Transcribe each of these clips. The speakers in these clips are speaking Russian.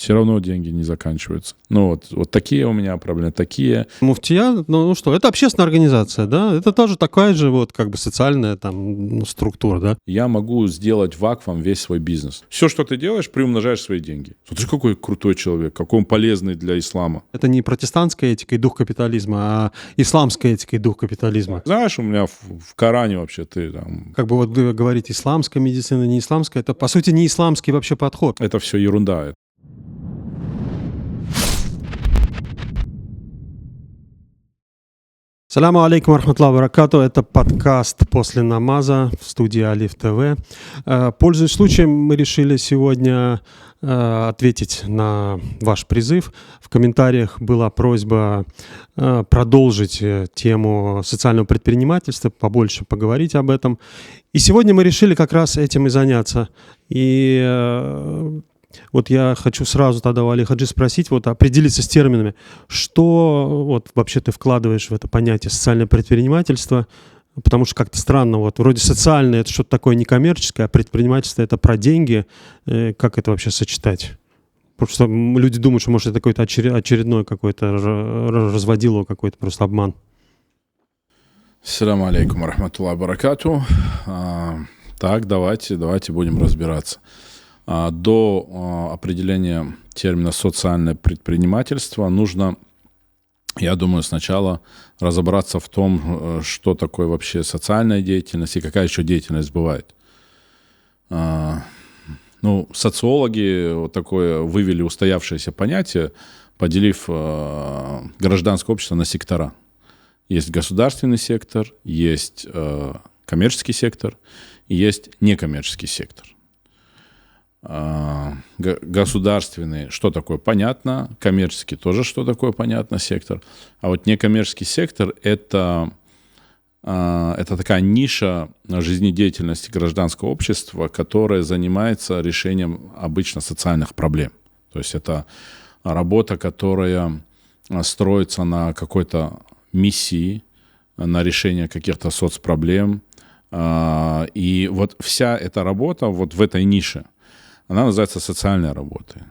все равно деньги не заканчиваются. Ну вот такие у меня проблемы, такие. Муфтия, ну что, это общественная организация, да? Это тоже такая же вот как бы социальная там структура, да? Я могу сделать вакфом весь свой бизнес. Все, что ты делаешь, приумножаешь свои деньги. Смотри, какой крутой человек, какой он полезный для ислама. Это не протестантская этика и дух капитализма, а исламская этика и дух капитализма. Знаешь, у меня в Коране вообще ты там... Как бы вот говорить исламская медицина, не исламская, это по сути не исламский вообще подход. Это все ерунда. Саляму алейкум рахматлахи баракату. Это подкаст «После намаза» в студии Алиф ТВ. Пользуясь случаем, мы решили сегодня ответить на ваш призыв. В комментариях была просьба продолжить тему социального предпринимательства, побольше поговорить об этом. И сегодня мы решили как раз этим и заняться. И вот я хочу сразу тогда у Али Хаджи спросить, вот определиться с терминами, что вот вообще ты вкладываешь в это понятие социальное предпринимательство, потому что как-то странно, вот вроде социальное это что-то такое некоммерческое, а предпринимательство это про деньги, как это вообще сочетать? Потому что люди думают, что может это какой-то очередной какой-то разводилово, какой-то просто обман. Ассаламу алейкум рахматуллахи баракату. Так, давайте будем разбираться. До определения термина «социальное предпринимательство» нужно, я думаю, сначала разобраться в том, что такое вообще социальная деятельность и какая еще деятельность бывает. Социологи вот такое вывели устоявшееся понятие, поделив гражданское общество на сектора. Есть государственный сектор, есть коммерческий сектор и есть некоммерческий сектор. Государственный, что такое, понятно, коммерческий тоже, что такое, понятно, сектор. А вот некоммерческий сектор – это такая ниша жизнедеятельности гражданского общества, которая занимается решением обычно социальных проблем. То есть это работа, которая строится на какой-то миссии, на решение каких-то соцпроблем. И вот вся эта работа вот в этой нише, она называется социальной работой.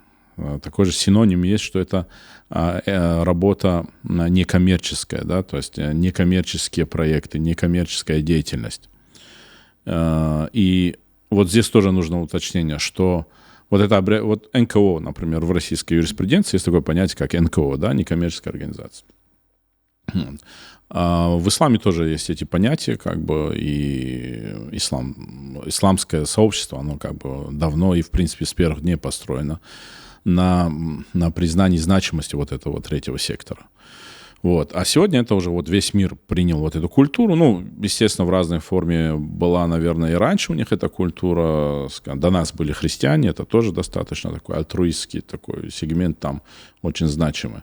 Такой же синоним есть, что это работа некоммерческая, да, то есть некоммерческие проекты, некоммерческая деятельность. И вот здесь тоже нужно уточнение, что вот НКО, например, в российской юриспруденции есть такое понятие, как НКО, да, некоммерческая организация. В исламе тоже есть эти понятия, как бы, и исламское сообщество, оно как бы давно и, в принципе, с первых дней построено на признании значимости вот этого третьего сектора. Вот. А сегодня это уже вот весь мир принял вот эту культуру. Ну, естественно, в разной форме была, наверное, и раньше у них эта культура. До нас были христиане, это тоже достаточно такой альтруистский такой сегмент там очень значимый.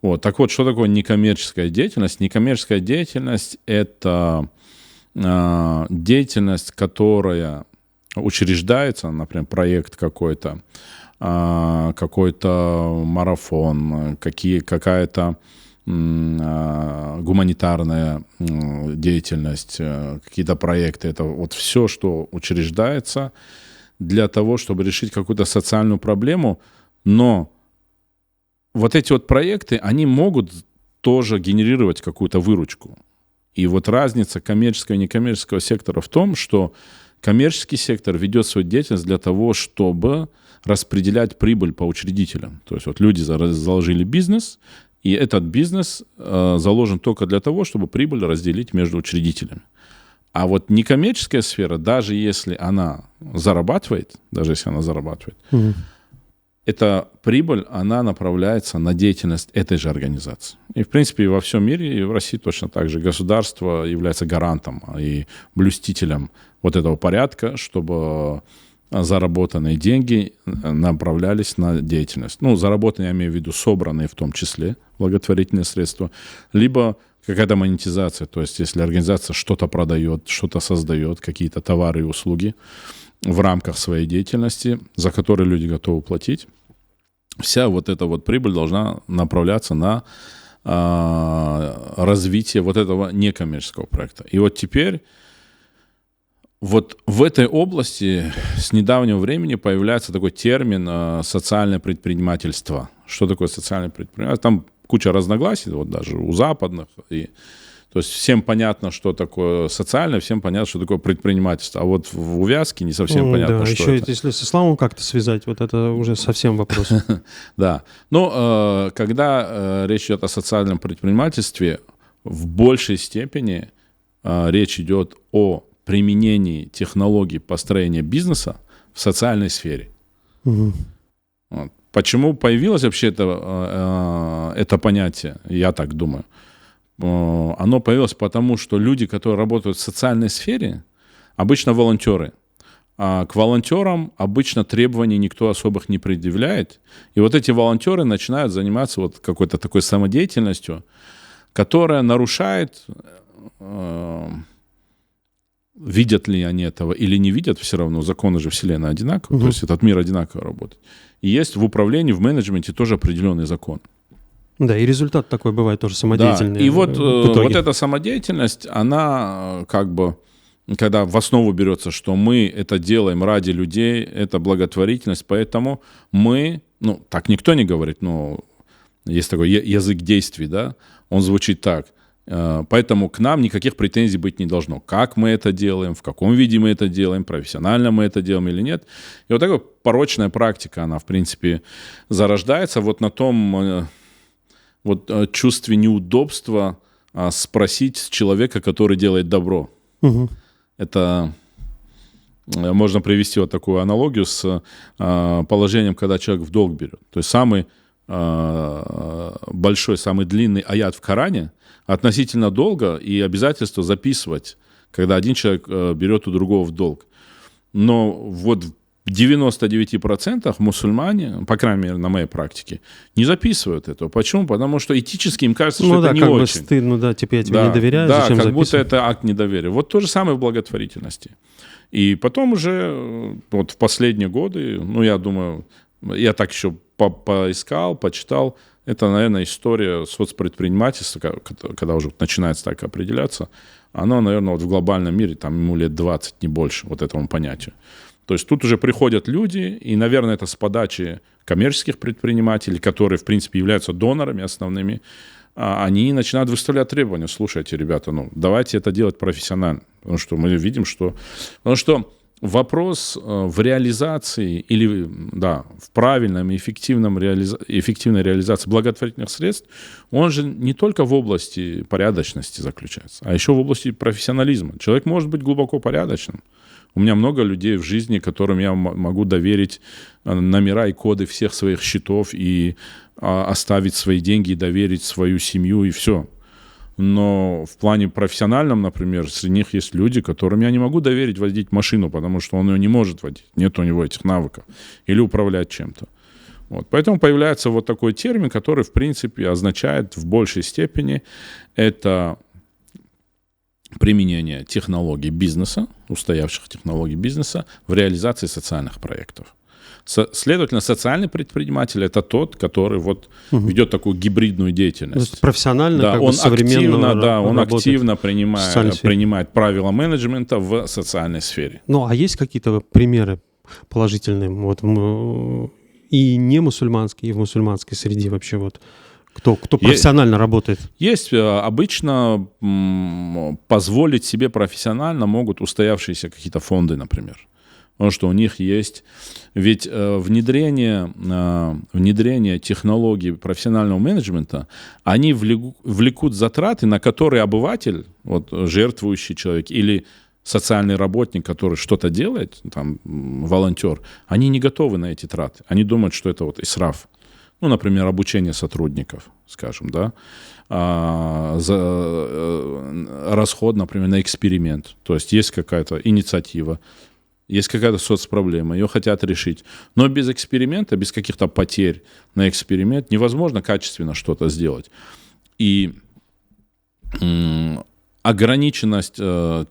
Вот. Так вот, что такое некоммерческая деятельность? Некоммерческая деятельность – это деятельность, которая учреждается, например, проект какой-то марафон, какая-то гуманитарная деятельность, какие-то проекты. Это вот все, что учреждается для того, чтобы решить какую-то социальную проблему, но вот эти вот проекты, они могут тоже генерировать какую-то выручку. И вот разница коммерческого и некоммерческого сектора в том, что коммерческий сектор ведет свою деятельность для того, чтобы распределять прибыль по учредителям. То есть вот люди заложили бизнес, и этот бизнес заложен только для того, чтобы прибыль разделить между учредителями. А вот некоммерческая сфера, даже если она зарабатывает, эта прибыль, она направляется на деятельность этой же организации. И, в принципе, и во всем мире, и в России точно так же государство является гарантом и блюстителем вот этого порядка, чтобы заработанные деньги направлялись на деятельность. Ну, заработанные, я имею в виду, собранные в том числе благотворительные средства, либо какая-то монетизация, то есть если организация что-то продает, что-то создает, какие-то товары и услуги в рамках своей деятельности, за которые люди готовы платить, вся вот эта вот прибыль должна направляться на развитие вот этого некоммерческого проекта. И вот теперь вот в этой области с недавнего времени появляется такой термин «социальное предпринимательство». Что такое социальное предпринимательство? Там куча разногласий, вот даже у западных. То есть всем понятно, что такое социальное, всем понятно, что такое предпринимательство. А вот в увязке не совсем понятно, да, что еще если с исламом как-то связать, вот это уже совсем вопрос. Да. Но когда речь идет о социальном предпринимательстве, в большей степени речь идет о применении технологий построения бизнеса в социальной сфере. Угу. Вот. Почему появилось вообще это понятие, я так думаю? Оно появилось потому, что люди, которые работают в социальной сфере, обычно волонтеры. А к волонтерам обычно требований никто особых не предъявляет. И вот эти волонтеры начинают заниматься вот какой-то такой самодеятельностью, которая нарушает, видят ли они этого или не видят, все равно законы же Вселенной одинаковые, то есть этот мир одинаково работает. И есть в управлении, в менеджменте тоже определенный закон. Да, и результат такой бывает тоже самодеятельный. Да, и вот эта самодеятельность, она как бы, когда в основу берется, что мы это делаем ради людей, это благотворительность, поэтому мы, так никто не говорит, но есть такой язык действий, да, он звучит так. Поэтому к нам никаких претензий быть не должно. Как мы это делаем, в каком виде мы это делаем, профессионально мы это делаем или нет. И вот такая порочная практика, она, в принципе, зарождается вот на том чувстве неудобства спросить человека, который делает добро. Угу. Это можно привести вот такую аналогию с положением, когда человек в долг берет. То есть самый большой, самый длинный аят в Коране относительно долга и обязательства записывать, когда один человек берет у другого в долг. Но вот в 99% мусульмане, по крайней мере, на моей практике, не записывают этого. Почему? Потому что этически им кажется, что это не очень. Ну да, как бы стыдно, типа я тебе не доверяю, да, зачем как записывать? будто это акт недоверия. Вот то же самое в благотворительности. И потом уже вот в последние годы, я думаю, я так еще поискал, почитал, это, наверное, история соцпредпринимательства, когда уже начинается так определяться, оно, наверное, вот в глобальном мире, там ему лет 20, не больше, вот этому понятию. То есть тут уже приходят люди, и, наверное, это с подачи коммерческих предпринимателей, которые, в принципе, являются донорами основными, они начинают выставлять требования. Слушайте, ребята, давайте это делать профессионально. Потому что мы видим, что... Потому что вопрос в реализации или, в правильном и эффективной реализации благотворительных средств, он же не только в области порядочности заключается, а еще в области профессионализма. Человек может быть глубоко порядочным. У меня много людей в жизни, которым я могу доверить номера и коды всех своих счетов и оставить свои деньги, и доверить свою семью, и все. Но в плане профессиональном, например, среди них есть люди, которым я не могу доверить водить машину, потому что он ее не может водить, нет у него этих навыков, или управлять чем-то. Вот. Поэтому появляется вот такой термин, который, в принципе, означает в большей степени это применение технологий бизнеса, устоявших технологий бизнеса в реализации социальных проектов. Следовательно, социальный предприниматель – это тот, который ведет такую гибридную деятельность. Профессионально, он активно принимает правила менеджмента в социальной сфере. А есть какие-то примеры положительные? И не мусульманские, и в мусульманской среде вообще кто профессионально работает? Есть. Обычно позволить себе профессионально могут устоявшиеся какие-то фонды, например. Потому что у них есть... Ведь внедрение технологий профессионального менеджмента, они влекут затраты, на которые обыватель, жертвующий человек, или социальный работник, который что-то делает, там, волонтер, они не готовы на эти траты. Они думают, что это исраф. Например, обучение сотрудников, скажем, да, расход, например, на эксперимент. То есть какая-то инициатива, есть какая-то соцпроблема, ее хотят решить. Но без эксперимента, без каких-то потерь на эксперимент невозможно качественно что-то сделать. И ограниченность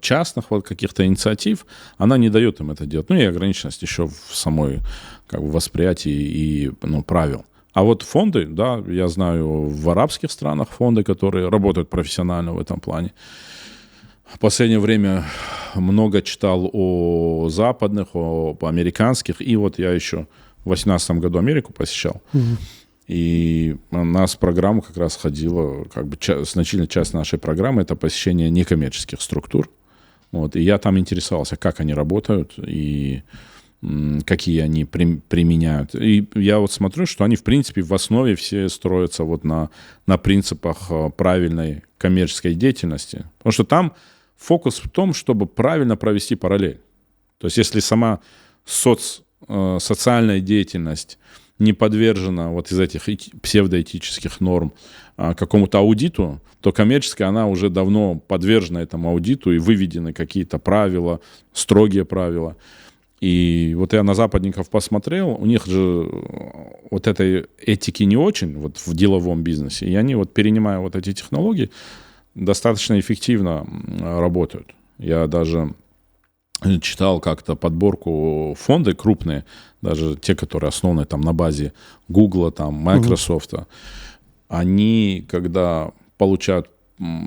частных каких-то инициатив, она не дает им это делать. И ограниченность еще в самой восприятии и правил. А фонды, да, я знаю в арабских странах фонды, которые работают профессионально в этом плане. В последнее время много читал о западных, о американских. И вот я еще в 2018 году Америку посещал. И у нас программа как раз ходила, как бы значительная часть нашей программы — это посещение некоммерческих структур. Вот. И я там интересовался, как они работают и какие они применяют. И я вот смотрю, что они, в принципе, в основе все строятся вот на принципах правильной коммерческой деятельности. Потому что там фокус в том, чтобы правильно провести параллель. То есть если сама социальная деятельность не подвержена вот из этих псевдоэтических норм какому-то аудиту, то коммерческая, она уже давно подвержена этому аудиту, и выведены какие-то правила, строгие правила. И вот я на западников посмотрел, у них же вот этой этики не очень вот в деловом бизнесе, и они вот, перенимая вот эти технологии, достаточно эффективно работают. Я даже читал как-то подборку фонды крупные, даже те, которые основаны там на базе Google, там, Microsoft, они, когда получают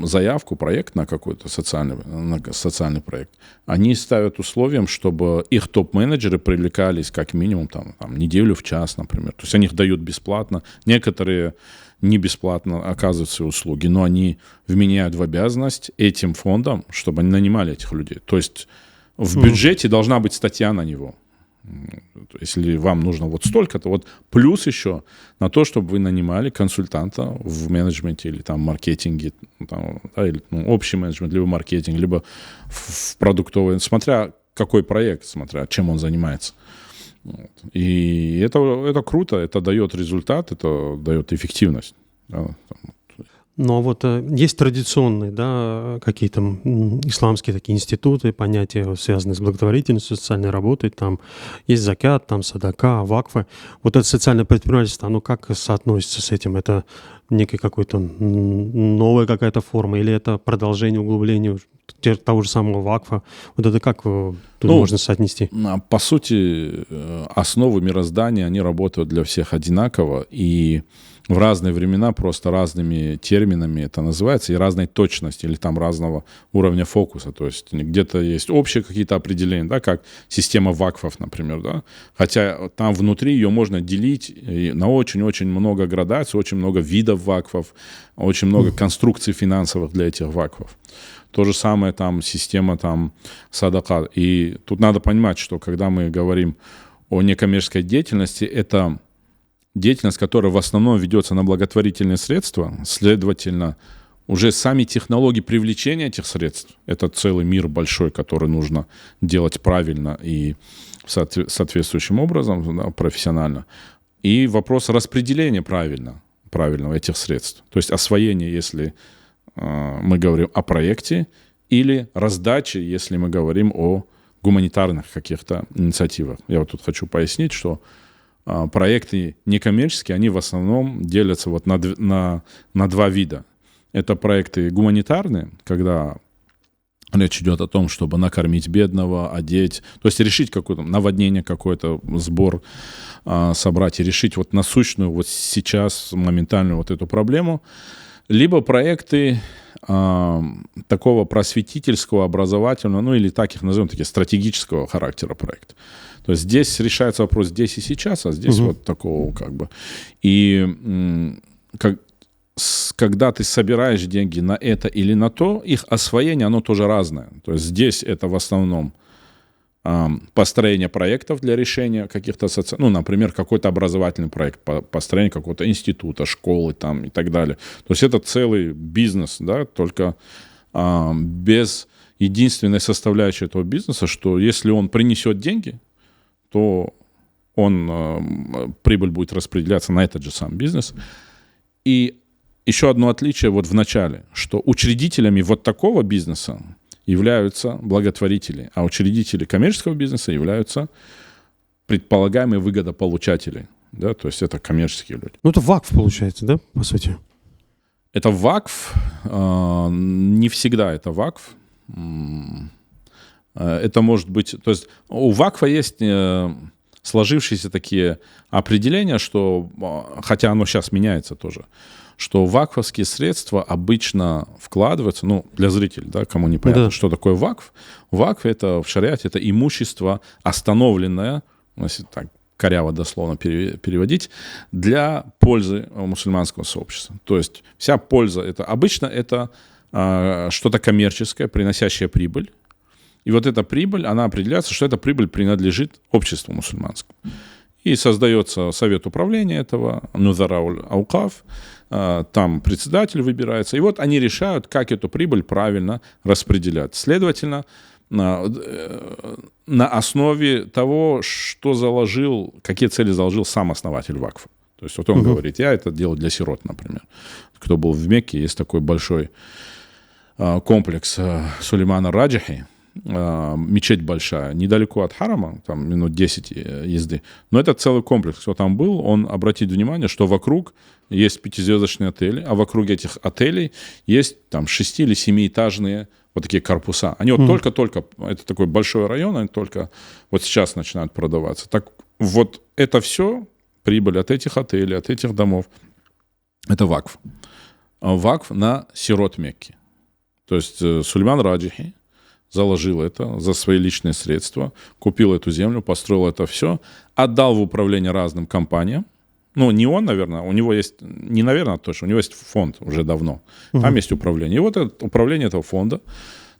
заявку, проект на какой-то социальный проект, они ставят условием, чтобы их топ-менеджеры привлекались как минимум там, неделю в час, например. То есть они их дают бесплатно. Некоторые не бесплатно оказывают свои услуги, но они вменяют в обязанность этим фондам, чтобы они нанимали этих людей. То есть в бюджете должна быть статья на него. Если вам нужно вот столько-то, вот плюс еще на то, чтобы вы нанимали консультанта в менеджменте или там маркетинге, там, да, или общий менеджмент, либо маркетинг, либо в продуктовый, смотря какой проект, смотря чем он занимается. Вот. И это круто, это дает результат, это дает эффективность. Да, Но вот есть традиционные, да, какие-то исламские такие институты, понятия, связанные с благотворительностью, социальной работой. Там есть закят, там садака, вакфы. Вот это социальное предпринимательство, оно как соотносится с этим? Это некая какой-то новая какая-то форма или это продолжение, углубление того же самого вакфа? Вот это как тут можно соотнести? По сути, основы мироздания, они работают для всех одинаково, и в разные времена просто разными терминами это называется, и разной точности, или там разного уровня фокуса. То есть где-то есть общие какие-то определения, да, как система вакфов, например, да, хотя там внутри ее можно делить на очень-очень много градаций, очень много видов вакфов, очень много конструкций финансовых для этих вакфов. То же самое там система там садака. И тут надо понимать, что когда мы говорим о некоммерческой деятельности, это деятельность, которая в основном ведется на благотворительные средства, следовательно, уже сами технологии привлечения этих средств — это целый мир большой, который нужно делать правильно и соответствующим образом, да, профессионально. И вопрос распределения правильного этих средств. То есть освоение, если мы говорим о проекте, или раздаче, если мы говорим о гуманитарных каких-то инициативах. Я вот тут хочу пояснить, что проекты некоммерческие, они в основном делятся вот на два вида. Это проекты гуманитарные, когда речь идет о том, чтобы накормить бедного, одеть, то есть решить какое-то наводнение, какой-то сбор, собрать и решить вот насущную вот сейчас моментальную вот эту проблему. Либо проекты такого просветительского, образовательного, ну или так их назовем, такие стратегического характера проекта. То есть здесь решается вопрос здесь и сейчас, а здесь вот такого как бы. И когда ты собираешь деньги на это или на то, их освоение, оно тоже разное. То есть здесь это в основном построение проектов для решения каких-то ну, например, какой-то образовательный проект, построение какого-то института, школы там и так далее. То есть это целый бизнес, да, только без единственной составляющей этого бизнеса, что если он принесет деньги, то прибыль будет распределяться на этот же сам бизнес. И еще одно отличие вот в начале, что учредителями вот такого бизнеса являются благотворители, а учредители коммерческого бизнеса являются предполагаемые выгодополучатели. Да? То есть это коммерческие люди. Ну, это вакф получается, да, по сути? Это вакф. Не всегда это вакф. Это может быть... То есть у вакфа есть сложившиеся такие определения, что, хотя оно сейчас меняется тоже, что вакфовские средства обычно вкладываются, ну, для зрителей, да, кому непонятно, что такое вакф. Вакф — это в шариате, это имущество остановленное, если так коряво дословно переводить, для пользы мусульманского сообщества. То есть вся польза, это обычно это что-то коммерческое, приносящее прибыль. И вот эта прибыль, она определяется, что эта прибыль принадлежит обществу мусульманскому. И создается совет управления этого, Нузарауль Аукаф, там председатель выбирается. И вот они решают, как эту прибыль правильно распределять. Следовательно, на основе того, что заложил, какие цели заложил сам основатель вакфа. То есть вот он говорит, я это делаю для сирот, например. Кто был в Мекке, есть такой большой комплекс Сулеймана Раджихи, мечеть большая, недалеко от Харама, там минут 10 езды. Но это целый комплекс. Кто там был, он обратит внимание, что вокруг есть 5-звездочные отели, а вокруг этих отелей есть там 6- или 7-этажные вот такие корпуса. Они вот только-только, это такой большой район, они только вот сейчас начинают продаваться. Так вот это все, прибыль от этих отелей, от этих домов, это вакф. Вакф на сирот Мекки. То есть Сулейман Раджихи заложил это за свои личные средства, купил эту землю, построил это все, отдал в управление разным компаниям. Ну, не он, наверное, у него есть, не наверное точно, у него есть фонд уже давно. Там есть управление. И вот это управление этого фонда,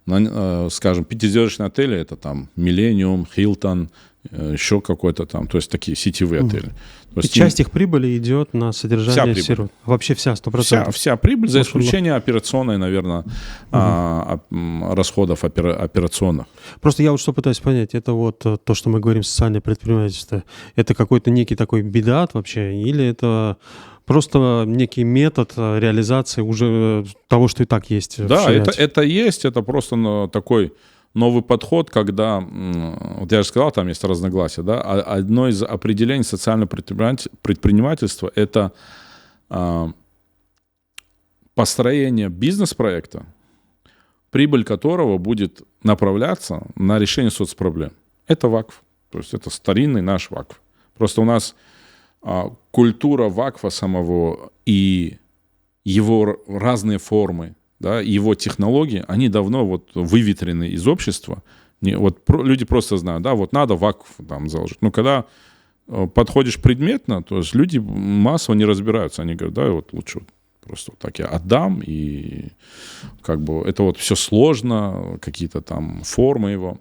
скажем, 5-звездочные отели, это там Millennium, Hilton, еще какой-то там, то есть такие сетевые отели. То есть, и часть их прибыли идет на содержание сирот. Вообще вся, 100%. Вся прибыль, за исключением операционной, наверное, расходов операционных. Просто я вот что пытаюсь понять, это вот то, что мы говорим, социальное предпринимательство, это какой-то некий такой бедат вообще, или это просто некий метод реализации уже того, что и так есть? Да, это есть, это просто такой новый подход, когда, вот я же сказал, там есть разногласия, да, одно из определений социального предпринимательства — это построение бизнес-проекта, прибыль которого будет направляться на решение соцпроблем. Это вакф, то есть это старинный наш вакф. Просто у нас культура вакфа самого и его разные формы, да, его технологии, они давно вот выветрены из общества. Люди просто знают, да, вот надо вакф там заложить. Но когда подходишь предметно, то есть люди массово не разбираются. Они говорят, да, вот лучше просто вот так я отдам, и как бы это вот все сложно, какие-то там формы его.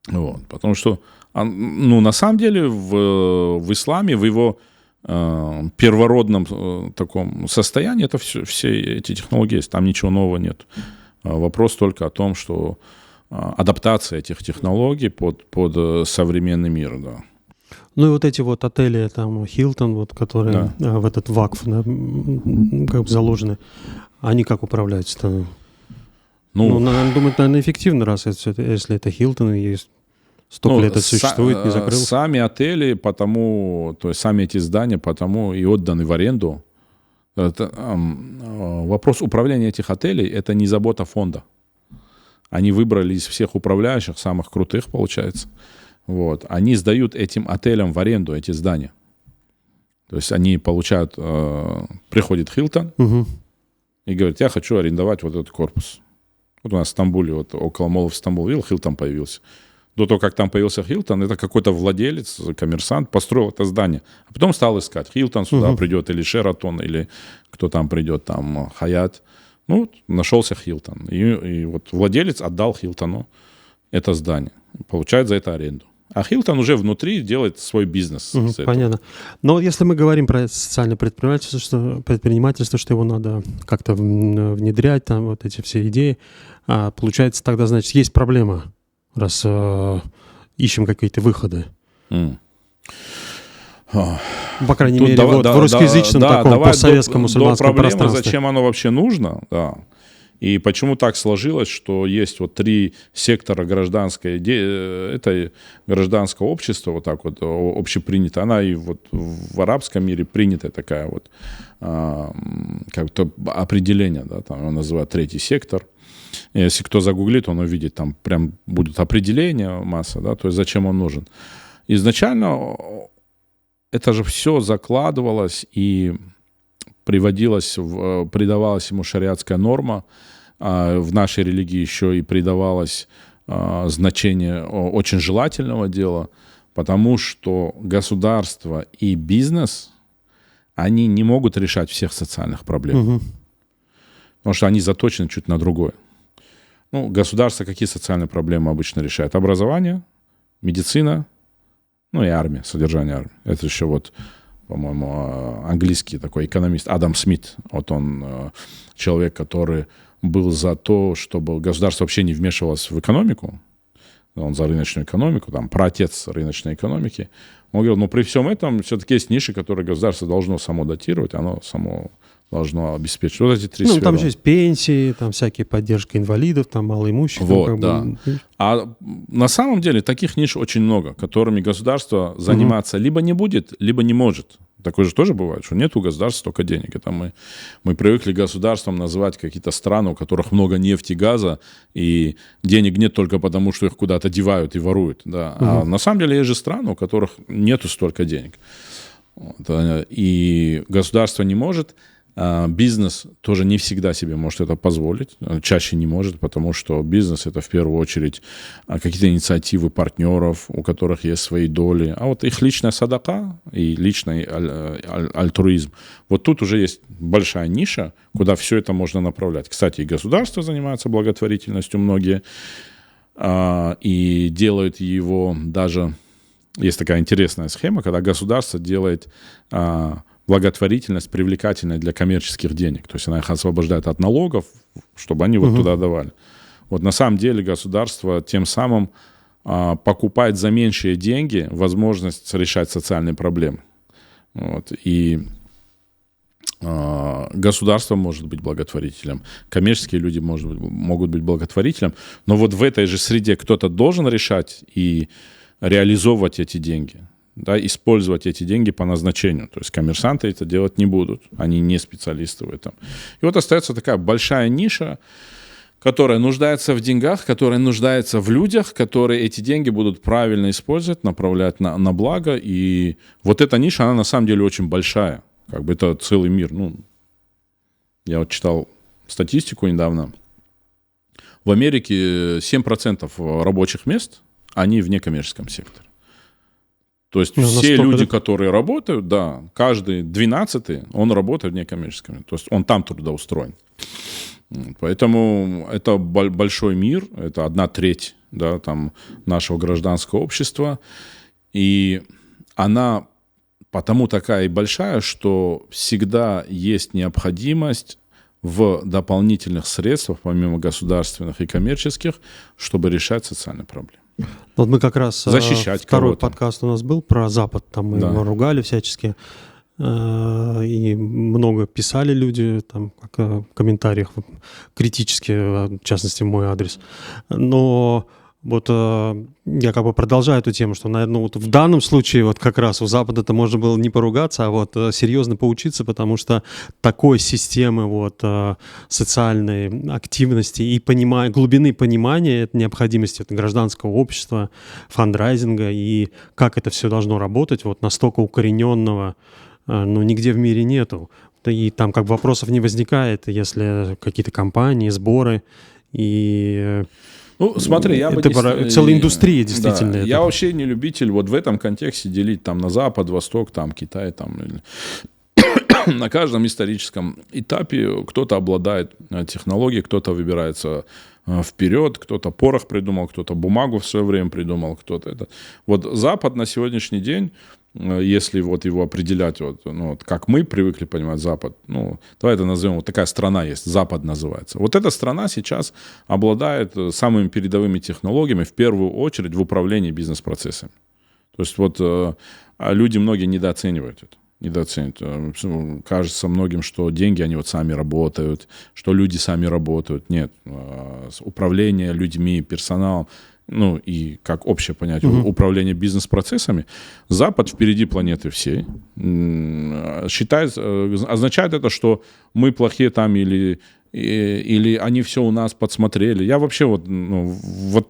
Вот. Потому что, ну, на самом деле в исламе, в его первородном таком состоянии, это все эти технологии есть, там ничего нового нет. Вопрос только о том, что адаптация этих технологий под современный мир, да. Ну и вот эти вот отели, там, Hilton, вот, которые в этот вакф, да, как бы заложены, они как управляются-то? Ну, думаю, наверное, эффективно, раз если это Hilton, и 100 лет это существует, не закрылся. Сами отели, потому, то есть сами эти здания, потому и отданы в аренду. Вопрос управления этих отелей — это не забота фонда. Они выбрали из всех управляющих, самых крутых, получается. Вот. Они сдают этим отелям в аренду эти здания. То есть они получают, приходит Hilton и говорит, я хочу арендовать вот этот корпус. Вот у нас в Стамбуле, вот около молов Стамбул, видел, Hilton появился. До того, как там появился Hilton, это какой-то владелец, коммерсант построил это здание. А потом стал искать. Hilton сюда придет, или Sheraton, или кто там придет, там, Hyatt. Ну, нашелся Hilton. И вот владелец отдал Hilton'у это здание. Получает за это аренду. А Hilton уже внутри делает свой бизнес. Понятно. Но если мы говорим про социальное предпринимательство, что его надо как-то внедрять, там вот эти все идеи, получается тогда, значит, есть проблема, раз ищем какие-то выходы. По крайней мере, вот в русскоязычном таком постсоветском муссульманском пространстве. Зачем оно вообще нужно, да. И почему так сложилось, что есть вот 3 сектора это гражданское общество, вот так вот общепринято. Она и вот в арабском мире принятая такая вот как-то определение, да, там его называют 3-й сектор. Если кто загуглит, он увидит, там прям будет определение масса, да, то есть зачем он нужен. изначально это же все закладывалось и придавалась ему шариатская норма. В нашей религии еще и придавалось значение очень желательного дела, потому что государство и бизнес, они не могут решать всех социальных проблем. Потому что они заточены чуть на другое. Ну, государство какие социальные проблемы обычно решает? Образование, медицина, ну и армия, содержание армии. Это еще вот, по-моему, английский такой экономист Адам Смит. Вот он человек, который был за то, чтобы государство вообще не вмешивалось в экономику. Он за рыночную экономику, там, праотец рыночной экономики. Он говорил, но при всем этом все-таки есть ниши, которые государство должно само датировать, оно само должно обеспечить. Вот эти три сферы. Там же есть пенсии, там всякие поддержка инвалидов, там малоимущих. Вот, да. А на самом деле таких ниш очень много, которыми государство заниматься либо не будет, либо не может. Такое же тоже бывает, что нет у государства столько денег. Это мы привыкли государством называть какие-то страны, у которых много нефти, газа, и денег нет только потому, что их куда-то девают и воруют. Да. А на самом деле есть же страны, у которых нету столько денег. И государство не может. Бизнес тоже не всегда себе может это позволить, чаще не может, потому что бизнес — это в первую очередь какие-то инициативы партнеров, у которых есть свои доли, а вот их личная садака и личный альтруизм. Вот тут уже есть большая ниша, куда все это можно направлять. Кстати, и государство занимается благотворительностью многие, и делают его даже... Есть такая интересная схема, когда государство делает... благотворительность привлекательной для коммерческих денег. То есть она их освобождает от налогов, чтобы они вот туда давали. Вот на самом деле государство тем самым покупает за меньшие деньги возможность решать социальные проблемы. Вот. И государство может быть благотворителем, коммерческие люди могут быть благотворителем, но вот в этой же среде кто-то должен решать и реализовывать эти деньги. Да, использовать эти деньги по назначению. То есть коммерсанты это делать не будут. Они не специалисты в этом. И вот остается такая большая ниша, которая нуждается в деньгах, которая нуждается в людях, которые эти деньги будут правильно использовать, направлять на благо. И вот эта ниша, она на самом деле очень большая. Как бы это целый мир. Ну, я вот читал статистику недавно. В Америке 7% рабочих мест, они в некоммерческом секторе. То есть все люди, которые работают, да, каждый 12-й, он работает в некоммерческом. То есть он там трудоустроен. Поэтому это большой мир, это 1/3, да, там, нашего гражданского общества. И она потому такая и большая, что всегда есть необходимость в дополнительных средствах, помимо государственных и коммерческих, чтобы решать социальные проблемы. Вот мы как раз защищать второй кого-то. Подкаст у нас был про Запад, там мы его ругали всячески, и много писали люди там в комментариях критически, в частности в мой адрес. Но вот я как бы продолжаю эту тему, что, наверное, вот в данном случае вот как раз у Запада-то можно было не поругаться, а вот серьезно поучиться, потому что такой системы вот социальной активности и глубины понимания необходимости гражданского общества, фандрайзинга и как это все должно работать, вот настолько укорененного, ну, нигде в мире нету. И там как бы вопросов не возникает, если какие-то компании, сборы и... Ну, смотри, это целая индустрия, действительно. Да, я вообще не любитель вот в этом контексте делить там на Запад, Восток, там Китай, там на каждом историческом этапе кто-то обладает технологией, кто-то выбирается вперед, кто-то порох придумал, кто-то бумагу в свое время придумал, кто-то это. Вот Запад на сегодняшний день, если вот его определять, вот, ну, вот как мы привыкли понимать Запад, ну, давай это назовем, вот такая страна есть, Запад называется. Вот эта страна сейчас обладает самыми передовыми технологиями, в первую очередь в управлении бизнес-процессами. То есть вот люди многие недооценивают это. Недооценивают. Кажется многим, что деньги, они вот сами работают, что люди сами работают. Нет. Управление людьми, персоналом ну и как общее понятие управления бизнес-процессами, Запад впереди планеты всей. Означает это, что мы плохие там или они все у нас подсмотрели. Я вообще вот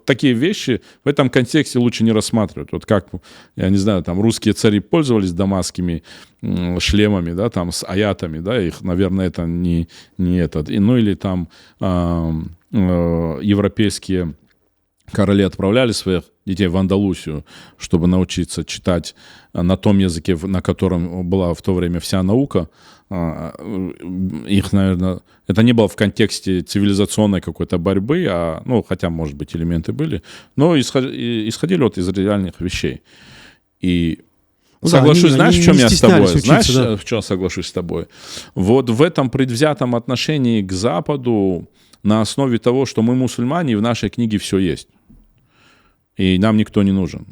такие вещи в этом контексте лучше не рассматривать. Вот как, я не знаю, там русские цари пользовались дамасскими шлемами, да, там с аятами, да, их, наверное, это не этот. Ну или там европейские короли отправляли своих детей в Андалусию, чтобы научиться читать на том языке, на котором была в то время вся наука. Их, наверное, это не было в контексте цивилизационной какой-то борьбы, хотя, может быть, элементы были, но исходили вот из реальных вещей. И соглашусь, знаешь, в чем я с тобой? Знаешь, в чем соглашусь с тобой? Вот в этом предвзятом отношении к Западу на основе того, что мы мусульмане, и в нашей книге все есть. И нам никто не нужен.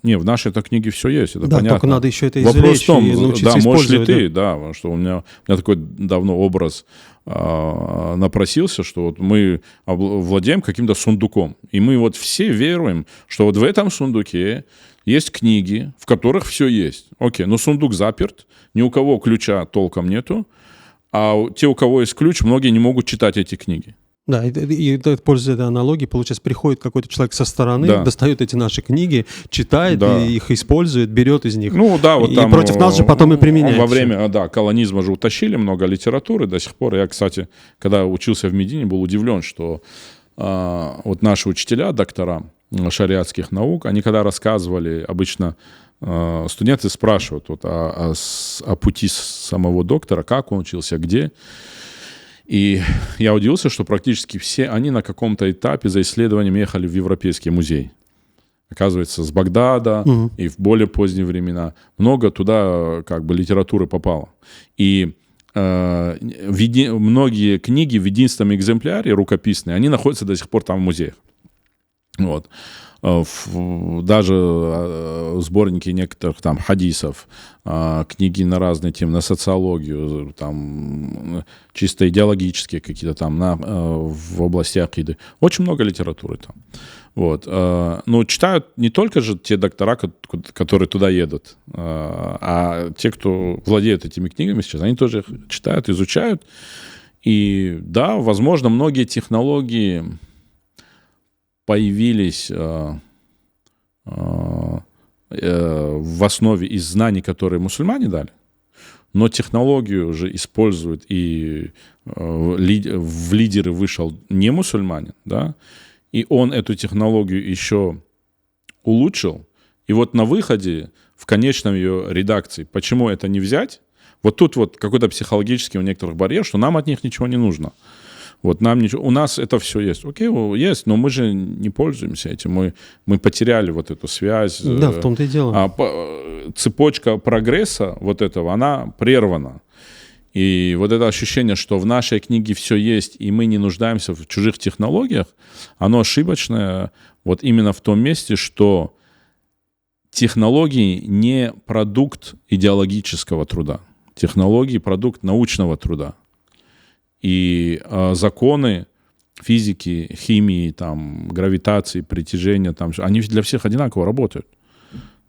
Не, в нашей-то книге все есть, это понятно. Только надо еще это извлечь и научиться можешь ли использовать. ты, потому что у меня такой давно образ напросился, что вот мы владеем каким-то сундуком, и мы вот все веруем, что вот в этом сундуке есть книги, в которых все есть. Окей, но сундук заперт, ни у кого ключа толком нету, а те, у кого есть ключ, многие не могут читать эти книги. Да, и пользуясь этой аналогией, получается, приходит какой-то человек со стороны, достает эти наши книги, читает, и их использует, берет из них. Ну да, вот там, и против нас же потом и применяет. Во время колонизма же утащили много литературы до сих пор. Я, кстати, когда учился в Медине, был удивлен, что вот наши учителя, доктора шариатских наук, они когда рассказывали, обычно студенты спрашивают о пути самого доктора, как он учился, где. И я удивился, что практически все они на каком-то этапе за исследованием ехали в Европейский музей. Оказывается, с Багдада и в более поздние времена много туда как бы литературы попало. И многие книги в единственном экземпляре, рукописные, они находятся до сих пор там в музеях. Вот. Даже сборники некоторых там хадисов, книги на разные темы, на социологию, там чисто идеологические какие-то там в области акиды. Очень много литературы там. Вот. Но читают не только же те доктора, которые туда едут, а те, кто владеет этими книгами сейчас, они тоже их читают, изучают. И да, возможно, многие технологии появились в основе из знаний, которые мусульмане дали, но технологию уже используют, и в лидеры вышел не мусульманин, да, и он эту технологию еще улучшил, и вот на выходе, в конечном ее редакции, почему это не взять, вот тут вот какой-то психологический у некоторых барьер, что нам от них ничего не нужно. Вот нам ничего, у нас это все есть. Окей, есть, но мы же не пользуемся этим. Мы потеряли вот эту связь. Да, в том-то и дело. Цепочка прогресса вот этого, она прервана. И вот это ощущение, что в нашей книге все есть, и мы не нуждаемся в чужих технологиях, оно ошибочное вот именно в том месте, что технологии не продукт идеологического труда. Технологии — продукт научного труда. И законы физики, химии, там, гравитации, притяжения, там, они для всех одинаково работают.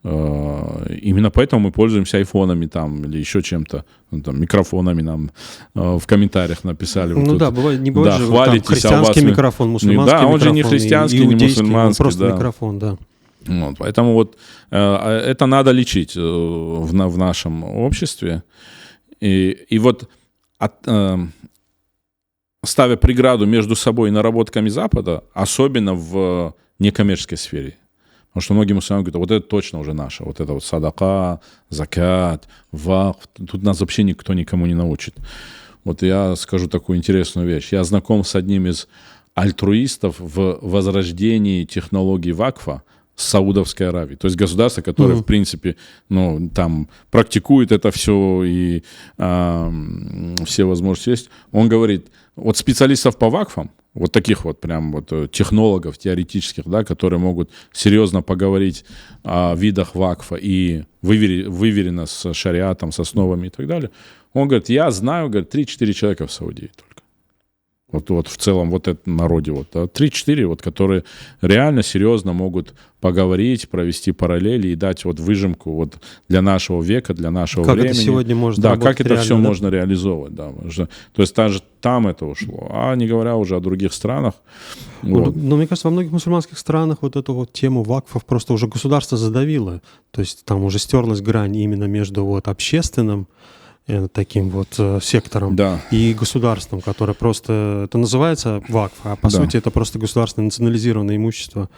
Именно поэтому мы пользуемся айфонами там, или еще чем-то, там, микрофонами нам в комментариях написали. Ну вот да, бывает, не бывает да, же хвалитесь, там, христианский микрофон, мусульманский микрофон. Да, он же не христианский, не мусульманский. Просто микрофон, да. Вот, поэтому вот это надо лечить в нашем обществе. И вот ставя преграду между собой и наработками Запада, особенно в некоммерческой сфере. Потому что многие мусульмане говорят, вот это точно уже наше, вот это вот садака, закат, вакф, тут нас вообще никто никому не научит. Вот я скажу такую интересную вещь. Я знаком с одним из альтруистов в возрождении технологий вакфа с Саудовской Аравии. То есть государство, которое, в принципе, ну, там практикует это все и все возможности есть. Он говорит, вот специалистов по вакфам, вот таких вот прям вот технологов теоретических, да, которые могут серьезно поговорить о видах вакфа и выверено с шариатом, с основами и так далее. Он говорит, я знаю, говорит, 3-4 человека в Саудии только. Вот в целом вот это народе. Вот, 3-4, вот, которые реально серьезно могут поговорить, провести параллели и дать вот выжимку вот для нашего века, для нашего как времени. Это сегодня можно да, работать как это реально, все да? можно реализовывать. Да. То есть даже там это ушло. А не говоря уже о других странах. Вот. Но мне кажется, во многих мусульманских странах вот эту вот тему вакфов просто уже государство задавило. То есть там уже стерлась грань именно между вот общественным таким вот сектором Да. и государством, которое просто... Это называется вакф, а по сути это просто государственное национализированное имущество.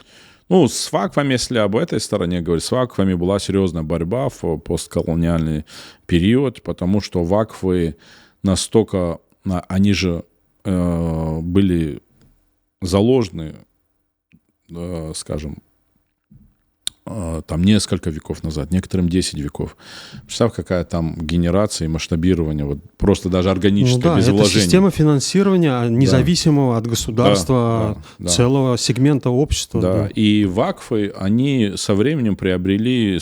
Ну, с вакфами, если об этой стороне говорить, с вакфами была серьезная борьба в постколониальный период, потому что вакфы настолько... Они же были заложены, скажем, там несколько веков назад, некоторым 10 веков. Представь, какая там генерация и масштабирование, вот просто даже органическое, без вложений. Это система финансирования независимого от государства целого сегмента общества. Да. И вакфы, они со временем приобрели,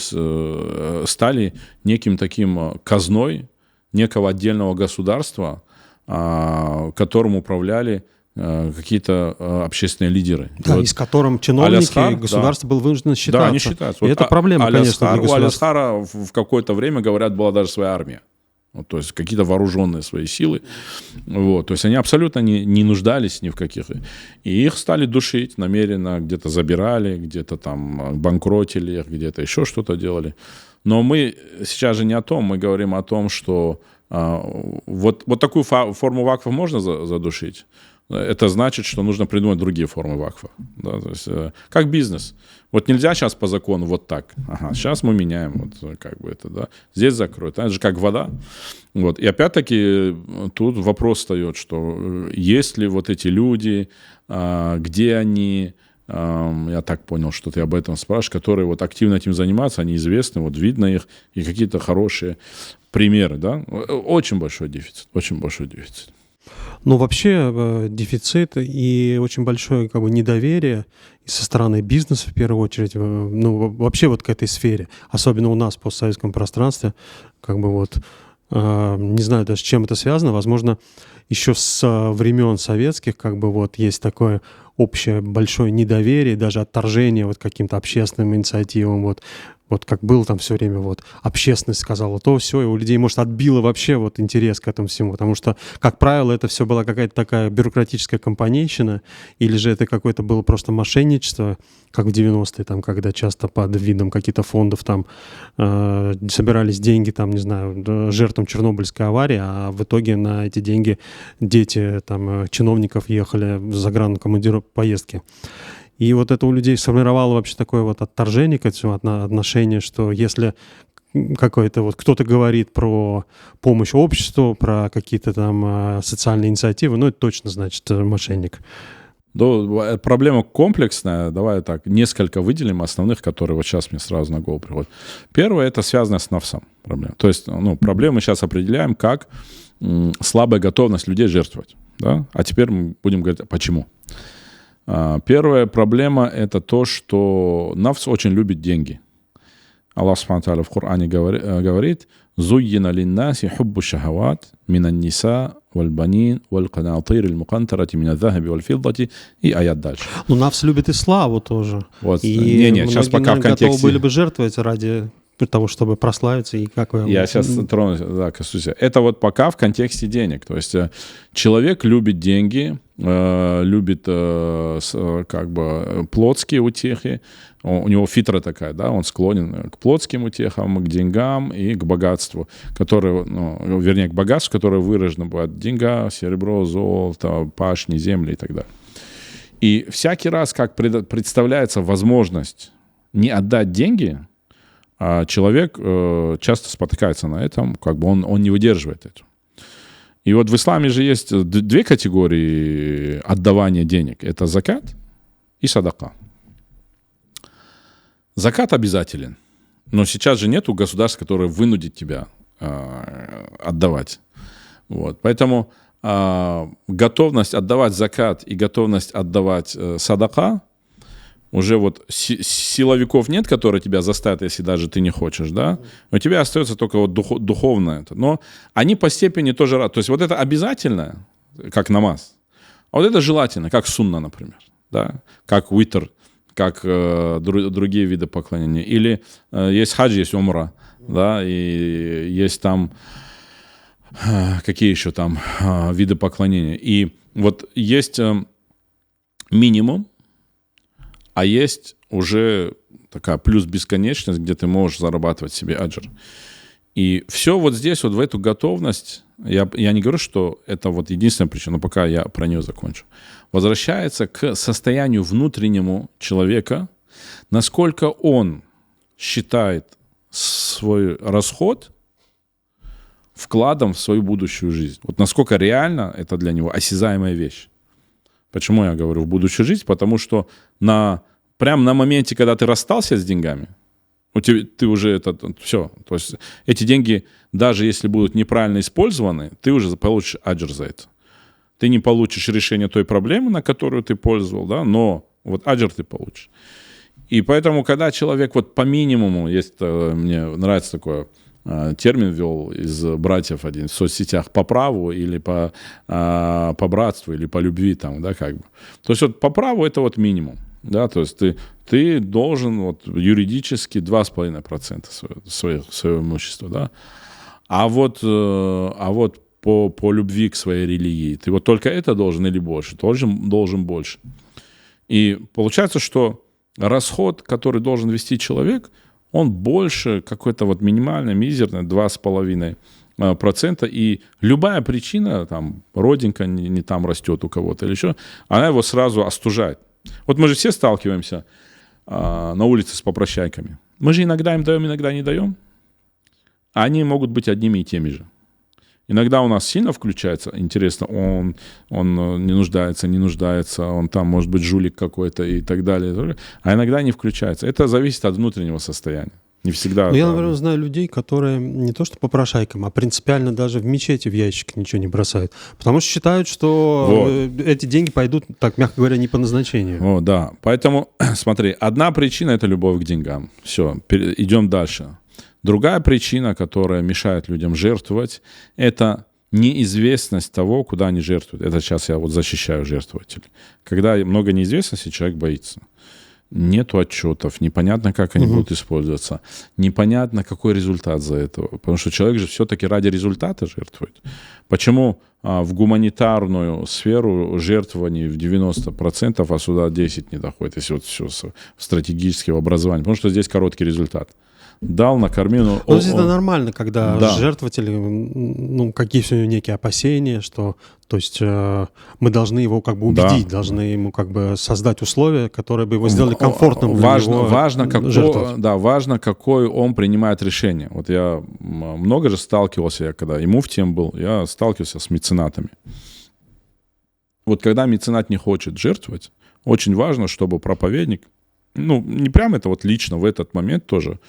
стали неким таким казной некого отдельного государства, которым управляли какие-то общественные лидеры. Да, вот и с которым чиновники Аль-Асхар, государство было вынуждено считаться. Да, они считаются. И Вот это проблема, конечно, для у государства. Аль-Асхара в какое-то время, говорят, была даже своя армия. Вот, то есть какие-то вооруженные свои силы. Вот, то есть они абсолютно не нуждались ни в каких. И их стали душить намеренно, где-то забирали, где-то там банкротили их, где-то еще что-то делали. Но мы сейчас же не о том, мы говорим о том, что вот такую форму вакфа можно задушить. Это значит, что нужно придумать другие формы вакфа. Да? То есть, как бизнес. Вот нельзя сейчас по закону вот так. Ага, сейчас мы меняем. Вот, как бы это, да? Здесь закроют. Это же как вода. Вот. И опять-таки тут вопрос встает, что есть ли вот эти люди, где они... Я так понял, что ты об этом спрашиваешь, которые вот активно этим занимаются, они известны, вот видно их, и какие-то хорошие примеры, да? Очень большой дефицит, очень большой дефицит. Ну, вообще дефицит и очень большое как бы недоверие и со стороны бизнеса, в первую очередь, ну, вообще вот к этой сфере, особенно у нас в постсоветском пространстве, как бы вот, не знаю даже, с чем это связано, возможно, еще с времен советских, как бы вот есть такое общее большое недоверие, даже отторжение вот каким-то общественным инициативам, вот как было там все время, вот общественность сказала то, все, и у людей, может, отбило вообще вот интерес к этому всему, потому что, как правило, это все была какая-то такая бюрократическая компанейщина, или же это какое-то было просто мошенничество, как в 90-е, там, когда часто под видом каких-то фондов там собирались деньги, там, не знаю, жертвам Чернобыльской аварии, а в итоге на эти деньги дети там чиновников ехали в загранкомандировку поездки. И вот это у людей сформировало вообще такое вот отторжение к этому отношение, что если какой-то вот кто-то говорит про помощь обществу, про какие-то там социальные инициативы, ну, это точно значит мошенник. Да, проблема комплексная. Давай так, несколько выделим основных, которые вот сейчас мне сразу на голову приходят. Первое, это связано с нафсом. Проблема. То есть, проблему мы сейчас определяем как слабая готовность людей жертвовать. Да? А теперь мы будем говорить, почему. Первая проблема – это то, что нафс очень любит деньги. Аллах Субхану ва Тааля в Коране говорит: «Зуйина линнаси хуббу шахават минан ниса валь банин валь канатир аль мукантарати минал захаби валь фиддати». И аят дальше. Ну, нафс любит и славу тоже. Вот. И сейчас пока в контексте... готовы были бы жертвовать ради того, чтобы прославиться. И как вы... Я сейчас тронусь, да, коснусь. Это вот пока в контексте денег. То есть человек любит деньги, любит как бы плотские утехи. У него фитра такая, да, он склонен к плотским утехам, к деньгам и к богатству, которое, вернее, к богатству, которое выражено бывает деньга, серебро, золото, пашни, земли и так далее. И всякий раз, как представляется возможность не отдать деньги, человек часто спотыкается на этом, как бы он не выдерживает это. И вот в исламе же есть две категории отдавания денег. Это закат и садака. Закат обязателен. Но сейчас же нету государства, которое вынудит тебя отдавать. Вот. Поэтому готовность отдавать закат и готовность отдавать садака, уже вот силовиков нет, которые тебя заставят, если даже ты не хочешь, да? У тебя остается только вот духовное. Но они по степени тоже рады. То есть вот это обязательно, как намаз, А вот это желательно, как сунна, например, да? Как витр, как другие виды поклонения. Или есть хадж, есть умра, да, и есть там какие еще там виды поклонения. И вот есть минимум, а есть уже такая плюс бесконечность, где ты можешь зарабатывать себе аджр. И все вот здесь, вот в эту готовность, я не говорю, что это вот единственная причина, но пока я про нее закончу, возвращается к состоянию внутреннему человека, насколько он считает свой расход вкладом в свою будущую жизнь. Вот насколько реально это для него осязаемая вещь. Почему я говорю в будущую жизнь? Потому что прямо на моменте, когда ты расстался с деньгами, ты уже все. То есть эти деньги, даже если будут неправильно использованы, ты уже получишь аджр за это. Ты не получишь решение той проблемы, на которую ты пользовал, да, но вот аджр ты получишь. И поэтому, когда человек вот по минимуму, мне нравится такой термин ввел из братьев один в соцсетях, по праву или по братству, или по любви там, да, как бы. То есть вот по праву это вот минимум. Да, то есть ты должен вот юридически 2,5% своего имущества, да, а вот по любви к своей религии ты вот только это должен или больше, должен больше. И получается, что расход, который должен вести человек, он больше какой-то вот минимальный, мизерный, 2,5%, и любая причина, там, родинка не там растет у кого-то или еще, она его сразу остужает. Вот мы же все сталкиваемся на улице с попрошайками. Мы же иногда им даем, иногда не даем. А они могут быть одними и теми же. Иногда у нас сильно включается, интересно, он не нуждается, он там может быть жулик какой-то и так далее. А иногда не включается. Это зависит от внутреннего состояния. Не всегда. Я, например, знаю людей, которые не то что попрошайкам, а принципиально даже в мечети в ящик ничего не бросают. Потому что считают, что эти деньги пойдут, так мягко говоря, не по назначению. Да. Поэтому, смотри, одна причина — это любовь к деньгам. Все, идем дальше. Другая причина, которая мешает людям жертвовать, это неизвестность того, куда они жертвуют. Это сейчас я вот защищаю жертвователей. Когда много неизвестности, человек боится. Нету отчетов, непонятно, как они будут использоваться, непонятно, какой результат за это. Потому что человек же все-таки ради результата жертвует. Почему в гуманитарную сферу жертвований в 90%, а сюда 10% не доходит, если вот все стратегическое образование? Потому что здесь короткий результат. Дал, накормил. Но это нормально, когда жертвователь, какие все некие опасения, что, то есть мы должны его как бы убедить, должны ему как бы создать условия, которые бы его сделали комфортным для него жертвовать. Важно, какое он принимает решение. Вот я много же сталкивался, когда и муфтием был, я сталкивался с меценатами. Вот когда меценат не хочет жертвовать, очень важно, чтобы проповедник, не прямо это вот лично в этот момент тоже,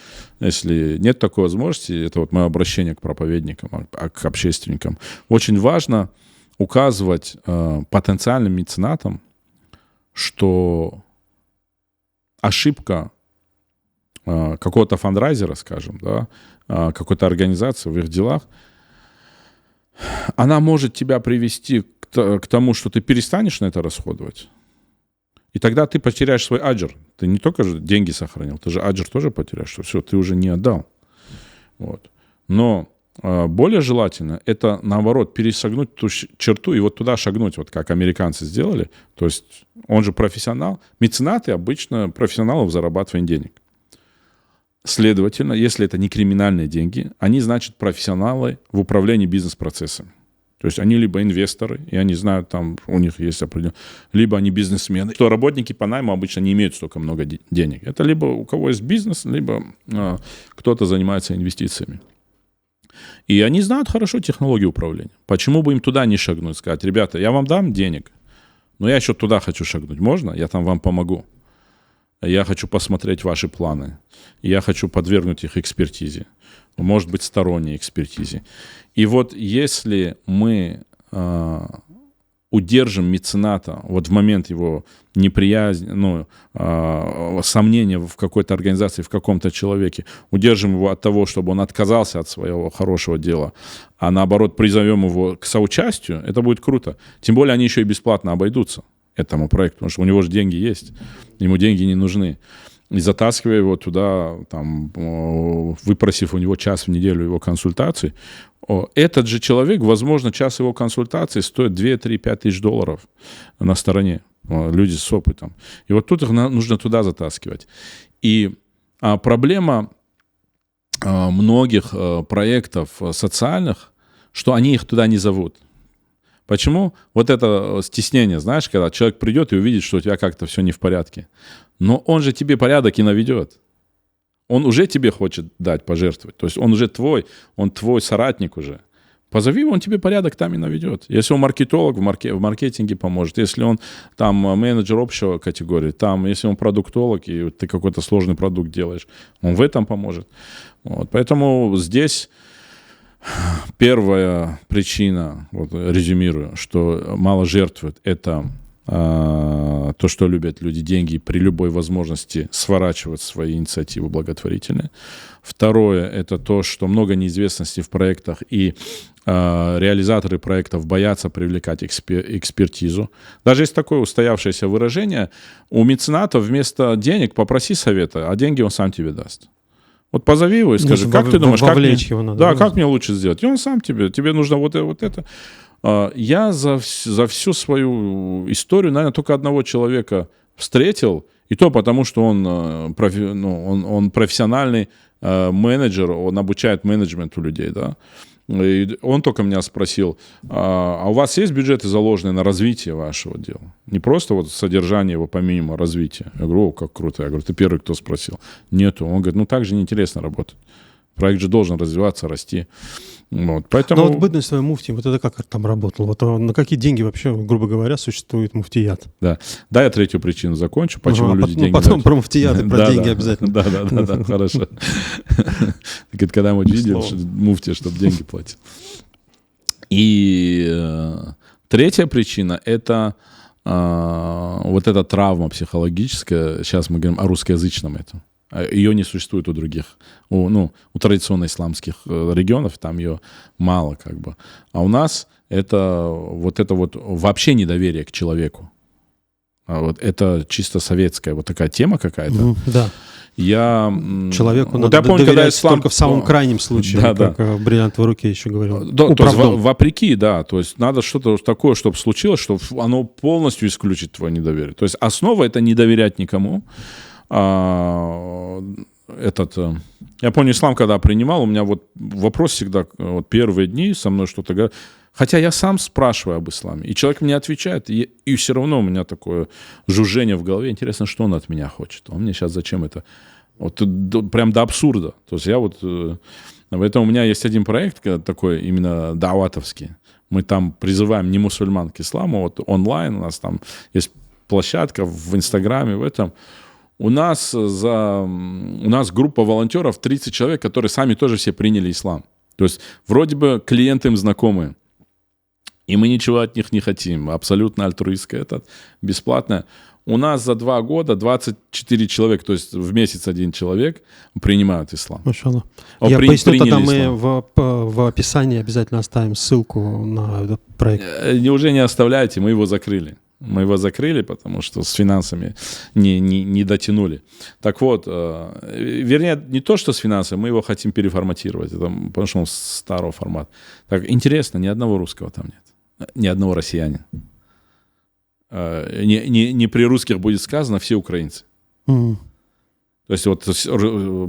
если нет такой возможности, это вот мое обращение к проповедникам, к общественникам. Очень важно указывать потенциальным меценатам, что ошибка какого-то фандрайзера, скажем, да, какой-то организации в их делах, она может тебя привести к тому, что ты перестанешь на это расходовать. И тогда ты потеряешь свой аджр. Ты не только же деньги сохранил, ты же аджр тоже потеряешь, что все, ты уже не отдал. Вот. Но более желательно это, наоборот, пересогнуть ту черту и вот туда шагнуть, вот как американцы сделали. То есть он же профессионал. Меценаты обычно профессионалы в зарабатывании денег. Следовательно, если это не криминальные деньги, они, значит, профессионалы в управлении бизнес-процессами. То есть они либо инвесторы, и они знают, там у них есть определенные, либо они бизнесмены. Что работники по найму обычно не имеют столько много денег. Это либо у кого есть бизнес, либо кто-то занимается инвестициями. И они знают хорошо технологию управления. Почему бы им туда не шагнуть? Сказать: ребята, я вам дам денег, но я еще туда хочу шагнуть. Можно? Я там вам помогу. Я хочу посмотреть ваши планы. Я хочу подвергнуть их экспертизе. Может быть, сторонней экспертизе. И вот если мы удержим мецената вот в момент его неприязни, сомнения в какой-то организации, в каком-то человеке, удержим его от того, чтобы он отказался от своего хорошего дела, а наоборот призовем его к соучастию, это будет круто. Тем более они еще и бесплатно обойдутся этому проекту, потому что у него же деньги есть, ему деньги не нужны. И затаскивая его туда, там, выпросив у него час в неделю его консультаций, этот же человек, возможно, час его консультации стоит 2, 3, 5 тысяч долларов на стороне. Люди с опытом. И вот тут их нужно туда затаскивать. И проблема многих проектов социальных, что они их туда не зовут. Почему? Вот это стеснение, знаешь, когда человек придет и увидит, что у тебя как-то все не в порядке. Но он же тебе порядок и наведет. Он уже тебе хочет дать, пожертвовать. То есть он уже твой, он твой соратник уже. Позови его, он тебе порядок там и наведет. Если он маркетолог, в маркетинге поможет. Если он там менеджер общего категории, там, если он продуктолог, и ты какой-то сложный продукт делаешь, он в этом поможет. Вот. Поэтому здесь первая причина, вот, резюмирую, что мало жертвуют, это то, что любят люди, деньги при любой возможности сворачивать свои инициативы благотворительные. Второе, это то, что много неизвестности в проектах, и реализаторы проектов боятся привлекать экспертизу. Даже есть такое устоявшееся выражение: у мецената вместо денег попроси совета, а деньги он сам тебе даст. Вот позови его и скажи, как ты думаешь, как мне лучше сделать? И он сам тебе нужно вот это. Я за всю свою историю, наверное, только одного человека встретил, и то потому, что он профессиональный менеджер, он обучает менеджменту людей, да. И он только меня спросил: а у вас есть бюджеты, заложенные на развитие вашего дела? Не просто вот содержание его помимо развития. Я говорю: о, как круто. Я говорю: ты первый, кто спросил. Нету. Он говорит: так же неинтересно работать. Проект же должен развиваться, расти. Вот, поэтому... Но вот бытность твоей муфти, вот это как там работало? Вот на какие деньги вообще, грубо говоря, существует муфтият? Да, я третью причину закончу, почему люди деньги потом дают. Про муфтият и про деньги обязательно. Да, хорошо. Когда-нибудь видел муфти, чтобы деньги платил. И третья причина — это вот эта травма психологическая. Сейчас мы говорим о русскоязычном этом. Ее не существует у других, у традиционно исламских регионов, там ее мало как бы. А у нас это вот вообще недоверие к человеку. Вот это чисто советская вот такая тема какая-то. Да. Человеку вот надо я помню, доверять только в самом крайнем случае, как в «Бриллиантовой руке» еще говорил. Да, то есть вопреки, да. То есть надо что-то такое, чтобы случилось, чтобы оно полностью исключит твое недоверие. То есть основа — это не доверять никому. Я помню, ислам, когда принимал, у меня вот вопрос всегда, вот первые дни со мной что-то говорят, хотя я сам спрашиваю об исламе, и человек мне отвечает, и все равно у меня такое жужжение в голове: интересно, что он от меня хочет, он мне сейчас зачем это, вот прям до абсурда. То есть я поэтому у меня есть один проект такой именно дааватовский, мы там призываем не мусульман к исламу, вот онлайн, у нас там есть площадка в Инстаграме, в этом. У нас группа волонтеров, 30 человек, которые сами тоже все приняли ислам. То есть вроде бы клиенты им знакомые, и мы ничего от них не хотим. Абсолютно альтруистское, это бесплатно. У нас за 2 года 24 человека, то есть в месяц 1 человек принимают ислам. Машаллах. Я поясню, тогда мы в описании обязательно оставим ссылку на этот проект. Уже не оставляйте, мы его закрыли. Мы его закрыли, потому что с финансами не дотянули. Так вот, вернее, не то, что с финансами, мы его хотим переформатировать, потому что он старого формата. Так, интересно, ни одного русского там нет, ни одного россиянина. Не при русских будет сказано, все украинцы. То есть вот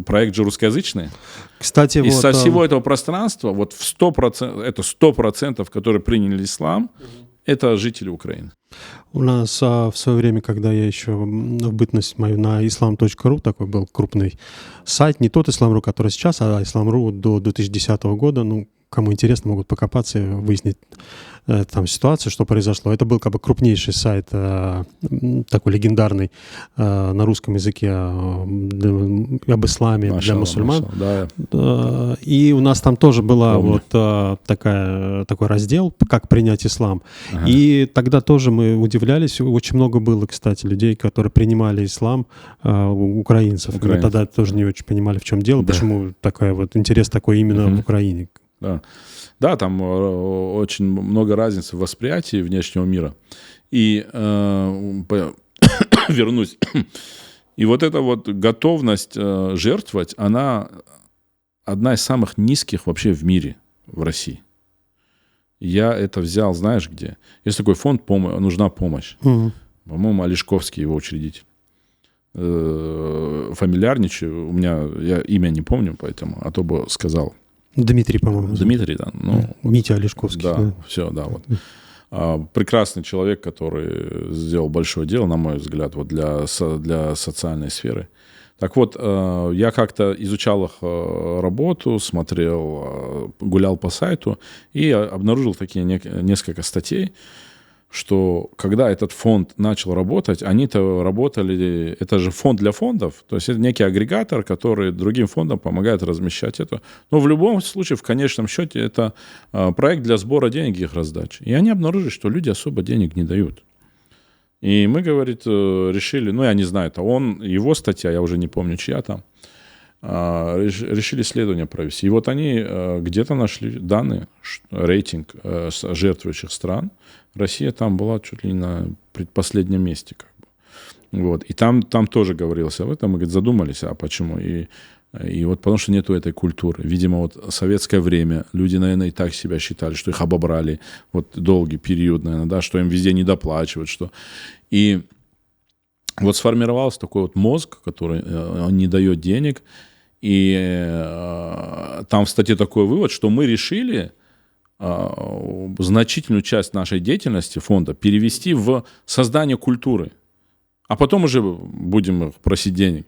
проект же русскоязычный. Кстати, и со всего этого пространства, вот в 100%, это 100%, которые приняли ислам, это жители Украины. У нас в свое время, когда я еще в бытность мою на islam.ru, такой был крупный сайт, не тот Islam.ru, который сейчас, а Islam.ru до 2010 года, кому интересно, могут покопаться и выяснить там ситуацию, что произошло. Это был как бы крупнейший сайт, такой легендарный на русском языке об исламе для мусульман. Да. И у нас там тоже была такой раздел, как принять ислам. Ага. И тогда тоже мы удивлялись. Очень много было, кстати, людей, которые принимали ислам, украинцев. Мы тогда тоже не очень понимали, в чем дело, почему интерес такой именно в Украине. Да, там очень много разницы в восприятии внешнего мира. И вернусь. И вот эта вот готовность жертвовать, она одна из самых низких вообще в мире, в России. Я это взял, знаешь где? Есть такой фонд «Нужна помощь». По-моему, Олешковский его учредитель. Фамильярничаю, я имя не помню, поэтому, а то бы сказал. Дмитрий, по-моему. Дмитрий, да. Митя Олешковский. Да, все, да, вот. Прекрасный человек, который сделал большое дело, на мой взгляд, вот для социальной сферы. Так вот, я как-то изучал их работу, смотрел, гулял по сайту и обнаружил такие несколько статей, что когда этот фонд начал работать, они-то работали, это же фонд для фондов, то есть это некий агрегатор, который другим фондам помогает размещать это. Но в любом случае, в конечном счете, это проект для сбора денег и их раздачи. И они обнаружили, что люди особо денег не дают. И мы, говорит, решили, я не знаю, это его статья, я уже не помню, чья там, решили исследование провести. И вот они где-то нашли данные, рейтинг жертвующих стран. Россия там была чуть ли не на предпоследнем месте. Как бы. Вот. И там тоже говорилось об этом. Мы, говорит, задумались, а почему? И вот потому что нету этой культуры. Видимо, вот советское время люди, наверное, и так себя считали, что их обобрали. Вот долгий период, наверное, да, что им везде недоплачивают. И вот сформировался такой вот мозг, который он не дает денег. И там в статье такой вывод, что мы решили значительную часть нашей деятельности фонда перевести в создание культуры. А потом уже будем их просить денег.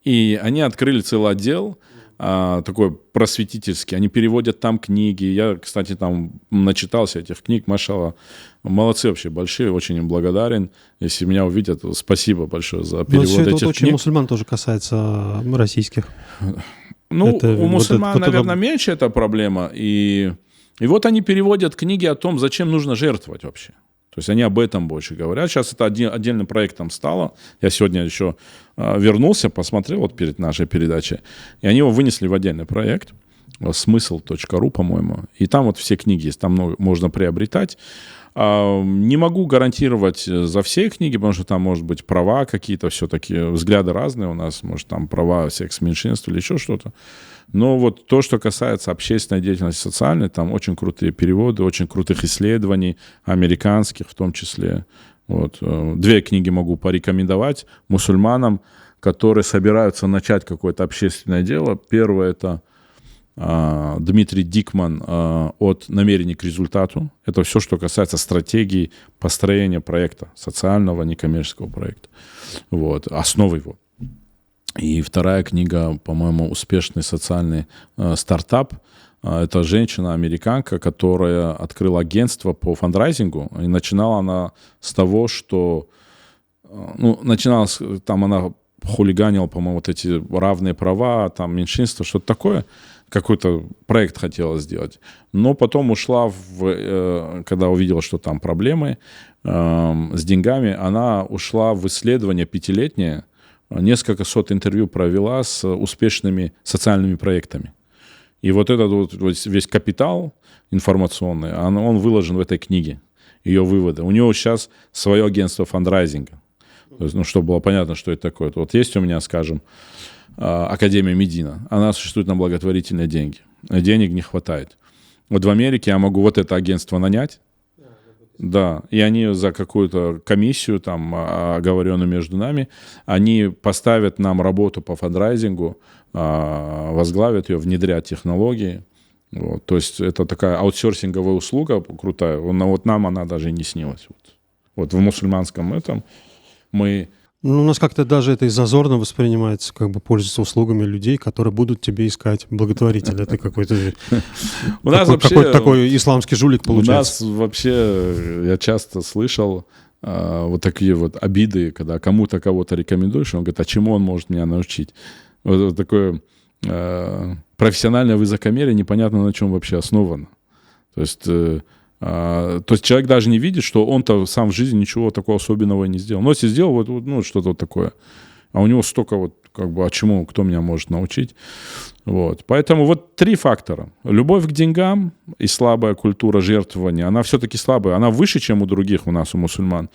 И они открыли целый отдел, такой просветительский. Они переводят там книги. Я, кстати, там начитался этих книг. Машалла, молодцы вообще большие. Очень им благодарен. Если меня увидят, спасибо большое за перевод этих книг. Это очень мусульман тоже касается российских. У мусульман, наверное, меньше эта проблема. И вот они переводят книги о том, зачем нужно жертвовать вообще. То есть они об этом больше говорят. Сейчас это отдельным проектом стало. Я сегодня еще вернулся, посмотрел вот перед нашей передачей. И они его вынесли в отдельный проект. Смысл.ру, по-моему. И там вот все книги есть. Там можно приобретать. Не могу гарантировать за все книги, потому что там, может быть, права какие-то, все-таки взгляды разные у нас. Может, там права секс-меньшинств или еще что-то. Но вот то, что касается общественной деятельности, социальной, там очень крутые переводы, очень крутых исследований, американских в том числе. Вот. 2 книги могу порекомендовать мусульманам, которые собираются начать какое-то общественное дело. Первое — это Дмитрий Дикман «От намерений к результату». Это все, что касается стратегии построения проекта, социального, некоммерческого проекта. Вот. Основы его. И вторая книга, по-моему, «Успешный социальный стартап». Это женщина-американка, которая открыла агентство по фандрайзингу. И начинала она с того, что... там она хулиганила, по-моему, вот эти равные права, там меньшинства, что-то такое. Какой-то проект хотела сделать. Но потом ушла, когда увидела, что там проблемы с деньгами, она ушла в исследование 5-летнее, несколько сот интервью провела с успешными социальными проектами. И вот этот вот весь капитал информационный, он выложен в этой книге, ее выводы. У него сейчас свое агентство фандрайзинга. То есть, чтобы было понятно, что это такое. Вот есть у меня, скажем, Академия Медина. Она существует на благотворительные деньги. Денег не хватает. Вот в Америке я могу вот это агентство нанять. Да, и они за какую-то комиссию, там, оговоренную между нами, они поставят нам работу по фандрайзингу, возглавят ее, внедрят технологии. Вот. То есть это такая аутсорсинговая услуга крутая. Вот нам она даже и не снилась. Вот в мусульманском этом мы Ну, у нас как-то даже это и зазорно воспринимается, как бы пользоваться услугами людей, которые будут тебе искать благотворителя. Это какой-то такой исламский жулик получается. У нас вообще, я часто слышал вот такие вот обиды, когда кому-то кого-то рекомендуешь, он говорит, а чему он может меня научить? Вот такое профессиональное высокомерие, непонятно на чем вообще основано. То есть человек даже не видит, что он-то сам в жизни ничего такого особенного не сделал. Но если сделал вот что-то вот такое, а у него столько вот как бы, а чему, кто меня может научить? Вот. Поэтому вот 3 фактора. Любовь к деньгам и слабая культура жертвования, она все-таки слабая. Она выше, чем у других у нас, у мусульман,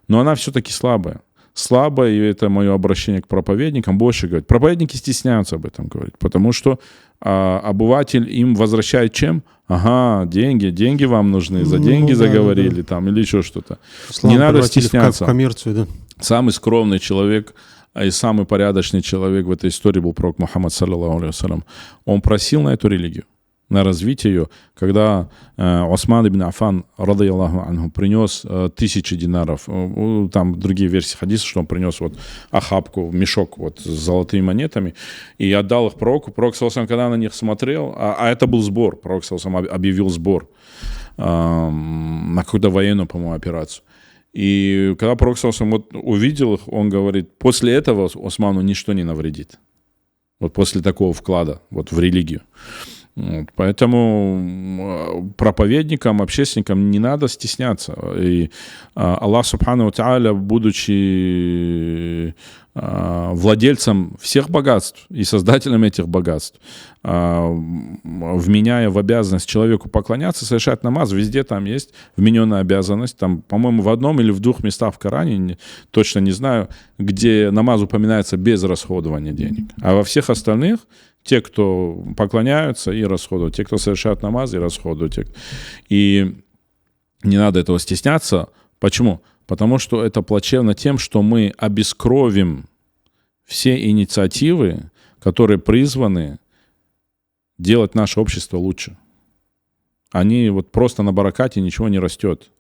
но она все-таки слабая. Слабо, и это мое обращение к проповедникам, больше говорит. Проповедники стесняются об этом говорить, потому что обыватель им возвращает чем? Ага, деньги вам нужны, за деньги заговорили там или еще что-то. Не надо стесняться. В коммерцию, да. Самый скромный человек и самый порядочный человек в этой истории был пророк Мухаммад, саллаллаху алейхи вассалям. Он просил на эту религию, на развитие ее, когда Осман ибн Аффан, радийаллаху анху, принес 1000 динаров, там другие версии хадиса, что он принес вот охапку, мешок вот с золотыми монетами, и отдал их пророку. Пророк, когда на них смотрел, а это был сбор, пророк объявил сбор на какую-то военную, по-моему, операцию. И когда пророк вот увидел их, он говорит, после этого Осману ничто не навредит. Вот после такого вклада вот в религию. Вот, поэтому проповедникам, общественникам не надо стесняться. И Аллах Субхану ва Тааля, будучи владельцем всех богатств и создателем этих богатств, вменяя в обязанность человеку поклоняться, совершать намаз, везде там есть вмененная обязанность. Там, по-моему, в 1 или в 2 местах в Коране, точно не знаю, где намаз упоминается без расходования денег. А во всех остальных те, кто поклоняются и расходуют, те, кто совершают намаз и расходуют. И не надо этого стесняться. Почему? Потому что это плачевно тем, что мы обескровим все инициативы, которые призваны делать наше общество лучше. Они вот просто на баракате ничего не растет.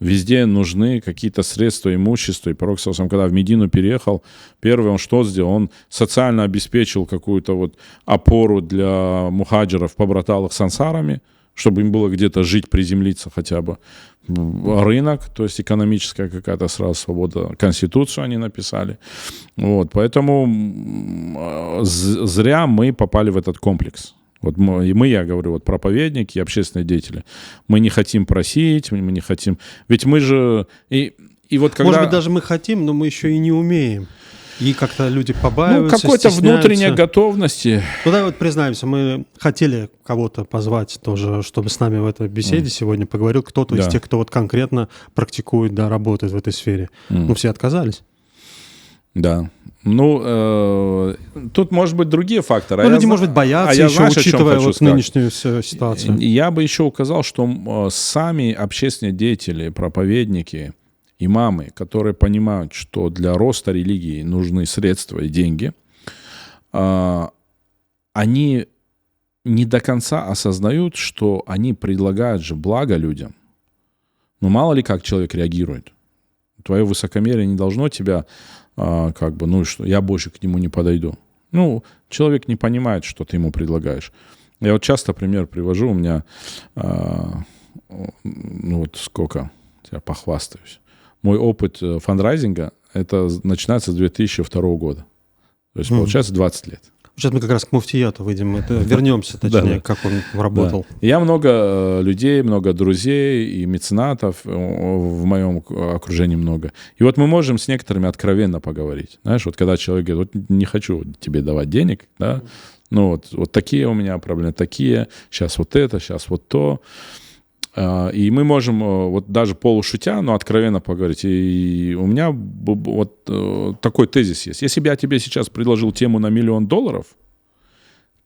Везде нужны какие-то средства, имущество. И пророк, когда в Медину переехал, первое он что сделал? Он социально обеспечил какую-то вот опору для мухаджиров, побратал их с ансарами, чтобы им было где-то жить, приземлиться хотя бы. Рынок, то есть экономическая какая-то сразу свобода. Конституцию они написали. Вот, поэтому зря мы попали в этот комплекс. Вот я говорю, вот проповедники и общественные деятели. Мы не хотим просить, мы не хотим... Ведь мы же... И вот когда... Может быть, даже мы хотим, но мы еще и не умеем. И как-то люди побаиваются, какой-то внутренней готовности. Ну да, вот признаемся, мы хотели кого-то позвать тоже, чтобы с нами в этой беседе сегодня поговорил кто-то из тех, кто вот конкретно практикует, да, работает в этой сфере. Ну, все отказались. Да. Ну, тут, может быть, другие факторы. Ну, люди, может быть, боятся еще, учитывая вот нынешнюю ситуацию. Я бы еще указал, что сами общественные деятели, проповедники, имамы, которые понимают, что для роста религии нужны средства и деньги, они не до конца осознают, что они предлагают же благо людям. Но мало ли как человек реагирует. Твое высокомерие не должно тебя как бы, ну что, я больше к нему не подойду. Ну, человек не понимает, что ты ему предлагаешь. Я вот часто пример привожу, у меня, ну вот сколько, я похвастаюсь. Мой опыт фандрайзинга, это начинается с 2002 года. То есть, получается, 20 лет. Сейчас мы как раз к муфтияту выйдем, вернемся, точнее, как он работал. Да. Я много людей, много друзей и меценатов, в моем окружении много. И вот мы можем с некоторыми откровенно поговорить. Знаешь, вот когда человек говорит, вот не хочу тебе давать денег, да, ну вот такие у меня проблемы, такие, сейчас вот это, сейчас вот то. И мы можем вот даже полушутя, но откровенно поговорить. И у меня вот такой тезис есть. Если бы я тебе сейчас предложил тему на $1 миллион,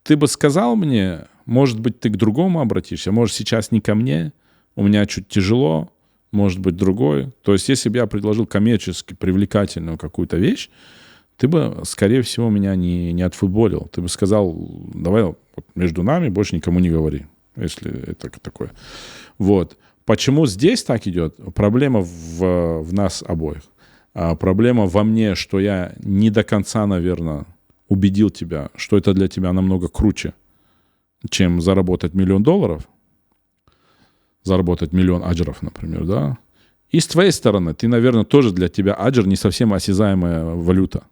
ты бы сказал мне, может быть, ты к другому обратишься, может, сейчас не ко мне, у меня чуть тяжело, может быть, другой. То есть, если бы я предложил коммерчески привлекательную какую-то вещь, ты бы, скорее всего, меня не отфутболил. Ты бы сказал, давай вот между нами больше никому не говори, если это такое. Вот. Почему здесь так идет? Проблема в нас обоих. А проблема во мне, что я не до конца, наверное, убедил тебя, что это для тебя намного круче, чем заработать $1 миллион, заработать 1 миллион аджров, например, да. И с твоей стороны, ты, наверное, тоже для тебя аджр не совсем осязаемая валюта.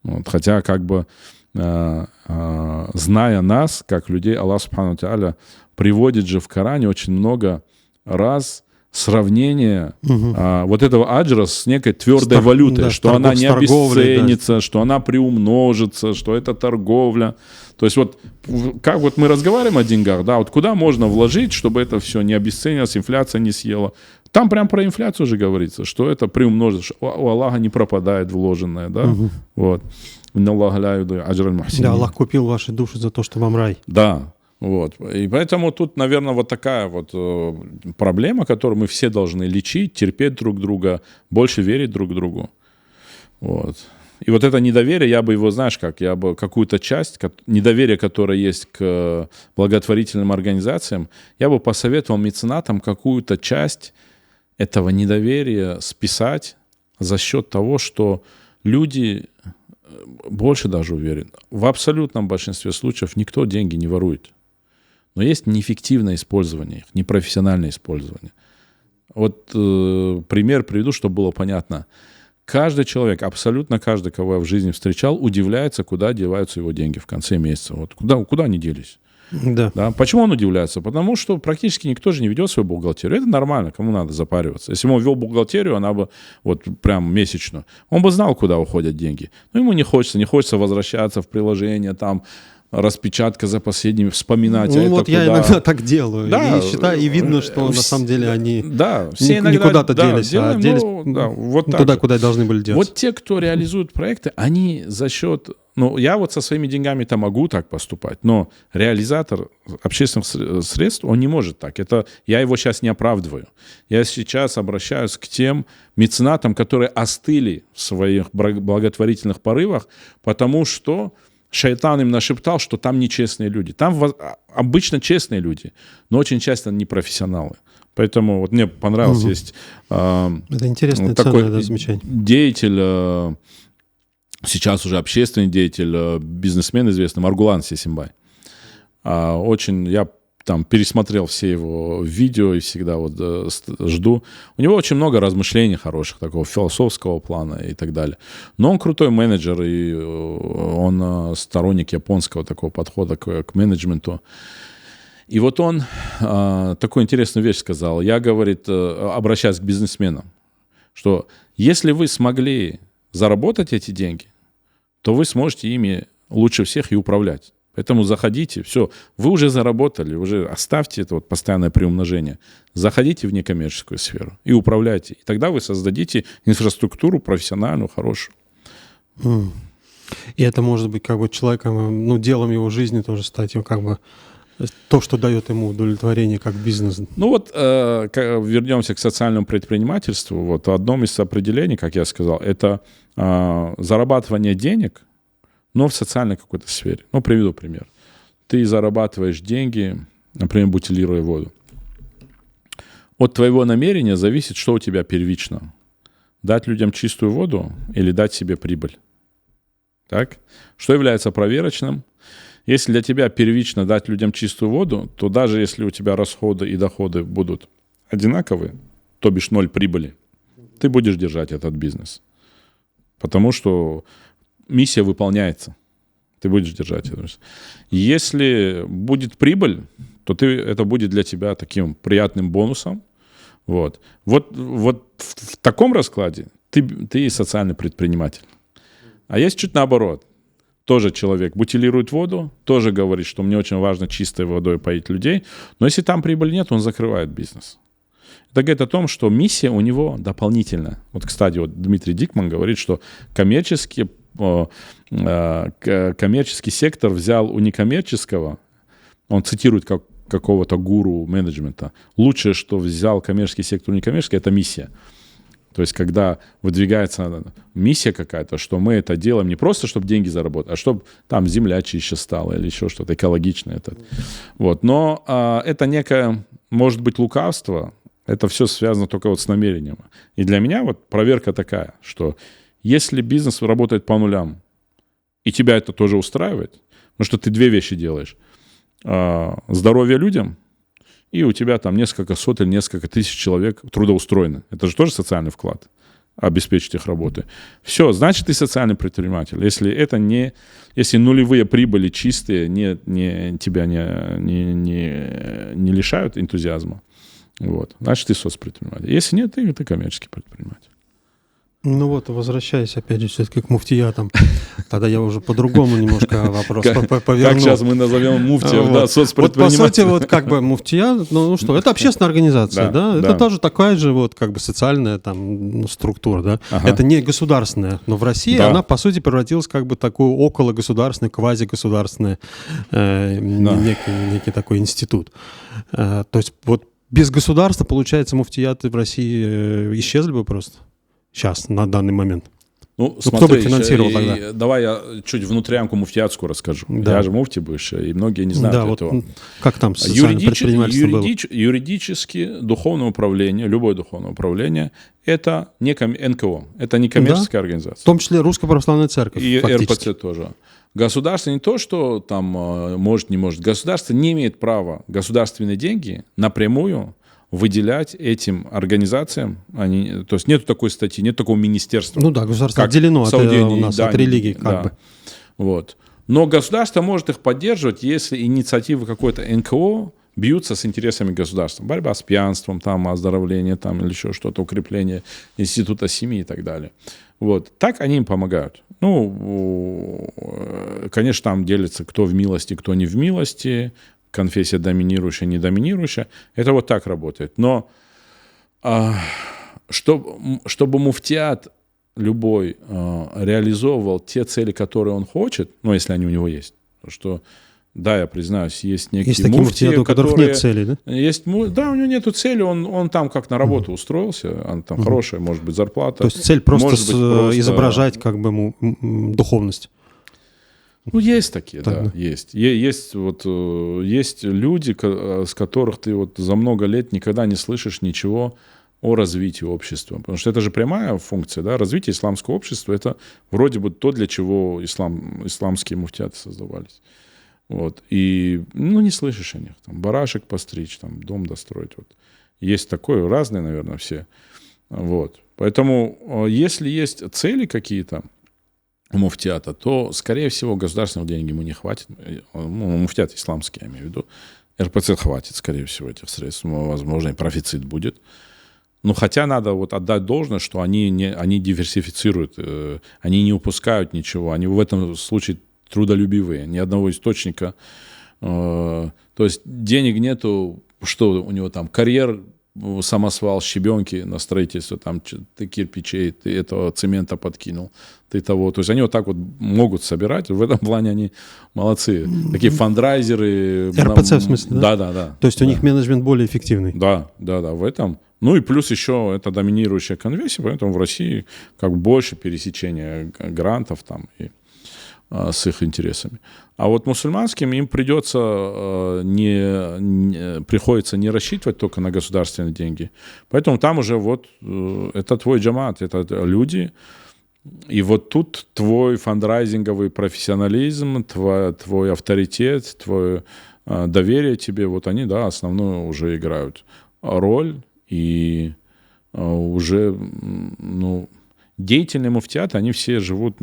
Вот, хотя, как бы, зная нас, как людей, Аллах Субхану Тааля приводит же в Коране очень много раз сравнение вот этого аджра с некой твердой валютой, да, что она не обесценится, да, что она приумножится, что это торговля. То есть вот как вот мы разговариваем о деньгах, да, вот куда можно вложить, чтобы это все не обесценилось, инфляция не съела. Там прям про инфляцию уже говорится, что это приумножится, у Аллаха не пропадает вложенное, да, вот. Да, Аллах купил ваши души за то, что вам рай. Да. Вот. И поэтому тут, наверное, вот такая вот проблема, которую мы все должны лечить, терпеть друг друга, больше верить друг другу. Вот. И вот это недоверие, я бы его, знаешь как, я бы какую-то часть, недоверие, которое есть к благотворительным организациям, я бы посоветовал меценатам какую-то часть этого недоверия списать за счет того, что люди больше даже уверен, в абсолютном большинстве случаев никто деньги не ворует. Но есть неэффективное использование их, непрофессиональное использование. Вот пример приведу, чтобы было понятно. Каждый человек, абсолютно каждый, кого я в жизни встречал, удивляется, куда деваются его деньги в конце месяца. Вот куда они делись? Да. Да? Почему он удивляется? Потому что практически никто же не ведет свою бухгалтерию. Это нормально, кому надо запариваться. Если бы он вел бухгалтерию, она бы вот прям месячную, он бы знал, куда уходят деньги. Но ему не хочется возвращаться в приложение, там, распечатка за последними, вспоминать. Ну вот я иногда так делаю. Да, и считаю, и видно, что на самом деле они все не куда-то делись, делаем, а делись вот туда, куда и должны были делать. Вот те, кто реализует проекты, они за счет... Ну, я вот со своими деньгами-то могу так поступать, но реализатор общественных средств, он не может так. Я его сейчас не оправдываю. Я сейчас обращаюсь к тем меценатам, которые остыли в своих благотворительных порывах, потому что шайтан им нашептал, что там нечестные люди. Там обычно честные люди, но очень часто непрофессионалы. Поэтому вот мне понравилось, есть это интересное, такой ценное замечание. Деятель, сейчас уже общественный деятель, бизнесмен известный, Маргулан Сисимбай. Очень, я там пересмотрел все его видео и всегда вот жду. У него очень много размышлений хороших, такого философского плана и так далее. Но он крутой менеджер, и он сторонник японского такого подхода к менеджменту. И вот он такую интересную вещь сказал. Я, говорит, обращаясь к бизнесменам, что если вы смогли заработать эти деньги, то вы сможете ими лучше всех и управлять. Поэтому заходите, все, вы уже заработали, уже оставьте это вот постоянное приумножение, заходите в некоммерческую сферу и управляйте. И тогда вы создадите инфраструктуру профессиональную, хорошую. И это может быть как бы человеком, ну, делом его жизни тоже стать, как бы то, что дает ему удовлетворение как бизнес. Ну вот вернемся к социальному предпринимательству. Вот одном из определений, как я сказал, это зарабатывание денег, но в социальной какой-то сфере. Ну, приведу пример. Ты зарабатываешь деньги, например, бутилируя воду. От твоего намерения зависит, что у тебя первично. Дать людям чистую воду или дать себе прибыль. Так? Что является проверочным? Если для тебя первично дать людям чистую воду, то даже если у тебя расходы и доходы будут одинаковые, то бишь 0 прибыли, ты будешь держать этот бизнес. Потому что миссия выполняется. Ты будешь держать это. Если будет прибыль, то это будет для тебя таким приятным бонусом. Вот в таком раскладе ты социальный предприниматель. А есть чуть наоборот. Тоже человек бутилирует воду, тоже говорит, что мне очень важно чистой водой поить людей, но если там прибыли нет, он закрывает бизнес. Это говорит о том, что миссия у него дополнительная. Вот, кстати, вот Дмитрий Дикман говорит, что коммерческий сектор взял у некоммерческого, он цитирует какого-то гуру менеджмента, лучшее, что взял коммерческий сектор у некоммерческого, это миссия. То есть, когда выдвигается миссия какая-то, что мы это делаем не просто, чтобы деньги заработать, а чтобы там земля чище стала или еще что-то экологичное. Вот. Но это некое, может быть, лукавство Это все связано только вот с намерением. И для меня вот проверка такая, что если бизнес работает по нулям, и тебя это тоже устраивает, потому что ты две вещи делаешь. Здоровье людям, и у тебя там несколько сот или несколько тысяч человек трудоустроены. Это же тоже социальный вклад, обеспечить их работой. Все, значит, ты социальный предприниматель. Если нулевые прибыли чистые тебя не лишают энтузиазма, вот, значит, ты соцпредприниматель. Если нет, ты коммерческий предприниматель. Ну вот, возвращаясь опять же все-таки к муфтиятам, тогда я уже по-другому немножко вопрос поверну. Как сейчас мы назовем муфтиев, да, соцпредпринимателей? Вот по сути, вот как бы муфтият, ну что, это общественная организация, да? Это тоже такая же вот как бы социальная там структура, да? Это не государственная, но в России она по сути превратилась как бы в такую окологосударственную, квазигосударственную, некий такой институт. То есть вот без государства, получается, муфтияты в России исчезли бы просто? Сейчас, на данный момент. Ну, смотри, кто бы финансировал тогда? Давай я чуть внутрянку муфтиятскую расскажу. Да. Я же муфти бывший, и многие не знают этого. Вот как там социальное предпринимательство было? Юридически духовное управление, любое духовное управление, это не НКО, это не коммерческая организация. В том числе Русская Православная Церковь. И фактически. РПЦ тоже. Государство не то, что там может, не может. Государство не имеет права государственные деньги напрямую выделять этим организациям. То есть нет такой статьи, нет такого министерства. Ну да, государство отделено у нас от религии как бы. Вот. Но государство может их поддерживать, если инициативы какой-то НКО бьются с интересами государства. Борьба с пьянством, там, оздоровление там, или еще что-то, укрепление института семьи и так далее. Вот. Так они им помогают. Ну, конечно, там делится, кто в милости, кто не в милости, конфессия доминирующая, не доминирующая. Это вот так работает. Но чтобы муфтият любой реализовывал те цели, которые он хочет, ну, если они у него есть, что, да, я признаюсь, есть некие муфтии, у которых нет цели, да? Да, у него нету цели, он там как на работу устроился, там хорошая, может быть, зарплата. То есть цель просто изображать как бы духовность. Ну, есть такие, да, есть. Есть люди, с которых ты вот за много лет никогда не слышишь ничего о развитии общества. Потому что это же прямая функция, да, развитие исламского общества, это вроде бы то, для чего исламские муфтияты создавались. Вот. И, не слышишь о них. Там, барашек постричь, там, дом достроить. Вот. Есть такое, разные, наверное, все. Вот. Поэтому, если есть цели какие-то у муфтията, то, скорее всего, государственных денег ему не хватит. Муфтият исламский, я имею в виду. РПЦ хватит, скорее всего, этих средств. Возможно, и профицит будет. Но хотя надо вот отдать должное, что они диверсифицируют, они не упускают ничего. Они в этом случае трудолюбивые. Ни одного источника. То есть денег нету, что у него там карьер, самосвал, щебенки на строительство, там ты кирпичей, ты этого цемента подкинул, ты того. То есть они вот так вот могут собирать. В этом плане они молодцы. Такие фандрайзеры. РПЦ в смысле, да? Да. То есть у них менеджмент более эффективный. Да, в этом. Ну и плюс еще это доминирующая конфессия, поэтому в России как бы больше пересечения грантов там и с их интересами. А вот мусульманским им приходится не рассчитывать только на государственные деньги. Поэтому там уже вот это твой джамат, это люди. И вот тут твой фандрайзинговый профессионализм, твой авторитет, твое доверие тебе, вот они, да, основную уже играют роль. И уже, деятельные муфтияты, они все живут,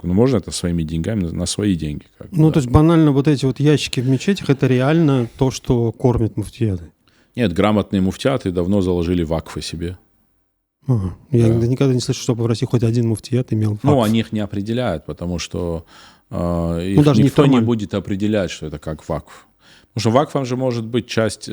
можно это своими деньгами, на свои деньги. То есть банально вот эти вот ящики в мечетях, это реально то, что кормит муфтияты? Нет, грамотные муфтияты давно заложили вакфы себе. Я никогда не слышал, чтобы в России хоть один муфтият имел вакф. Они их не определяют, потому что их даже никто не будет определять, что это как вакф. Потому что вакфом же может быть часть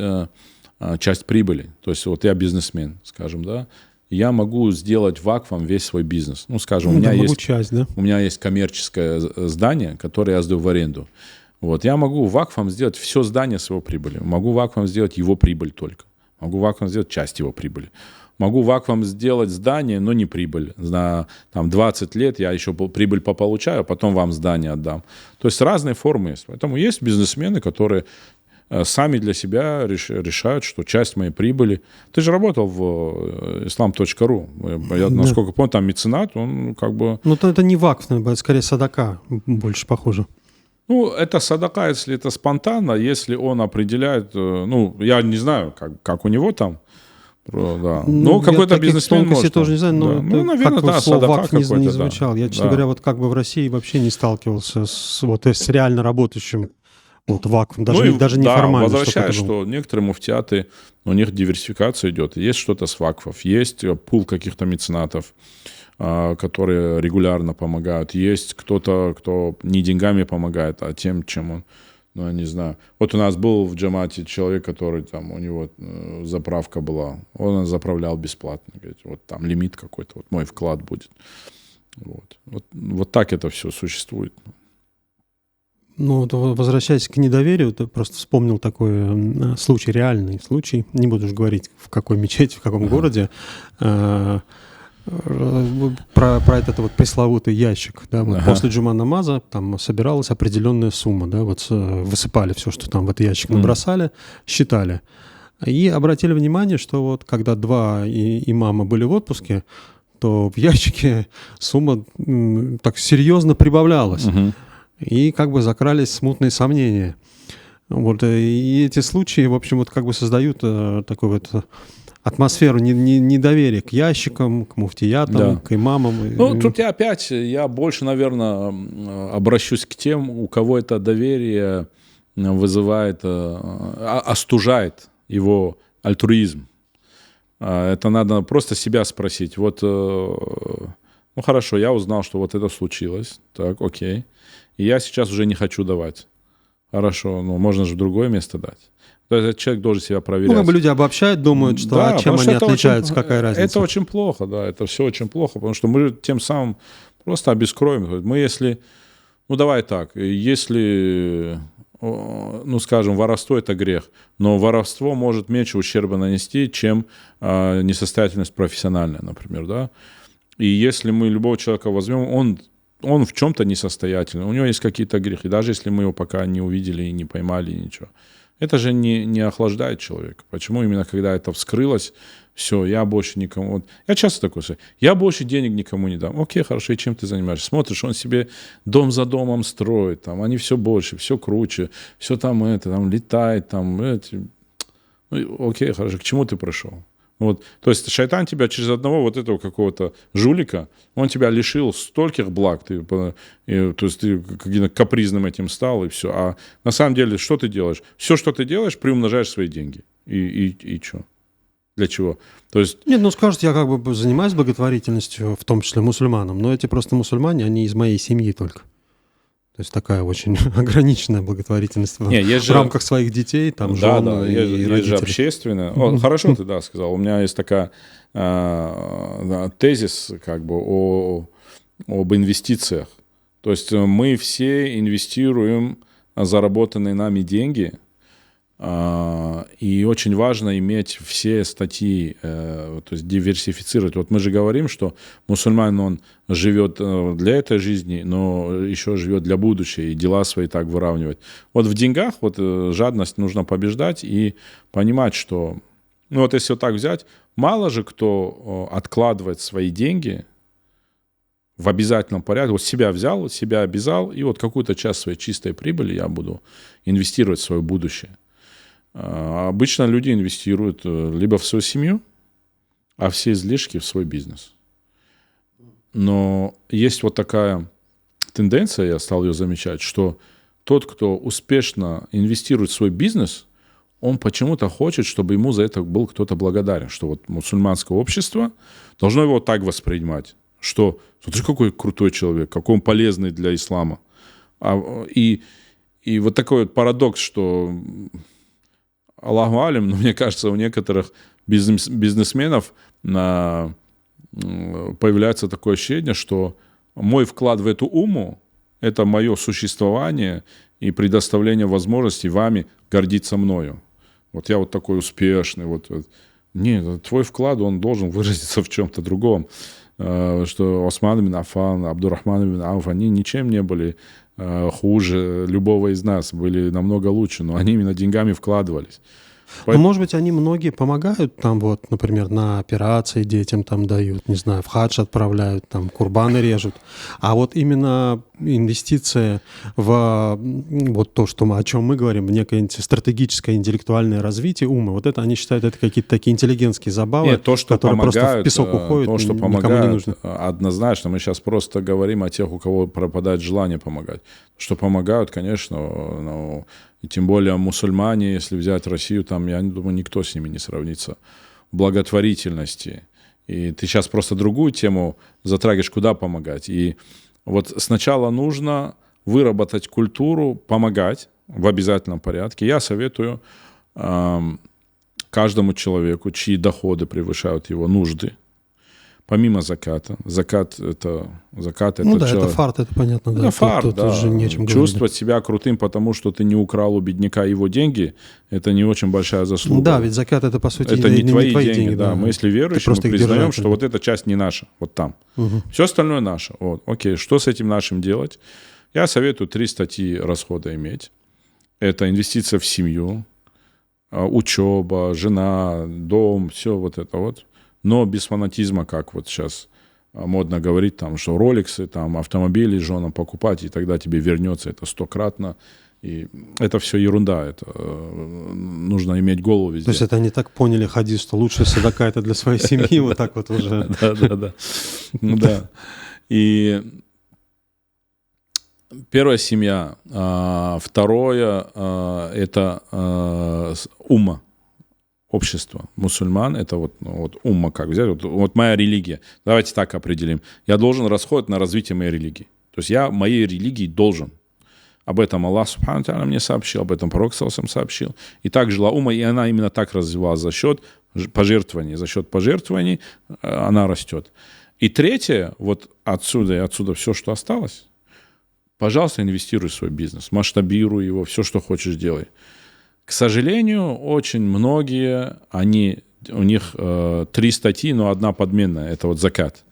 прибыли. То есть вот я бизнесмен, скажем, да, я могу сделать вакфом весь свой бизнес. Скажем, у меня есть коммерческое здание, которое я сдаю в аренду. Вот, я могу вакфом сделать все здание с его прибыли. Могу вакфом сделать его прибыль только. Могу вакфом сделать часть его прибыли. Могу вакфом сделать здание, но не прибыль. На 20 лет я еще прибыль получаю, а потом вам здание отдам. То есть разные формы есть. Поэтому есть бизнесмены, которые сами для себя решают, что часть моей прибыли... Ты же работал в islam.ru. Я, насколько помню, там меценат, он как бы... Ну, это не вакф, это скорее садака, больше похоже. Ну, это садака, если это спонтанно, если он определяет... Ну, я не знаю, как у него там... Да. Ну, какой-то бизнесмен может. Тоже не знаю, но да. Ну, наверное, как да, слово садака вакф не звучал. Да. Я, честно говоря, вот как бы в России вообще не сталкивался с реально работающим вот вакфом, даже неформально. Возвращаясь, что некоторые муфтиаты, у них диверсификация идет. Есть что-то с вакфов, есть пул каких-то меценатов, которые регулярно помогают. Есть кто-то, кто не деньгами помогает, а тем, чем он... Ну, я не знаю. Вот у нас был в джамате человек, который там, у него заправка была. Он заправлял бесплатно. Говорит, вот там лимит какой-то, вот мой вклад будет. Вот так это все существует. Ну, вот возвращаясь к недоверию, ты просто вспомнил такой случай, реальный случай. Не буду уж говорить, в какой мечети, в каком городе. Про этот вот пресловутый ящик, да, вот после джума намаза там собиралась определенная сумма, да, вот высыпали все, что там в этот ящик набросали, считали. И обратили внимание, что вот когда два имама были в отпуске, то в ящике сумма так серьезно прибавлялась. И как бы закрались смутные сомнения. Вот, и эти случаи, в общем, вот как бы создают такой вот атмосферу недоверия к ящикам, к муфтиятам, к имамам. Ну, тут я больше, наверное, обращусь к тем, у кого это доверие вызывает, остужает его альтруизм. Это надо просто себя спросить. Вот, ну хорошо, я узнал, что вот это случилось. Так, окей. И я сейчас уже не хочу давать. Хорошо, ну можно же в другое место дать. То есть этот человек должен себя проверять. Ну, как бы люди обобщают, думают, что да, чем они отличаются, какая разница. Это очень плохо, да, это все очень плохо, потому что мы тем самым просто обескроем. Мы если, ну давай так, если, ну скажем, воровство — это грех, но воровство может меньше ущерба нанести, чем несостоятельность профессиональная, например, да. И если мы любого человека возьмем, он в чем-то несостоятельный, у него есть какие-то грехи, даже если мы его пока не увидели и не поймали, ничего. Это же не охлаждает человека. Почему именно когда это вскрылось, все, я больше никому... Вот, я часто такой говорю, я больше денег никому не дам. Окей, хорошо, и чем ты занимаешься? Смотришь, он себе дом за домом строит, там, они все больше, все круче, все там летает, там, Ну, окей, хорошо, к чему ты пришел? Вот. То есть шайтан тебя через одного вот этого какого-то жулика, он тебя лишил стольких благ, то есть ты каким-то капризным этим стал, и все. А на самом деле, что ты делаешь? Все, что ты делаешь, приумножаешь свои деньги. И что? Для чего? То есть... Нет, ну скажут, я как бы занимаюсь благотворительностью, в том числе мусульманам, но эти просто мусульмане, они из моей семьи только. То есть такая очень ограниченная благотворительность в рамках своих детей, там, жен и родителей. Есть же общественная. Хорошо ты, сказал. У меня есть такая тезис как бы об инвестициях. То есть мы все инвестируем заработанные нами деньги, и очень важно иметь все статьи, то есть диверсифицировать. Вот мы же говорим, что мусульманин, он живет для этой жизни, но еще живет для будущего, и дела свои так выравнивать. Вот в деньгах вот жадность нужно побеждать и понимать, что, ну вот если вот так взять, мало же кто откладывает свои деньги в обязательном порядке. Вот себя взял, себя обязал, и вот какую-то часть своей чистой прибыли я буду инвестировать в свое будущее. Обычно люди инвестируют либо в свою семью, а все излишки в свой бизнес. Но есть вот такая тенденция, я стал ее замечать, что тот, кто успешно инвестирует в свой бизнес, он почему-то хочет, чтобы ему за это был кто-то благодарен, что вот мусульманское общество должно его так воспринимать, что смотри, какой крутой человек, какой он полезный для ислама. И вот такой вот парадокс, что... Аллаху алим, но мне кажется, у некоторых бизнесменов появляется такое ощущение, что мой вклад в эту умму – это мое существование и предоставление возможности вами гордиться мною. Вот я вот такой успешный. Нет, твой вклад, он должен выразиться в чем-то другом. что Осман ибн Аффан, Абдуррахман ибн Ауф, они ничем не были хуже любого из нас, были намного лучше, но они именно деньгами вкладывались. Ну, может быть, они многие помогают, там вот, например, на операции детям там дают, не знаю, в хадж отправляют, там курбаны режут. А вот именно инвестиция в вот то, что о чем мы говорим, в некое стратегическое интеллектуальное развитие ума, вот это они считают, это какие-то такие интеллигентские забавы, Нет, то, что которые помогают, просто в песок уходят, то, что никому помогают, не нужно. однозначно. Мы сейчас просто говорим о тех, у кого пропадает желание помогать. Что помогают, конечно, ну, и тем более мусульмане, если взять Россию, там, я думаю, никто с ними не сравнится в благотворительности. И ты сейчас просто другую тему затрагиваешь, куда помогать. И вот сначала нужно выработать культуру помогать в обязательном порядке. Я советую каждому человеку, чьи доходы превышают его нужды, помимо заката. Закат это Ну да, человек... это фарт, это понятно. Это да. фарт, тут да. уже нечем Чувствовать себя крутым, потому что ты не украл у бедняка его деньги, это не очень большая заслуга. Да, ведь закат это, по сути, это не твои деньги. Да. Мы, если верующие, мы признаем, что вот эта часть не наша, вот там. Угу. Все остальное наше. Вот. Окей, что с этим нашим делать? Я советую 3 статьи расхода иметь. Это инвестиция в семью, учеба, жена, дом, все вот это вот. Но без фанатизма, как вот сейчас модно говорить, там, что роликсы, там, автомобили женам покупать, и тогда тебе вернется это 100-кратно. И это все ерунда, это нужно иметь голову везде. То есть это они так поняли хадис, что лучшая садака это для своей семьи, вот так вот уже. Да. И первая семья, второе это умма. Общество мусульман, это вот умма, как взять, вот моя религия. Давайте так определим. Я должен расходовать на развитие моей религии. То есть я моей религии должен. Об этом Аллах Субхану Тааля мне сообщил, об этом Пророк Саллаллаху сообщил. И так жила умма, и она именно так развивалась за счет пожертвований. За счет пожертвований она растет. И третье, вот отсюда и отсюда все, что осталось, пожалуйста, инвестируй в свой бизнес, масштабируй его, все, что хочешь, делай. К сожалению, очень многие, у них 3 статьи, но одна подменная, это вот закат.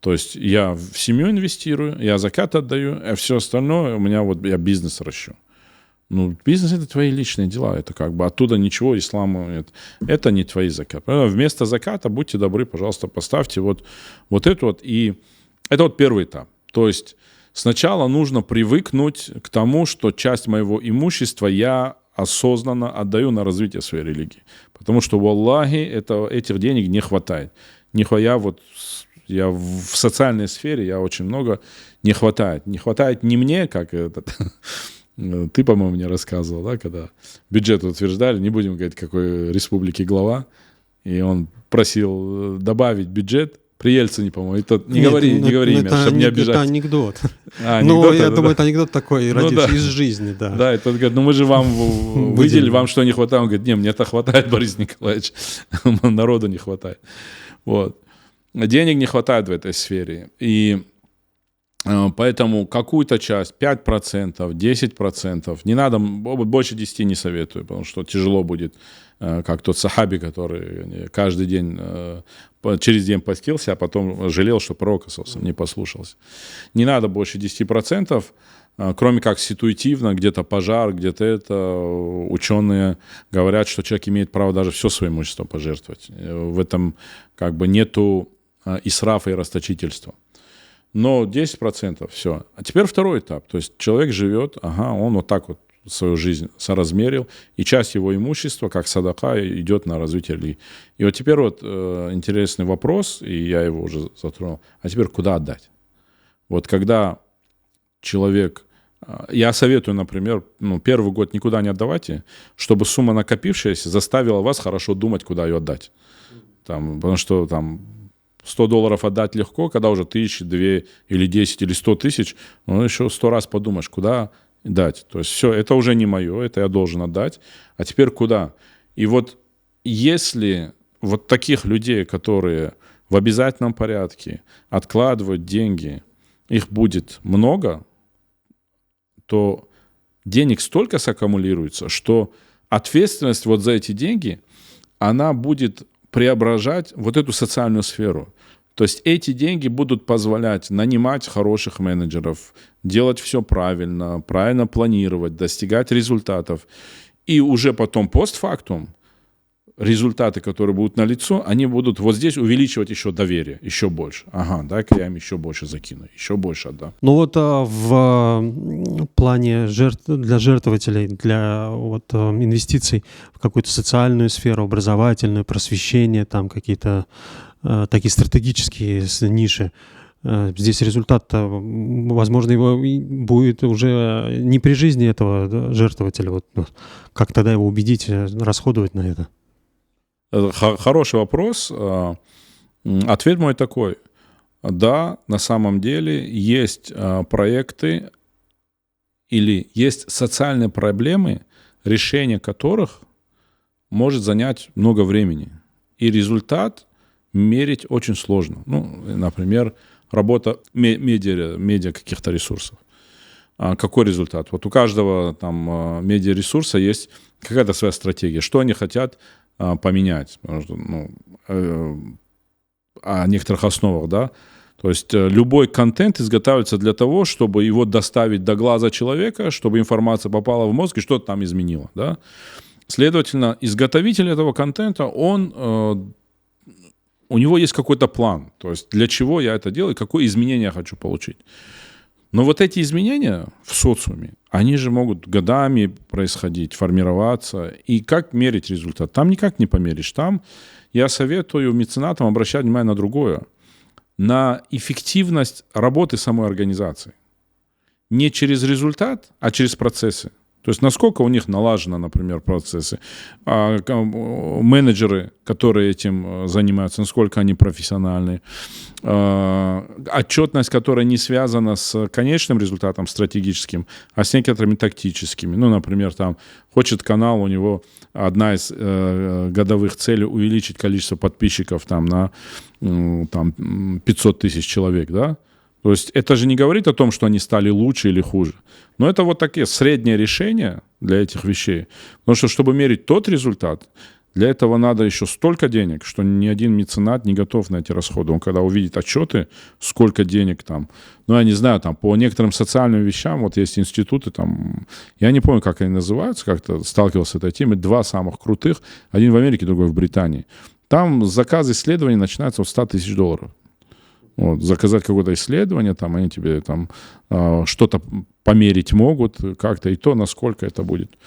То есть я в семью инвестирую, я закат отдаю, а все остальное у меня вот я бизнес ращу. Ну, бизнес — это твои личные дела, это как бы оттуда ничего исламу нет. Это не твои закат. Вместо заката, будьте добры, пожалуйста, поставьте вот это вот. И это вот первый этап. То есть сначала нужно привыкнуть к тому, что часть моего имущества я осознанно отдаю на развитие своей религии. Потому что, валлахи, этих денег не хватает. Я в социальной сфере, я очень много не хватает. Не хватает не мне, как ты, по-моему, мне рассказывал, да, когда бюджет утверждали, не будем говорить, какой республики глава, и он просил добавить бюджет. При Ельцине, по-моему. Не говори имя, чтобы не обижать. Это анекдот. Анекдот, я думаю, это анекдот такой, родивший из жизни, да. Да, это он говорит, мы же вам выделили, вам что не хватает? Он говорит, не, мне-то хватает, Борис Николаевич, народу не хватает. Вот. Денег не хватает в этой сфере. И поэтому какую-то часть, 5%, 10%, не надо, больше 10 не советую, потому что тяжело будет, как тот сахаби, который каждый день, через день постился, а потом жалел, что пророк не послушался. Не надо больше 10%, кроме как ситуативно, где-то пожар, где-то это. Ученые говорят, что человек имеет право даже все свое имущество пожертвовать. В этом как бы нету исрафа и расточительства. Но 10% все. А теперь второй этап. То есть человек живет, он вот так вот свою жизнь соразмерил, и часть его имущества, как садака, идет на развитие религии. И вот теперь вот интересный вопрос, и я его уже затронул. А теперь куда отдать? Вот когда человек... Я советую, например, первый год никуда не отдавайте, чтобы сумма накопившаяся заставила вас хорошо думать, куда ее отдать. Потому что $100 отдать легко, когда уже 1000, 2 или 10 или 100 тысяч, еще 100 раз подумаешь, куда дать. То есть все, это уже не мое, это я должен отдать. А теперь куда? И вот если вот таких людей, которые в обязательном порядке откладывают деньги, их будет много, то денег столько саккумулируется, что ответственность вот за эти деньги, она будет преображать вот эту социальную сферу. То есть эти деньги будут позволять нанимать хороших менеджеров, делать все правильно, правильно планировать, достигать результатов. И уже потом постфактум результаты, которые будут налицо, они будут вот здесь увеличивать еще доверие, еще больше. Ага, дай-ка я им еще больше закину, еще больше отдам. Ну вот в плане для жертвователей, для вот инвестиций в какую-то социальную сферу, образовательную, просвещение, там какие-то такие стратегические ниши, здесь результат, возможно, его будет уже не при жизни этого жертвователя. Вот, как тогда его убедить расходовать на это? Хороший вопрос. Ответ мой такой. Да, на самом деле есть проекты или есть социальные проблемы, решение которых может занять много времени. И результат мерить очень сложно. Ну, например, работа медиа каких-то ресурсов. Какой результат? Вот у каждого там медиаресурса есть какая-то своя стратегия. Что они хотят поменять? Потому что, о некоторых основах, да? То есть любой контент изготавливается для того, чтобы его доставить до глаза человека, чтобы информация попала в мозг и что-то там изменило, да? Следовательно, изготовитель этого контента, у него есть какой-то план, то есть для чего я это делаю, какое изменение я хочу получить. Но вот эти изменения в социуме, они же могут годами происходить, формироваться. И как мерить результат? Там никак не померишь. Там я советую меценатам обращать внимание на другое. На эффективность работы самой организации. Не через результат, а через процессы. То есть насколько у них налажено, например, процессы. Менеджеры, которые этим занимаются, насколько они профессиональны. Отчетность, которая не связана с конечным результатом стратегическим, а с некоторыми тактическими. Ну, например, там хочет канал, у него одна из годовых целей увеличить количество подписчиков там, на 500 тысяч человек, да? То есть это же не говорит о том, что они стали лучше или хуже. Но это вот такие средние решения для этих вещей. Потому что, чтобы мерить тот результат, для этого надо еще столько денег, что ни один меценат не готов на эти расходы. Он когда увидит отчеты, сколько денег там, ну, я не знаю, там по некоторым социальным вещам, вот есть институты, там, я не помню, как они называются, как-то сталкивался с этой темой, два самых крутых, один в Америке, другой в Британии. Там заказ исследований начинается от $100 тысяч. Вот, заказать какое-то исследование, там, они тебе там что-то померить могут, как-то и то, насколько это будет.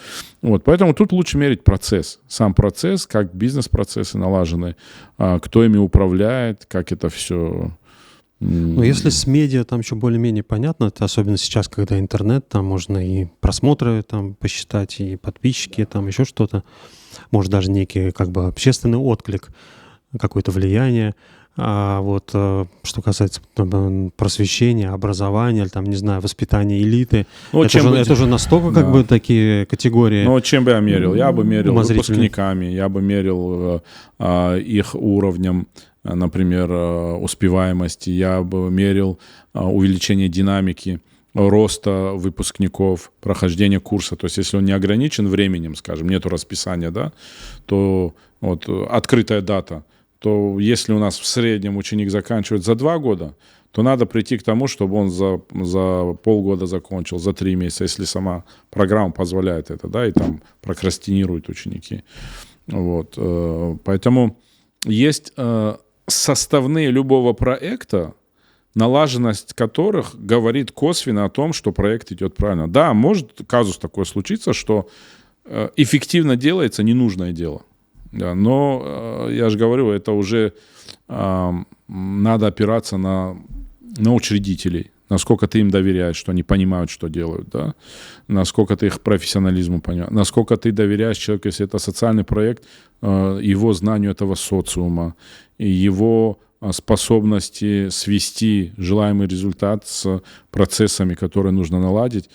Вот, поэтому тут лучше мерить процесс. Сам процесс, как бизнес-процессы налажены, кто ими управляет, как это все... Ну, если с медиа там еще более-менее понятно, это особенно сейчас, когда интернет, там можно и просмотры там посчитать, и подписчики, там еще что-то. Может, даже некий как бы общественный отклик, какое-то влияние. А вот что касается там, просвещения, образования, там, не знаю, воспитания элиты, ну, это же настолько как бы такие категории. Ну, чем бы я мерил? Я бы мерил выпускниками, я бы мерил их уровнем, например, успеваемости, я бы мерил увеличение динамики роста выпускников, прохождения курса. То есть если он не ограничен временем, скажем, нету расписания, да, то вот открытая дата, то если у нас в среднем ученик заканчивает за 2 года, то надо прийти к тому, чтобы он за полгода закончил, за 3 месяца, если сама программа позволяет это, да, и там прокрастинируют ученики. Вот. Поэтому есть составные любого проекта, налаженность которых говорит косвенно о том, что проект идет правильно. Да, может казус такое случиться, что эффективно делается ненужное дело. Да, но, я же говорю, это уже надо опираться на учредителей. Насколько ты им доверяешь, что они понимают, что делают, да? Насколько ты их профессионализму понимаешь, насколько ты доверяешь человеку, если это социальный проект, его знанию этого социума, и его способности свести желаемый результат с процессами, которые нужно наладить,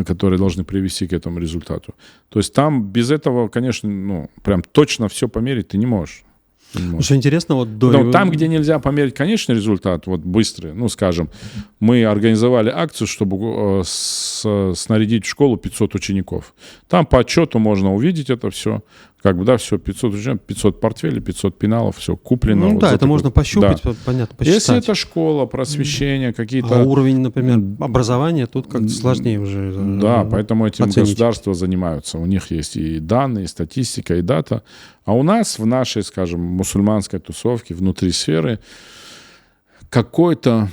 которые должны привести к этому результату. То есть там без этого, конечно, ну, прям точно все померить ты не можешь. Что интересно, вот там, где нельзя померить конечный результат, вот быстрый, ну, скажем, мы организовали акцию, чтобы снарядить в школу 500 учеников. Там по отчету можно увидеть это все, Как бы, да, все, 500 портфелей, 500 пеналов, все куплено. Ну вот да, это можно пощупать, да. понятно, посчитать. Если это школа, просвещение, какие-то... А уровень, например, образования тут как-то сложнее уже Да, поэтому этим оценить. государства занимаются. У них есть и данные, и статистика, и дата. А у нас в нашей, скажем, мусульманской тусовке, внутри сферы, какая-то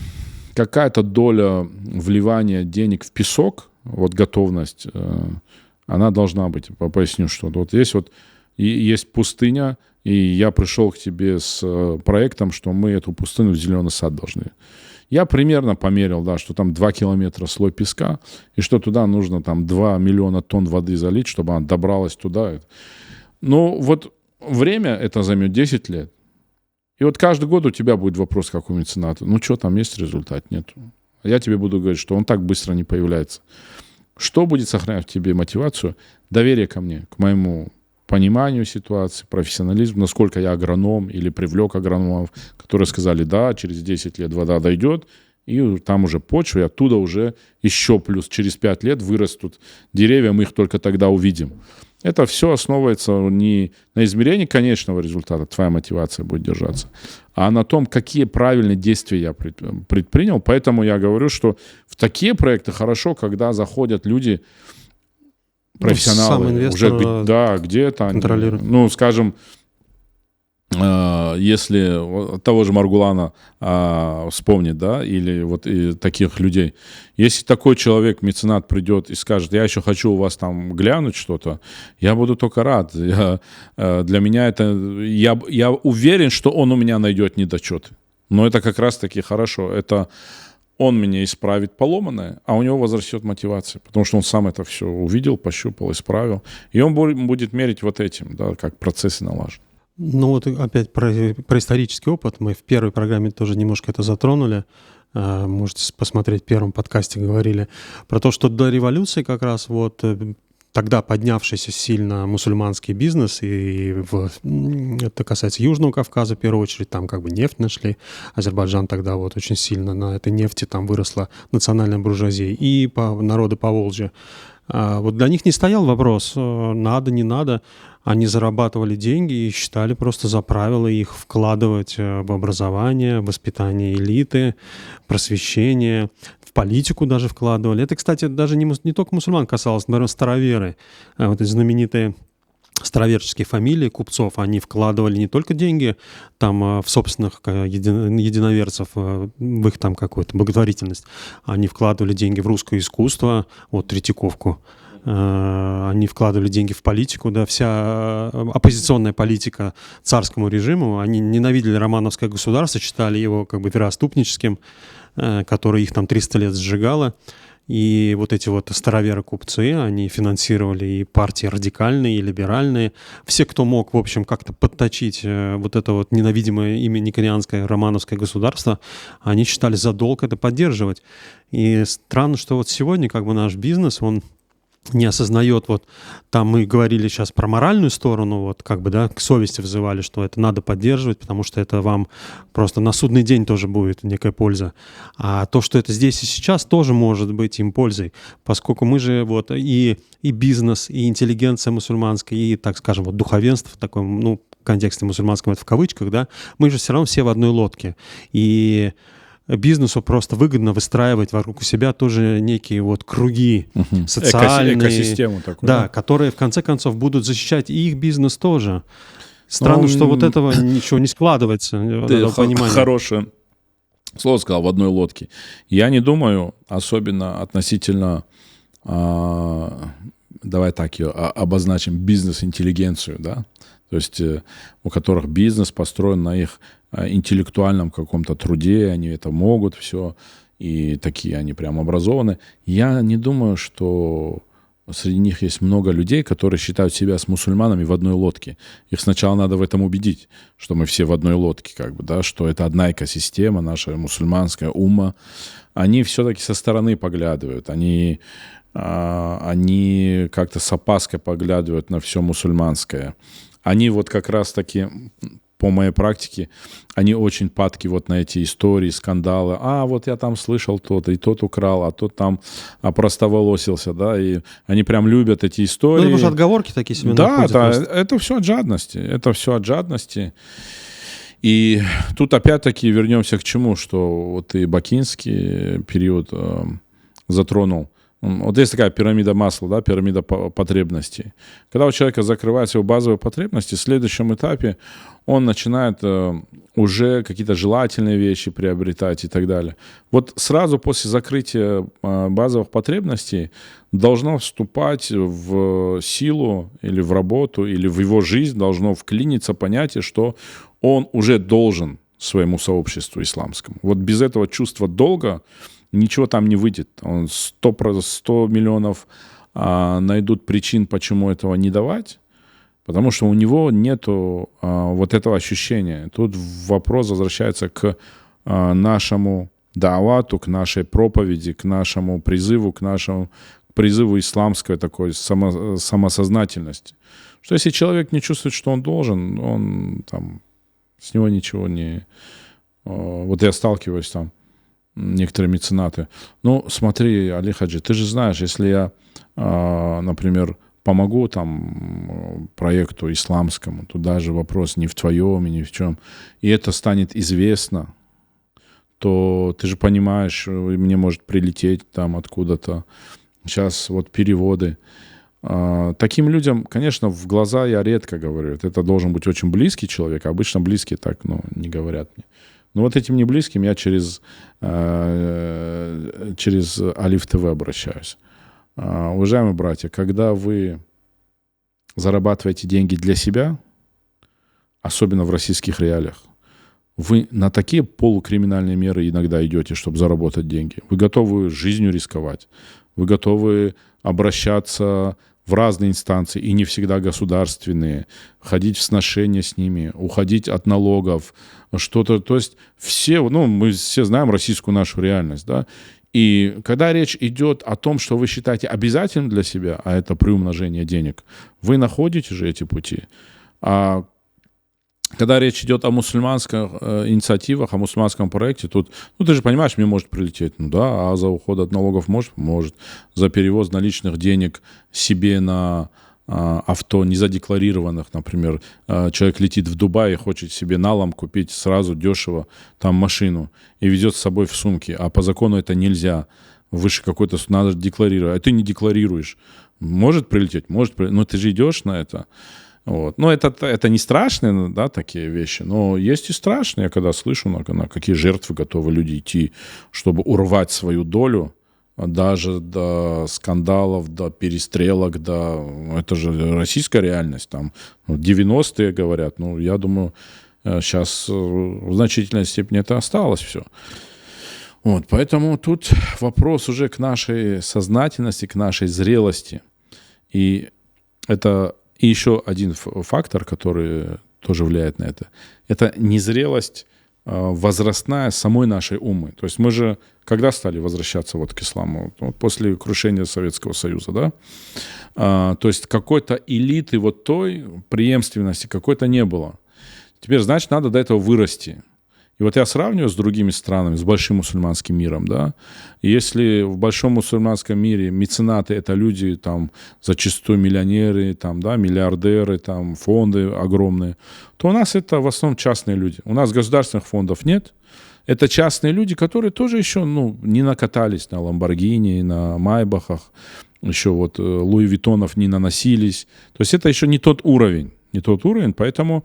доля вливания денег в песок, вот готовность, она должна быть. Поясню, что вот есть пустыня, и я пришел к тебе с проектом, что мы эту пустыню в зеленый сад должны. Я примерно померил, да, что там 2 километра слой песка, и что туда нужно там 2 миллиона тонн воды залить, чтобы она добралась туда. Ну, вот время это займет 10 лет. И вот каждый год у тебя будет вопрос, какой меценат. Ну, что там есть результат? Нет. Я тебе буду говорить, что он так быстро не появляется. Что будет сохранять в тебе мотивацию? Доверие ко мне, к моему пониманию ситуации, профессионализм, насколько я агроном или привлек агрономов, которые сказали, да, через 10 лет вода дойдет, и там уже почва, и оттуда уже еще плюс через 5 лет вырастут деревья, мы их только тогда увидим. Это все основывается не на измерении конечного результата, твоя мотивация будет держаться, а на том, какие правильные действия я предпринял. Поэтому я говорю, что в такие проекты хорошо, когда заходят люди, профессионалы, сам инвестор уже да, где-то контролирует. Ну, скажем, если того же Маргулана вспомнить, да, или вот и таких людей, если такой человек, меценат, придет и скажет, я еще хочу у вас там глянуть что-то, я буду только рад. Для меня это, я уверен, что он у меня найдет недочеты. Но это как раз-таки хорошо. Это он меня исправит поломанное, а у него возрастет мотивация, потому что он сам это все увидел, пощупал, исправил. И он будет мерить вот этим, да, как процессы налажены. Ну вот опять про исторический опыт. Мы в первой программе тоже немножко это затронули. Можете посмотреть, в первом подкасте говорили про то, что до революции как раз вот тогда поднявшийся сильно мусульманский бизнес, и это касается Южного Кавказа в первую очередь, там как бы нефть нашли. Азербайджан тогда вот очень сильно на этой нефти там выросла национальная буржуазия, и народы Поволжья. Вот для них не стоял вопрос, надо, не надо. Они зарабатывали деньги и считали просто за правило их вкладывать в образование, воспитание элиты, просвещение, в политику даже вкладывали. Это, кстати, даже не только мусульман касалось, например, староверы. Вот эти знаменитые староверческие фамилии купцов, они вкладывали не только деньги там в собственных единоверцев, в их там какую-то благотворительность, они вкладывали деньги в русское искусство, вот Третьяковку, они вкладывали деньги в политику, да, вся оппозиционная политика царскому режиму, они ненавидели романовское государство, считали его как бы вероотступническим, которое их там 300 лет сжигало. И вот эти вот староверы-купцы, они финансировали и партии радикальные, и либеральные. Все, кто мог, в общем, как-то подточить вот это вот ненавидимое ими никонианское романовское государство, они считали за долг это поддерживать. И странно, что вот сегодня как бы наш бизнес, он не осознает, вот там мы говорили сейчас про моральную сторону, вот как бы, да, к совести взывали, что это надо поддерживать, потому что это вам просто на судный день тоже будет некая польза. А то, что это здесь и сейчас, тоже может быть им пользой, поскольку мы же вот и бизнес, и интеллигенция мусульманская, и, так скажем, вот духовенство в таком, ну, контексте мусульманском, это в кавычках, да, мы же все равно все в одной лодке. И бизнесу просто выгодно выстраивать вокруг себя тоже некие вот круги социальные, экосистему такую, да, которые в конце концов будут защищать и их бизнес тоже. Странно, что вот этого ничего не складывается. Ты хорошее слово сказал, в одной лодке. Я не думаю, особенно относительно, давай так ее обозначим, бизнес-интеллигенцию, да, то есть у которых бизнес построен на их интеллектуальном каком-то труде, они это могут все, и такие они прям образованы. Я не думаю, что среди них есть много людей, которые считают себя с мусульманами в одной лодке. Их сначала надо в этом убедить, что мы все в одной лодке, как бы, да, что это одна экосистема, наша мусульманская умма. Они все-таки со стороны поглядывают, они как-то с опаской поглядывают на все мусульманское. Они вот как раз-таки по моей практике, они очень падки вот на эти истории, скандалы. Вот я там слышал то-то, и тот украл, а тот там опростоволосился, да, и они прям любят эти истории. Ну, потому что отговорки такие себе находят. Да, просто. это все от жадности, И тут опять-таки вернемся к чему, что вот и бакинский период затронул. Вот есть такая пирамида масла, да, пирамида потребностей. Когда у человека закрываются его базовые потребности, в следующем этапе он начинает уже какие-то желательные вещи приобретать и так далее. Вот сразу после закрытия базовых потребностей должно вступать в силу или в работу, или в его жизнь должно вклиниться понятие, что он уже должен своему сообществу исламскому. Вот без этого чувства долга ничего там не выйдет. Он 100 миллионов найдут причин, почему этого не давать, потому что у него нету вот этого ощущения. Тут вопрос возвращается к нашему даавату, к нашей проповеди, к нашему призыву, к нашему призыву исламской такой самосознательности. Что если человек не чувствует, что он должен, он там, с него ничего не... Вот я сталкиваюсь там, некоторые меценаты. Ну, смотри, Али Хаджи, ты же знаешь, если я, например, помогу там проекту исламскому, то даже вопрос не в твоем и ни в чем, и это станет известно, то ты же понимаешь, мне может прилететь там откуда-то. Сейчас вот переводы. Таким людям, конечно, в глаза я редко говорю. Это должен быть очень близкий человек. Обычно близкие так, не говорят мне. Но вот этим неблизким я через Алиф ТВ обращаюсь. Уважаемые братья, когда вы зарабатываете деньги для себя, особенно в российских реалиях, вы на такие полукриминальные меры иногда идете, чтобы заработать деньги. Вы готовы жизнью рисковать. Вы готовы обращаться в разные инстанции, и не всегда государственные, ходить в сношения с ними, уходить от налогов, что-то. То есть мы все знаем российскую нашу реальность, да. И когда речь идет о том, что вы считаете обязательным для себя, а это приумножение денег, вы находите же эти пути. А когда речь идет о мусульманских инициативах, о мусульманском проекте, тут, ты же понимаешь, мне может прилететь. А за уход от налогов может. За перевоз наличных денег себе на авто незадекларированных, например, человек летит в Дубай и хочет себе налом купить сразу дешево там машину и везет с собой в сумке, а по закону это нельзя. Выше какой-то надо декларировать, а ты не декларируешь. Может прилететь, но ты же идешь на это. Вот. Но это не страшные, да, такие вещи, но есть и страшные, когда слышу, на какие жертвы готовы люди идти, чтобы урвать свою долю, даже до скандалов, до перестрелок, это же российская реальность, там 90-е говорят, я думаю, сейчас в значительной степени это осталось все. Вот, поэтому тут вопрос уже к нашей сознательности, к нашей зрелости. И еще один фактор, который тоже влияет на это незрелость возрастная самой нашей умы. То есть мы же когда стали возвращаться к исламу? Вот после крушения Советского Союза, да? То есть какой-то элиты той преемственности какой-то не было. Теперь, значит, надо до этого вырасти. И вот я сравниваю с другими странами, с большим мусульманским миром, да, и если в большом мусульманском мире меценаты — это люди, там, зачастую миллионеры, там, да, миллиардеры, там, фонды огромные, то у нас это в основном частные люди. У нас государственных фондов нет. Это частные люди, которые тоже еще, не накатались на Ламборгини, на Майбахах, еще Луи Виттонов не наносились. То есть это еще не тот уровень, поэтому...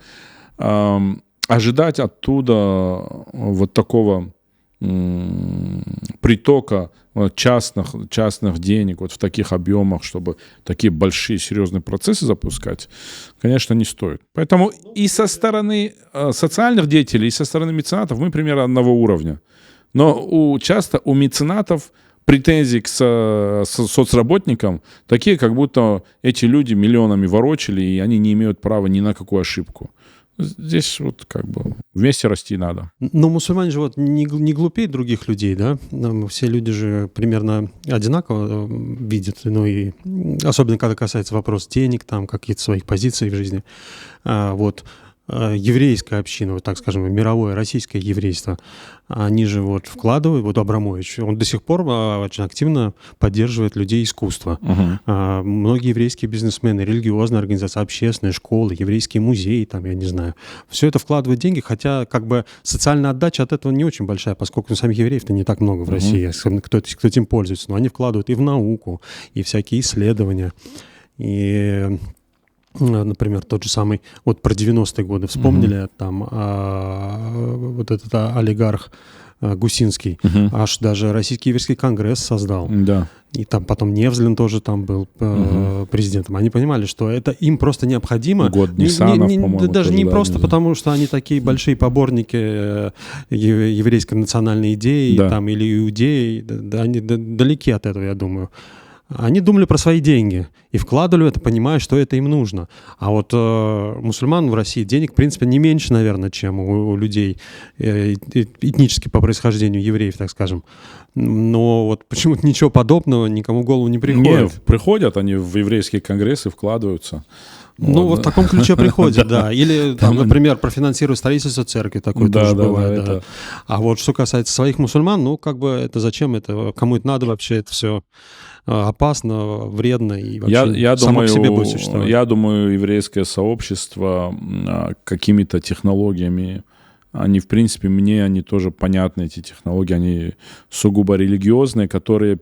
ожидать оттуда вот такого притока частных денег в таких объемах, чтобы такие большие серьезные процессы запускать, конечно, не стоит. Поэтому и со стороны социальных деятелей, и со стороны меценатов мы примерно одного уровня. Но часто у меценатов претензии к соцработникам такие, как будто эти люди миллионами ворочали, и они не имеют права ни на какую ошибку. Здесь вместе расти надо. Но мусульмане же не глупее других людей, да? Все люди же примерно одинаково видят, и особенно когда касается вопроса денег, там, каких-то своих позиций в жизни. еврейская община, вот так скажем, мировое российское еврейство, они же вот вкладывают, вот Абрамович, он до сих пор очень активно поддерживает людей искусства. Многие еврейские бизнесмены, религиозные организации, общественные школы, еврейские музеи, там, я не знаю, все это вкладывает деньги, хотя как бы социальная отдача от этого не очень большая, поскольку самих евреев-то не так много в России, кто этим пользуется, но они вкладывают и в науку, и всякие исследования, и... Например, тот же самый, вот про 90-е годы вспомнили, там вот этот олигарх Гусинский, аж даже Российский еврейский конгресс создал. Да. И там потом Невзлин тоже там был президентом. Они понимали, что это им просто необходимо. Год Ниссанов, по-моему. Даже не просто потому, что они такие большие поборники еврейской национальной идеи там, или иудеи. Они далеки от этого, я думаю. Они думали про свои деньги и вкладывали это, понимая, что это им нужно. А вот мусульман в России денег, в принципе, не меньше, наверное, чем у людей этнически по происхождению евреев, так скажем. Но вот почему-то ничего подобного никому в голову не приходит. Нет, приходят они в еврейские конгрессы, вкладываются. Ну, вот в таком ключе приходят, да. Или, там, например, профинансируют строительство церкви, такое тоже бывает. Да. А вот что касается своих мусульман, ну, как бы это зачем это? Кому это надо вообще? Это все опасно, вредно и вообще само по себе будет существовать. Я думаю, еврейское сообщество какими-то технологиями, они, в принципе, мне они тоже понятны, эти технологии, они сугубо религиозные, которые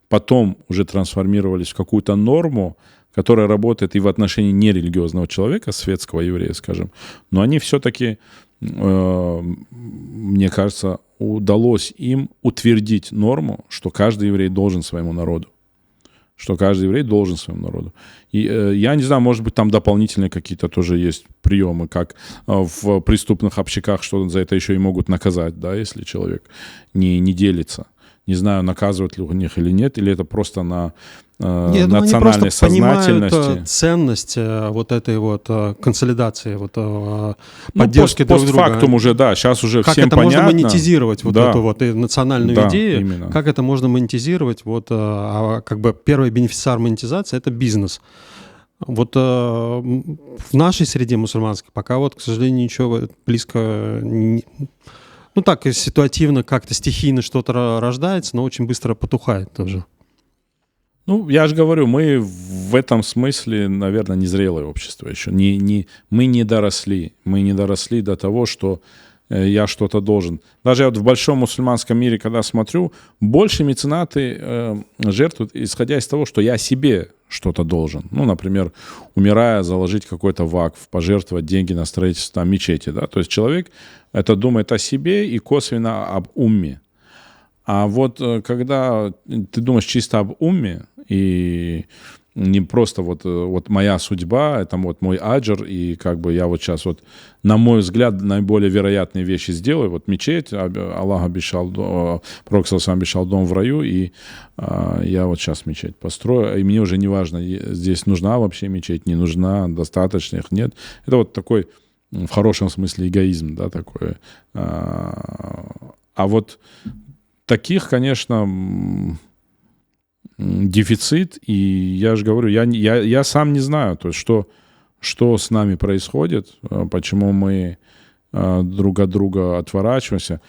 потом уже трансформировались в какую-то норму, которая работает и в отношении нерелигиозного человека, светского еврея, скажем, но они все-таки, мне кажется, удалось им утвердить норму, что каждый еврей должен своему народу. Что каждый еврей должен своему народу. И я не знаю, может быть, там дополнительные какие-то тоже есть приемы, как в преступных общаках, что за это еще и могут наказать, да, если человек не делится. Не знаю, наказывают ли у них или нет, или это просто на национальной сознательности. Понимают ценность вот этой вот консолидации, вот поддержки друг друга. Постфактум уже, да, сейчас уже как всем понятно. Как это можно монетизировать, вот эту вот национальную идею, именно. Как это можно монетизировать, вот как бы первый бенефициар монетизации — это бизнес. Вот в нашей среде мусульманской пока вот, к сожалению, ничего близко не... Ну так, ситуативно, как-то стихийно что-то рождается, но очень быстро потухает тоже. Ну, я же говорю, мы в этом смысле, наверное, незрелое общество еще. Мы не доросли. Мы не доросли до того, что я что-то должен. Даже я вот в большом мусульманском мире, когда смотрю, больше меценаты жертвуют, исходя из того, что я себе что-то должен. Ну, например, умирая, заложить какой-то вакф, пожертвовать деньги на строительство там, мечети. Да? То есть человек это думает о себе и косвенно об умме. А вот когда ты думаешь чисто об умме, и не просто вот моя судьба, это вот мой аджр, и как бы я вот сейчас вот, на мой взгляд, наиболее вероятные вещи сделаю. Вот мечеть, Аллах обещал, Пророк сам обещал дом в раю, и я вот сейчас мечеть построю, и мне уже не важно, здесь нужна вообще мечеть, не нужна, достаточно их, нет. Это вот такой, в хорошем смысле, эгоизм, да, такой. А вот таких, конечно, дефицит, и я же говорю, я сам не знаю, то есть что с нами происходит, почему мы друг от друга отворачиваемся.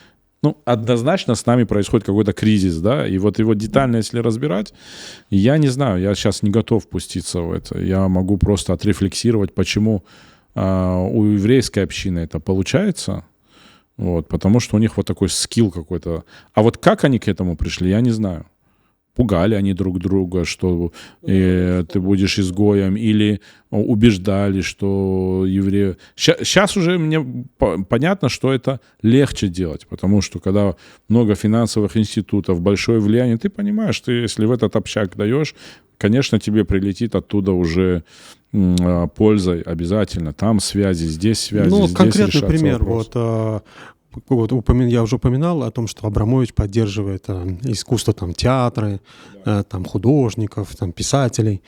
Ну, однозначно с нами происходит какой-то кризис, да, и вот его детально, если разбирать, я не знаю, я сейчас не готов пуститься в это, я могу просто отрефлексировать, почему у еврейской общины это получается, вот, потому что у них вот такой скилл какой-то. А вот как они к этому пришли, я не знаю. Пугали они друг друга, что ты будешь изгоем, или убеждали, что евреи... Сейчас уже мне понятно, что это легче делать, потому что когда много финансовых институтов, большое влияние, ты понимаешь, ты если в этот общак даешь, конечно, тебе прилетит оттуда уже пользой обязательно. Там связи, здесь связи, ну, здесь конкретный пример. Вопрос. Я уже упоминал о том, что Абрамович поддерживает искусство, там, театры, там, художников, там, писателей.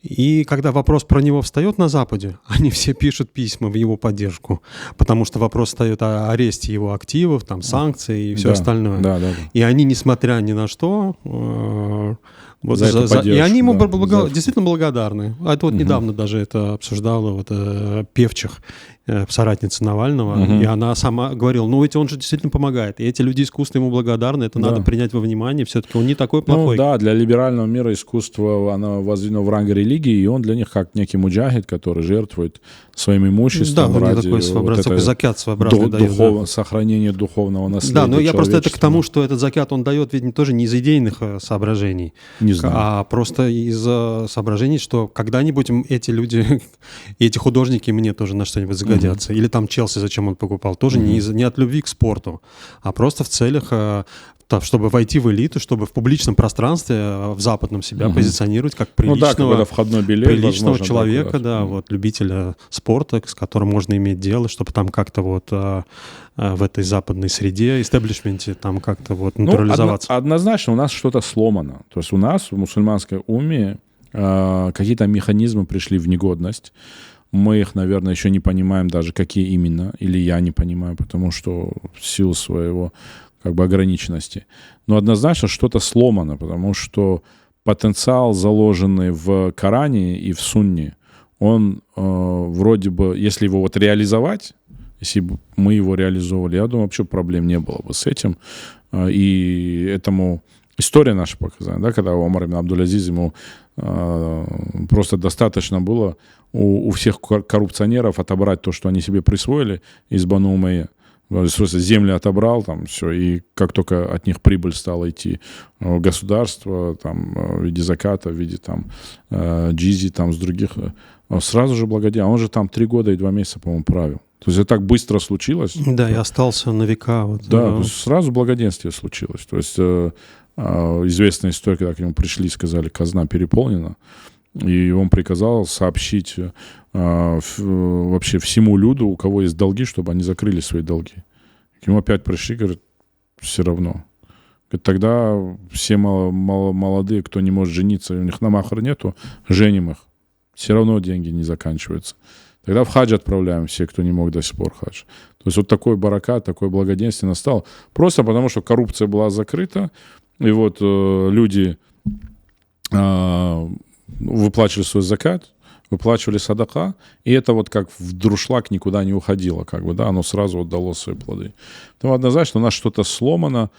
И когда вопрос про него встает на Западе, они все пишут письма в его поддержку, потому что вопрос встает о аресте его активов, там, санкции и все остальное. Да. И они, несмотря ни на что, вот и они ему действительно благодарны. А это вот недавно даже это обсуждало Певчих. соратница Навального, и она сама говорила, ну ведь он же действительно помогает, и эти люди искусства ему благодарны, это надо принять во внимание, все-таки он не такой плохой. Ну да, для либерального мира искусство, оно воздвинуто в ранг религии, и он для них как некий муджахид, который жертвует своим имуществом ради такой закят своеобразный сохранения духовного наследия. Да, но я просто это к тому, что этот закят он дает, ведь тоже не из идейных соображений, а просто из соображений, что когда-нибудь эти люди, эти художники мне тоже на что-нибудь загодятся. Или там Челси, зачем он покупал, тоже не от любви к спорту, а просто в целях, чтобы войти в элиту, чтобы в публичном пространстве в западном себя позиционировать как приличного, входной билет, приличного человека, любителя спорта, с которым можно иметь дело, чтобы там как-то в этой западной среде, истеблишменте, там как-то натурализоваться. Однозначно у нас что-то сломано. То есть у нас в мусульманской умме какие-то механизмы пришли в негодность. Мы их, наверное, еще не понимаем даже, какие именно, или я не понимаю, потому что в силу своего ограниченности. Но однозначно что-то сломано, потому что потенциал, заложенный в Коране и в Сунне, он вроде бы, если его реализовать, если бы мы его реализовывали, я думаю, вообще проблем не было бы с этим. И этому история наша показала, да, когда Омар ибн Абдуль-Азиз, ему просто достаточно было у всех коррупционеров отобрать то, что они себе присвоили из Бану Умайя. Земли отобрал, там все, и как только от них прибыль стала идти в государство, там, в виде заката, в виде там, джизи, там, с других, сразу же благоденствие. Он же там 3 года и 2 месяца, по-моему, правил. То есть это так быстро случилось. Да, и остался на века. То есть сразу благоденствие случилось. То есть известная история, когда к нему пришли и сказали, казна переполнена, и он приказал сообщить вообще всему люду, у кого есть долги, чтобы они закрыли свои долги. К нему опять пришли, говорят, все равно. Говорит, тогда все молодые, кто не может жениться, у них на махр нету, женим их. Все равно деньги не заканчиваются. Тогда в хадж отправляем все, кто не мог до сих пор хадж. То есть такой баракат, такое благоденствие настало. Просто потому, что коррупция была закрыта, и люди выплачивали свой закат, выплачивали садака, и это как в друшлаг никуда не уходило, оно сразу дало свои плоды. Поэтому однозначно у нас что-то сломано,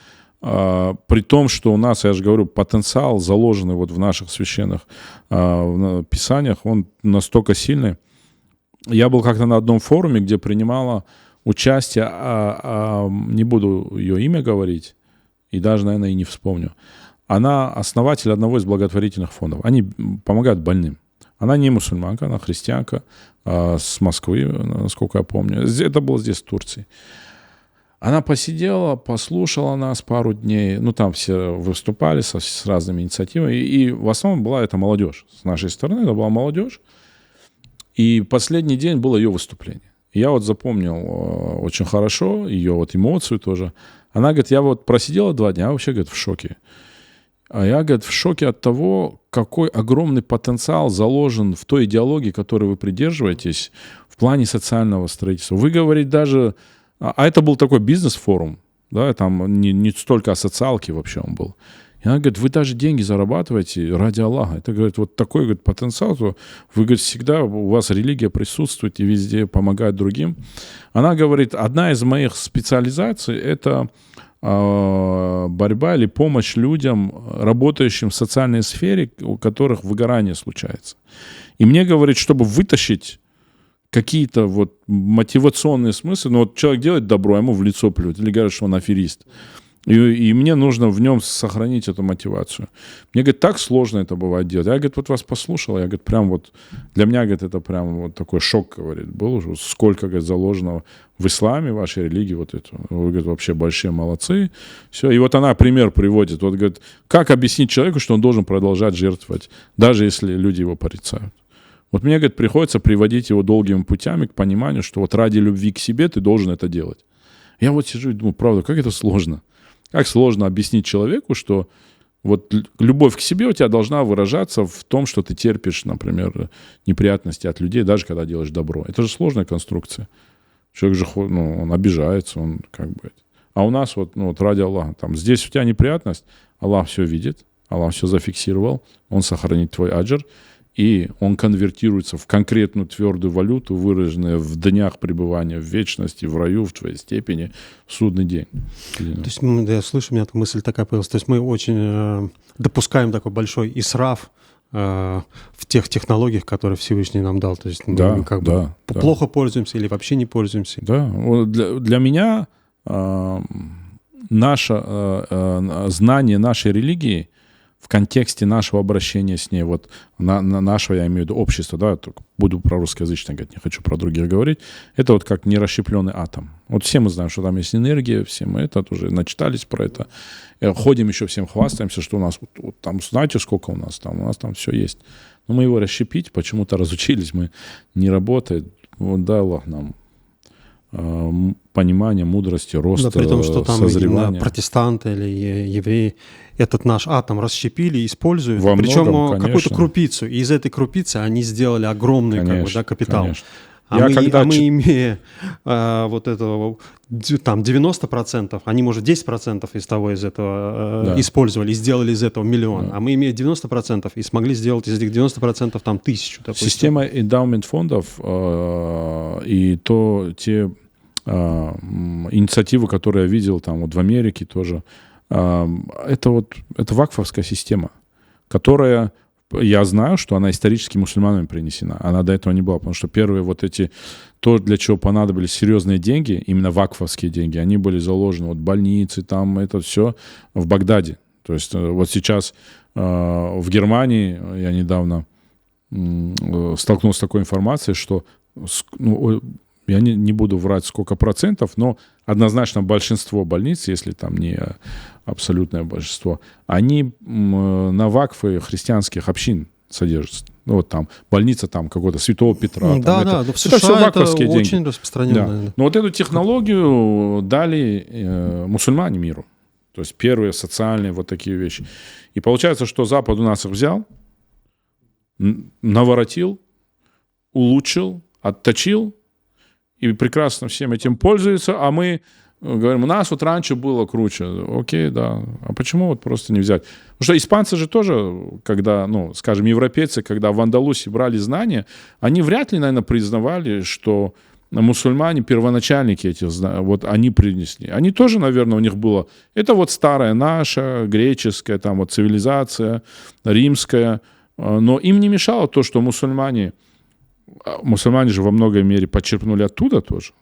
при том, что у нас, я же говорю, потенциал, заложенный в наших священных писаниях, он настолько сильный. Я был как-то на одном форуме, где принимала участие, не буду ее имя говорить, и даже, наверное, и не вспомню. Она основатель одного из благотворительных фондов. Они помогают больным. Она не мусульманка, она христианка, с Москвы, насколько я помню. Это было здесь, в Турции. Она посидела, послушала нас пару дней. Там все выступали с разными инициативами. И в основном была это молодежь. С нашей стороны это была молодежь. И последний день было ее выступление. Я запомнил очень хорошо ее эмоцию тоже. Она говорит, я просидела 2 дня, вообще, говорит, в шоке. А я, говорит, в шоке от того, какой огромный потенциал заложен в той идеологии, которой вы придерживаетесь в плане социального строительства. Вы говорите даже... А это был такой бизнес-форум, да, там не столько о социалке вообще он был. И она говорит, вы даже деньги зарабатываете ради Аллаха. Это, говорит, такой, говорит, потенциал, что вы, говорит, всегда, у вас религия присутствует и везде помогает другим. Она говорит, одна из моих специализаций – это борьба или помощь людям, работающим в социальной сфере, у которых выгорание случается. И мне, говорит, чтобы вытащить какие-то мотивационные смыслы, человек делает добро, ему в лицо плюют, или говорят, что он аферист. И мне нужно в нем сохранить эту мотивацию. Мне, говорит, так сложно это бывает делать. Я, говорит, вас послушал, я, говорит, прям для меня, говорит, это прям такой шок, говорит, был уже. Сколько, говорит, заложено в исламе, в вашей религии это. Вы, говорит, вообще большие молодцы. Все. И она пример приводит. Говорит, как объяснить человеку, что он должен продолжать жертвовать, даже если люди его порицают. Мне, говорит, приходится приводить его долгими путями к пониманию, что ради любви к себе ты должен это делать. Я сижу и думаю, правда, как это сложно. Как сложно объяснить человеку, что любовь к себе у тебя должна выражаться в том, что ты терпишь, например, неприятности от людей, даже когда делаешь добро. Это же сложная конструкция. Человек же, он обижается, он А у нас ради Аллаха, здесь у тебя неприятность, Аллах все видит, Аллах все зафиксировал, Он сохранит твой аджр, и он конвертируется в конкретную твердую валюту, выраженную в днях пребывания в вечности, в раю, в твоей степени, в судный день. То есть, я слышу, у меня мысль такая появилась, то есть мы очень допускаем такой большой исраф в тех технологиях, которые Всевышний нам дал. То есть мы как бы плохо пользуемся или вообще не пользуемся. Да, для меня наше знание нашей религии в контексте нашего обращения с ней, вот нашего, я имею в виду, общества, да, буду про русскоязычное говорить, не хочу про других говорить, это вот как нерасщепленный атом. Вот все мы знаем, что там есть энергия, все мы это уже начитались про это. Ходим еще всем хвастаемся, что у нас вот там, знаете, сколько у нас там все есть. Но мы его расщепить почему-то разучились, мы не работает. Вот дай Аллах нам понимания, мудрости, роста, да, при том, что там созревания. Протестанты или евреи этот наш атом расщепили и используют, во причем многом, какую-то крупицу. И из этой крупицы они сделали огромный капитал. Конечно. Мы, имея вот этого, там 90%, они, может, 10% из того из этого использовали и сделали из этого миллион. А мы, имея 90%, и смогли сделать из этих 90% там 1000. Допустим. Система эндаумент фондов и те инициативы, которые я видел там вот в Америке тоже, это вакфовская система, которая, я знаю, что она исторически мусульманами принесена. Она до этого не была, потому что первые вот эти, то, для чего понадобились серьезные деньги, именно вакфовские деньги, они были заложены, вот больницы, там это все в Багдаде. То есть вот сейчас в Германии, я недавно столкнулся с такой информацией, что, я не буду врать, сколько процентов, но однозначно большинство больниц, если там не абсолютное большинство, они на вакфы христианских общин содержатся. Ну, вот там больница там какого-то Святого Петра. Да, в США все вакфовские деньги. Очень распространено. Да. Но вот эту технологию дали мусульмане миру. То есть первые социальные вот такие вещи. И получается, что Запад у нас их взял, наворотил, улучшил, отточил, и прекрасно всем этим пользуются, а мы говорим, у нас вот раньше было круче. Окей, да. А почему вот просто не взять? Потому что испанцы же тоже, когда, скажем, европейцы, когда в Андалусии брали знания, они вряд ли, наверное, признавали, что мусульмане, первоначальники этих знаний, вот они принесли. Они тоже, наверное, у них было, это вот старая наша, греческая, там вот цивилизация, римская, но им не мешало то, что мусульмане же во многой мере почерпнули оттуда тоже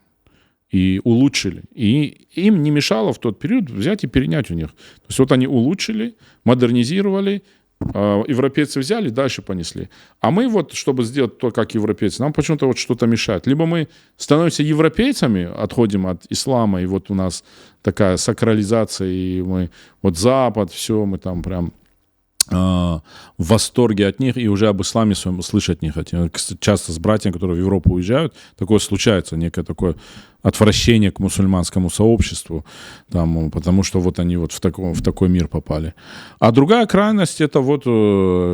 и улучшили. И им не мешало в тот период взять и перенять у них. То есть вот они улучшили, модернизировали, европейцы взяли, дальше понесли. А мы вот, чтобы сделать то, как европейцы, нам почему-то вот что-то мешает. Либо мы становимся европейцами, отходим от ислама, и вот у нас такая сакрализация, и мы вот Запад, все, мы там прям в восторге от них, и уже об исламе своем слышать не хотим. Часто с братьями, которые в Европу уезжают, такое случается, некое такое отвращение к мусульманскому сообществу, там, потому что вот они вот в такой мир попали. А другая крайность, это вот,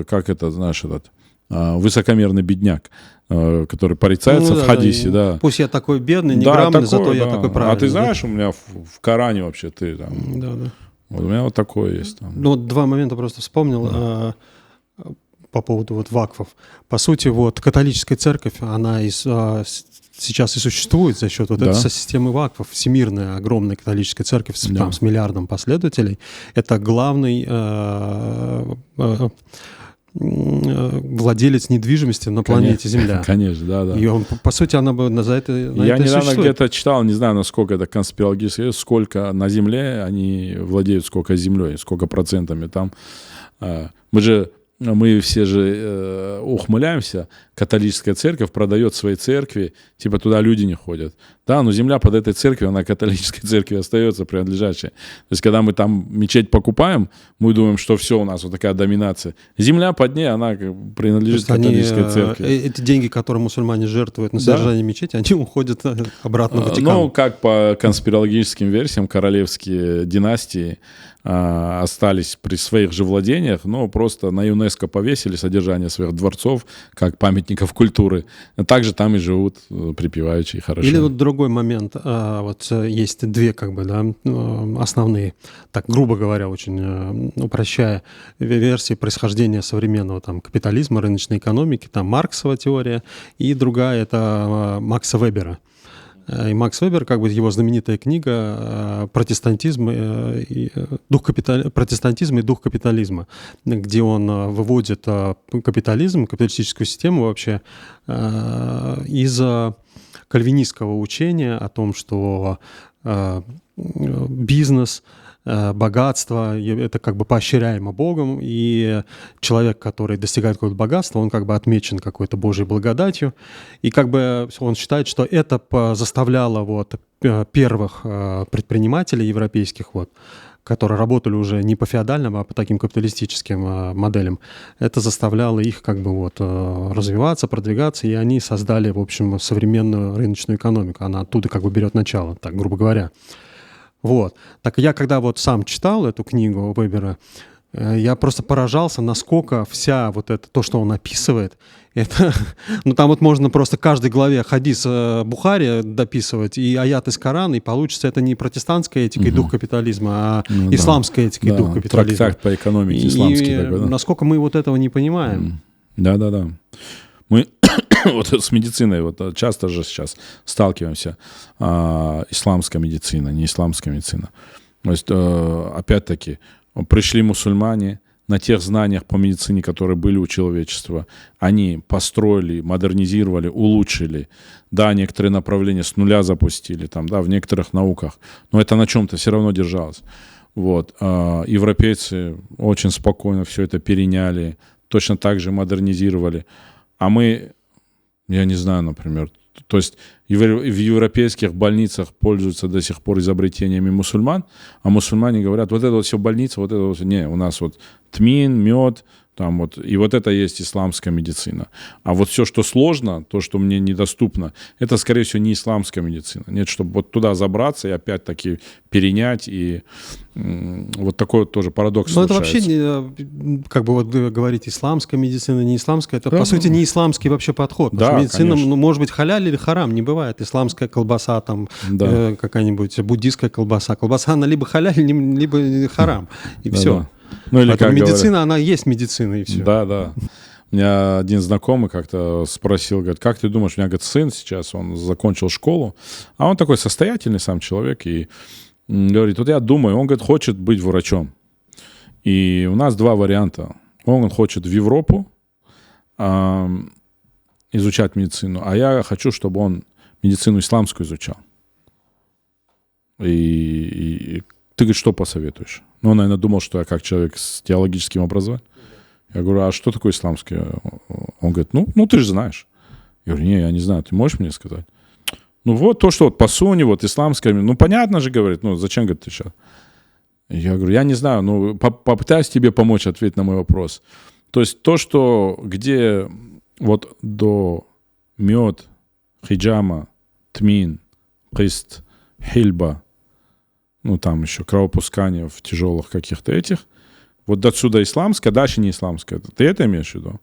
как это, знаешь, этот высокомерный бедняк, который порицается в хадисе. Да. Пусть я такой бедный, неграмотный, зато я такой правильный. А ты знаешь, у меня в Коране вообще ты там... Да. Вот у меня вот такое есть. Там. Ну, вот два момента просто вспомнил по поводу вот вакфов. По сути, вот католическая церковь, она сейчас и существует за счет вот этой системы вакфов. Всемирная огромная католическая церковь там, с миллиардом последователей. Это главный владелец недвижимости на планете Земля. Конечно, да. И он, по сути, она бы за это Я недавно где-то читал, не знаю, насколько это конспирологически, сколько на Земле они владеют, сколько землей, сколько процентами там. Мы все же ухмыляемся, католическая церковь продает свои церкви, типа туда люди не ходят. Да, но земля под этой церковью, она католической церкви остается принадлежащей. То есть, когда мы там мечеть покупаем, мы думаем, что все, у нас вот такая доминация. Земля под ней, она принадлежит католической церкви. Эти деньги, которые мусульмане жертвуют на содержание мечети, они уходят обратно в Ватикан. Ну, как по конспирологическим версиям, королевские династии остались при своих же владениях, но просто на ЮНЕСКО повесили содержание своих дворцов как памятник памятников культуры, также там и живут припеваючи и хорошо. Или вот другой момент. Вот есть две, как бы, да, основные, так грубо говоря, очень упрощая, версии происхождения современного там капитализма, рыночной экономики. Там Марксова теория, и другая — это Макса Вебера. И Макс Вебер, как бы его знаменитая книга «Протестантизм и дух капитализма», где он выводит капитализм, капиталистическую систему вообще из кальвинистского учения о том, что бизнес, богатство — это как бы поощряемо Богом, и человек, который достигает какого-то богатства, он как бы отмечен какой-то Божьей благодатью, и как бы он считает, что это заставляло вот первых предпринимателей европейских, вот, которые работали уже не по феодальным, а по таким капиталистическим моделям, это заставляло их как бы вот развиваться, продвигаться, и они создали, в общем, современную рыночную экономику. Она оттуда как бы берет начало, так грубо говоря. Вот. Так я когда вот сам читал эту книгу Вебера, я просто поражался, насколько вся вот это, то, что он описывает, это, ну там вот можно просто каждой главе хадис Бухари дописывать и аят из Корана, и получится это не протестантская этика и дух капитализма, а исламская этика и дух капитализма. Трактат по экономике исламский такой, да? Насколько мы вот этого не понимаем. Да. Мы вот с медициной вот часто же сейчас сталкиваемся. Исламская медицина, не исламская медицина. То есть, опять-таки, пришли мусульмане, на тех знаниях по медицине, которые были у человечества, они построили, модернизировали, улучшили. Да, некоторые направления с нуля запустили, там, да, в некоторых науках, но это на чем-то все равно держалось. Вот. Европейцы очень спокойно все это переняли, точно так же модернизировали. А мы, я не знаю, например, то есть в европейских больницах пользуются до сих пор изобретениями мусульман, а мусульмане говорят, вот это вот все больница, вот это вот, не, у нас вот тмин, мед, там вот, и вот это есть исламская медицина. А вот все, что сложно, то, что мне недоступно, это, скорее всего, не исламская медицина. Нет, чтобы вот туда забраться и опять-таки перенять, и вот такой вот тоже парадокс случается. Это вообще, как бы вот говорить, исламская медицина, не исламская, это, по сути, не исламский вообще подход. Да, потому что медицина, конечно. Может быть халяль или харам, не бывает. Исламская колбаса, там, какая-нибудь буддийская колбаса. Колбаса, она либо халяль, либо харам, и все. Ну, или поэтому как медицина, говорят, она есть медицина, и все. Да. У меня один знакомый как-то спросил, говорит, как ты думаешь, у меня, говорит, сын сейчас, он закончил школу, а он такой состоятельный сам человек, и говорит, вот я думаю, он, говорит, хочет быть врачом. И у нас два варианта. Он хочет в Европу изучать медицину, а я хочу, чтобы он медицину исламскую изучал. И ты, говорит, что посоветуешь? Ну, он, наверное, думал, что я как человек с теологическим образованием. Я говорю, а что такое исламское? Он говорит, ну ты же знаешь. Я говорю, не, я не знаю, ты можешь мне сказать? Ну, вот то, что вот по сунне, вот исламское, ну, понятно же, говорит, ну, зачем, говорит, ты сейчас? Я говорю, я не знаю, ну, попытаюсь тебе помочь ответить на мой вопрос. То есть то, что где вот до мед, хиджама, тмин, кист, хильба, ну, там еще кровопускание в тяжелых каких-то этих. Вот до отсюда исламская, дальше не исламская. Ты это имеешь в виду?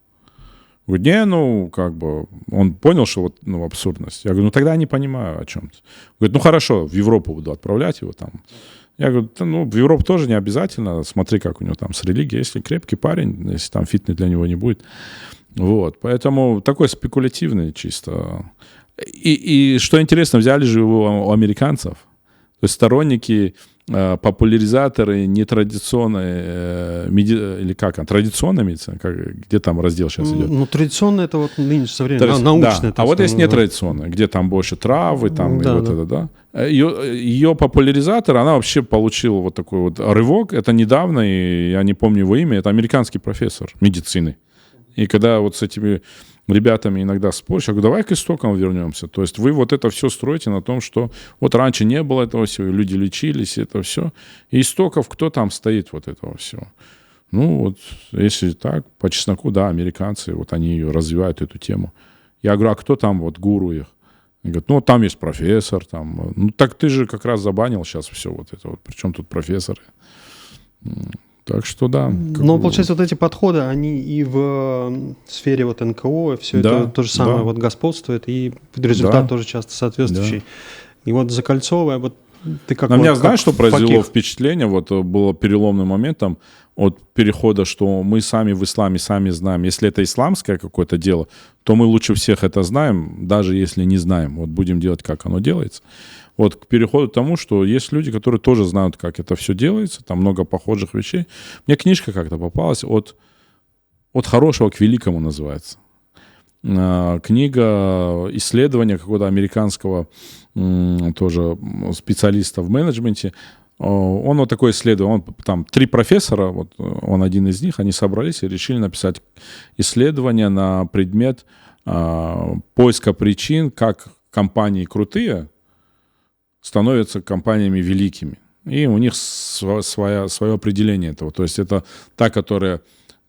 Говорит, не, ну, как бы, он понял, что вот, ну, абсурдность. Я говорю, ну, тогда я не понимаю о чем-то. Говорит, ну, хорошо, в Европу буду отправлять его там. Я говорю, ну, в Европу тоже не обязательно. Смотри, как у него там с религией. Если крепкий парень, если там фитнес для него не будет. Вот, поэтому такой спекулятивный чисто. И что интересно, взяли же его у американцев. То есть сторонники, популяризаторы нетрадиционной, или как, традиционная медицина, где там раздел сейчас идет? Ну, традиционная — это вот нынешнее современное, научная. Да. А вот есть нетрадиционная, где там больше травы, там, и вот это, да. Ее популяризатор, она вообще получила вот такой вот рывок, это недавно, и я не помню его имя, это американский профессор медицины. И когда вот с этими ребятами иногда споришь, я говорю, давай к истокам вернемся. То есть вы вот это все строите на том, что вот раньше не было этого всего, люди лечились, это все. И истоков кто там стоит вот этого всего? Ну вот, если так, по чесноку, да, американцы, вот они ее развивают, эту тему. Я говорю, а кто там вот гуру их? Они говорят, ну там есть профессор, там. Ну так ты же как раз забанил сейчас все вот это вот. Причем тут профессоры? Так что да. Но, получается, вот эти подходы, они и в сфере вот НКО, все это то же самое вот господствует, и результат тоже часто соответствующий. И вот закольцовывая, вот ты как... На меня, знаешь, что произвело впечатление? Вот было переломным моментом от перехода, что мы сами в исламе сами знаем. Если это исламское какое-то дело, то мы лучше всех это знаем, даже если не знаем. Вот будем делать, как оно делается. Вот к переходу к тому, что есть люди, которые тоже знают, как это все делается, там много похожих вещей. Мне книжка как-то попалась «От хорошего к великому» называется. Книга исследования какого-то американского тоже специалиста в менеджменте. Он вот такой исследовал. Там 3 профессора, вот он один из них, они собрались и решили написать исследование на предмет поиска причин, как компании крутые становятся компаниями великими. И у них свое определение этого. То есть это та, которая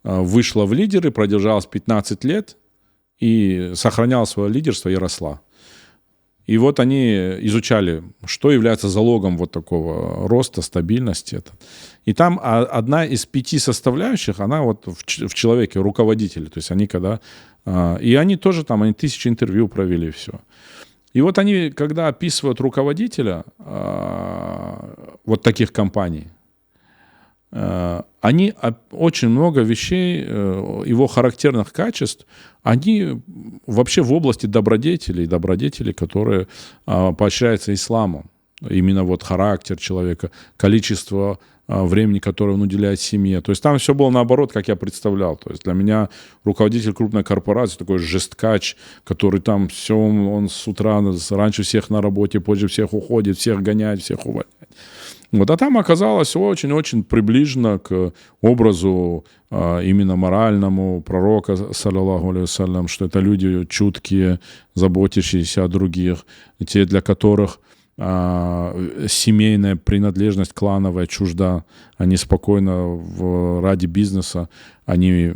вышла в лидеры, продержалась 15 лет и сохраняла свое лидерство и росла. И вот они изучали, что является залогом вот такого роста, стабильности. И там одна из 5 составляющих, она вот в человеке, руководители. То есть они когда... И они тоже там, они 1000 интервью провели, и все. И вот они, когда описывают руководителя вот таких компаний, они очень много вещей, его характерных качеств, они вообще в области добродетелей, которые поощряются исламом. Именно вот характер человека, количество времени, которое он уделяет семье. То есть там все было наоборот, как я представлял. То есть для меня руководитель крупной корпорации, такой жесткач, который там все, он с утра раньше всех на работе, позже всех уходит, всех гоняет, всех увольняет. Вот, а там оказалось очень-очень приближено к образу именно моральному пророка, саллаллаху алейхи вассалям, что это люди чуткие, заботящиеся о других, те, для которых семейная принадлежность клановая чужда, они спокойно ради бизнеса, они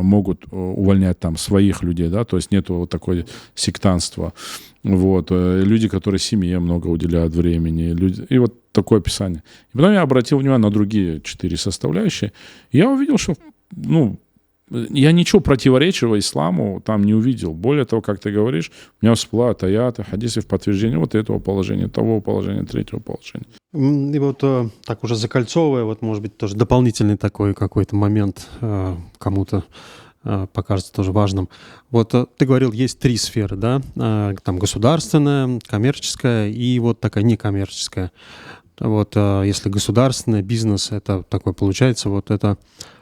могут увольнять там своих людей, да, то есть нету вот такое сектантства. Вот. Люди, которые семье много уделяют времени. И вот такое описание. И потом я обратил внимание на другие 4 составляющие. И я увидел, что я ничего противоречивого исламу там не увидел. Более того, как ты говоришь, у меня всплывают аяты, хадисы в подтверждение вот этого положения, того положения, третьего положения. И вот так уже закольцовывая, вот может быть тоже дополнительный такой какой-то момент кому-то покажется тоже важным. Вот ты говорил, есть 3 сферы, да? Там государственная, коммерческая и вот такая некоммерческая. Вот если государственная, бизнес, это такой получается, вот это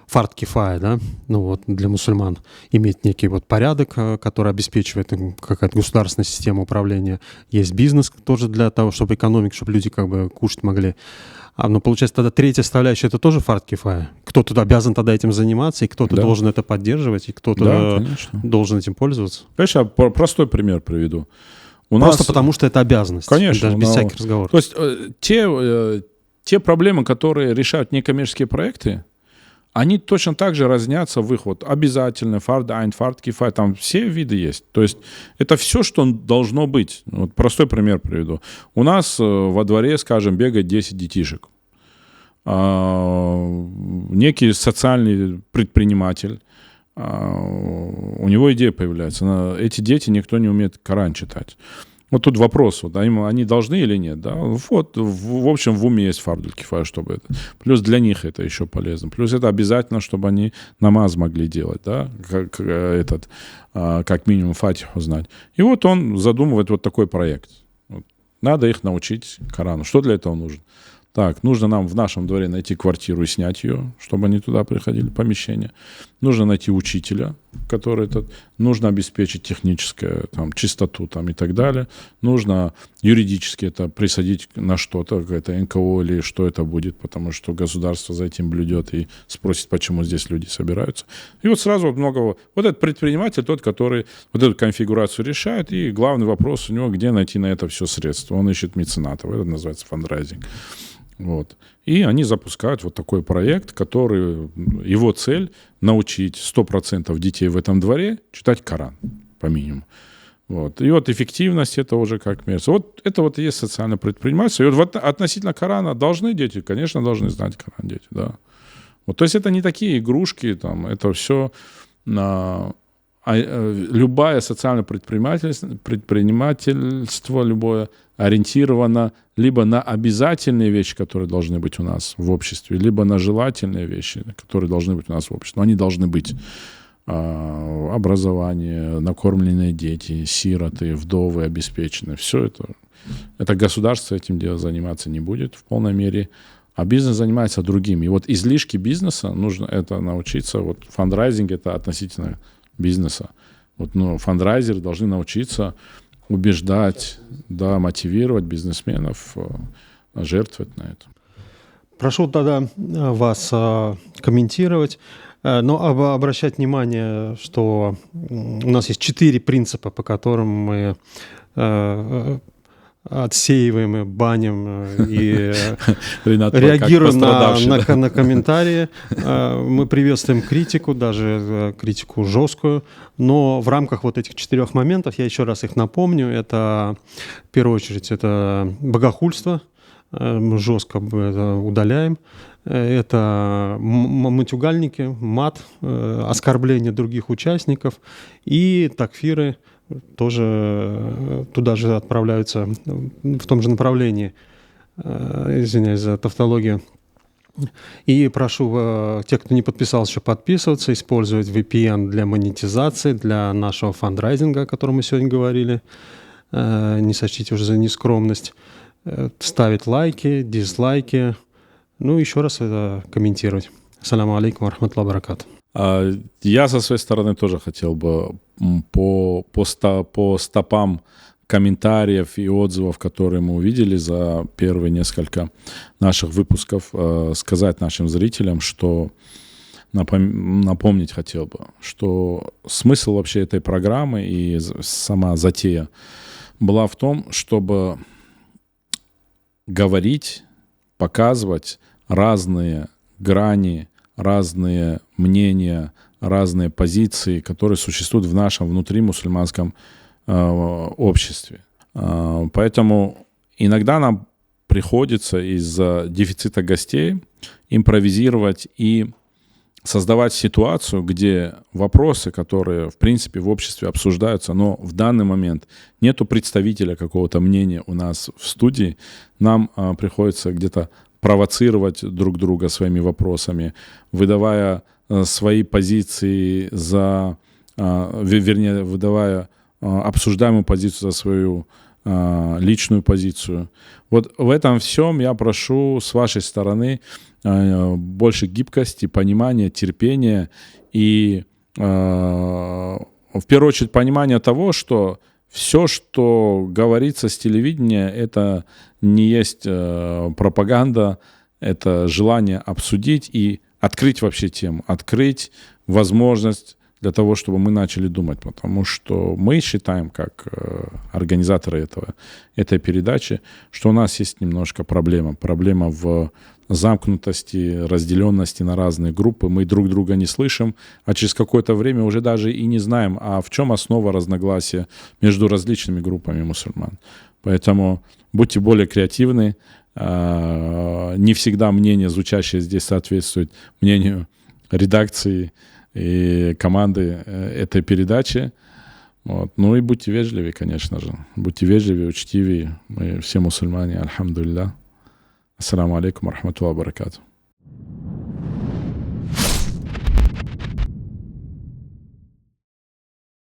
фард кифая, да, ну вот для мусульман иметь некий вот порядок, который обеспечивает какая-то государственная система управления. Есть бизнес тоже для того, чтобы экономика, чтобы люди как бы кушать могли. Но получается тогда 3-я составляющая — это тоже фард кифая. Кто-то обязан тогда этим заниматься, и кто-то должен это поддерживать, и кто-то должен этим пользоваться. Конечно, я простой пример приведу. Просто потому что это обязанность. Конечно. Даже без всяких разговоров. То есть те проблемы, которые решают некоммерческие проекты, они точно так же разнятся в их вот обязательно, фард айн, фард кифая, там все виды есть. То есть это все, что должно быть. Вот простой пример приведу. У нас во дворе, скажем, бегает 10 детишек. Некий социальный предприниматель, у него идея появляется. Эти дети, никто не умеет Коран читать. Вот тут вопрос, вот, они должны или нет, да? Вот, в общем, в уме есть фардуль кифая, чтобы это. Плюс для них это еще полезно. Плюс это обязательно, чтобы они намаз могли делать, да? Как минимум фатиху знать. И вот он задумывает вот такой проект. Вот. Надо их научить Корану. Что для этого нужно? Так, нужно нам в нашем дворе найти квартиру и снять ее, чтобы они туда приходили, помещение. Нужно найти учителя, который нужно обеспечить техническую чистоту и так далее. Нужно юридически это присадить на что-то, какое-то НКО или что это будет, потому что государство за этим блюдет и спросит, почему здесь люди собираются. И вот сразу много... Вот этот предприниматель, тот, который вот эту конфигурацию решает, и главный вопрос у него, где найти на это все средства. Он ищет меценатов, это называется фандрайзинг. Вот. И они запускают вот такой проект, который, его цель — научить 100% детей в этом дворе читать Коран, по минимуму. Вот. И вот эффективность — это уже как мерится. Вот это вот и есть социальное предпринимательство. И вот относительно Корана должны дети, конечно, должны знать Коран дети, да. Вот, то есть это не такие игрушки, там, это все любое социальное предпринимательство любое ориентировано либо на обязательные вещи, которые должны быть у нас в обществе, либо на желательные вещи, которые должны быть у нас в обществе. Но они должны быть образование, накормленные дети, сироты, вдовы обеспечены. Все это государство этим делом заниматься не будет в полной мере, а бизнес занимается другим. И вот излишки бизнеса, нужно это научиться. Вот фандрайзинг — это относительно бизнеса. Вот, фандрайзеры должны научиться убеждать, да, мотивировать бизнесменов жертвовать на это. Прошу тогда вас комментировать, но обращать внимание, что у нас есть 4 принципа, по которым мы отсеиваем и баним и реагируем на комментарии. Мы приветствуем критику, даже критику жесткую, но в рамках вот этих 4 моментов, я еще раз их напомню, это в первую очередь это богохульство, мы жестко это удаляем, это матюгальники, мат, оскорбление других участников и такфиры, тоже туда же отправляются в том же направлении. Извиняюсь за тавтологию. И прошу тех, кто не подписался, еще подписываться, использовать VPN для монетизации, для нашего фандрайзинга, о котором мы сегодня говорили. Не сочтите уже за нескромность. Ставить лайки, дизлайки. Ну, еще раз это комментировать. Ассаламу алейкум ва рахматуллахи ва баракату. Я со своей стороны тоже хотел бы по стопам комментариев и отзывов, которые мы увидели за первые несколько наших выпусков, сказать нашим зрителям, что напомнить хотел бы, что смысл вообще этой программы и сама затея была в том, чтобы говорить, показывать разные грани, разные мнения, разные позиции, которые существуют в нашем внутримусульманском обществе. Поэтому иногда нам приходится из-за дефицита гостей импровизировать и создавать ситуацию, где вопросы, которые, в принципе, в обществе обсуждаются, но в данный момент нету представителя какого-то мнения у нас в студии, нам приходится где-то провоцировать друг друга своими вопросами, выдавая свои позиции выдавая обсуждаемую позицию за свою личную позицию. Вот в этом всем я прошу с вашей стороны больше гибкости, понимания, терпения и в первую очередь понимания того, что все, что говорится с телевидения, это не есть пропаганда, это желание обсудить и открыть вообще тему, открыть возможность для того, чтобы мы начали думать, потому что мы считаем, как организаторы этой передачи, что у нас есть немножко проблема. Проблема в замкнутости, разделенности на разные группы. Мы друг друга не слышим, а через какое-то время уже даже и не знаем, а в чем основа разногласия между различными группами мусульман. Поэтому будьте более креативны. Не всегда мнение, звучащее здесь, соответствует мнению редакции и команды этой передачи. Вот. Ну и будьте вежливее, конечно же. Будьте вежливее, учтивее. Мы все мусульмане, альхамдулилля. Ассаламу алейкум ва рахматуллахи ва баракату.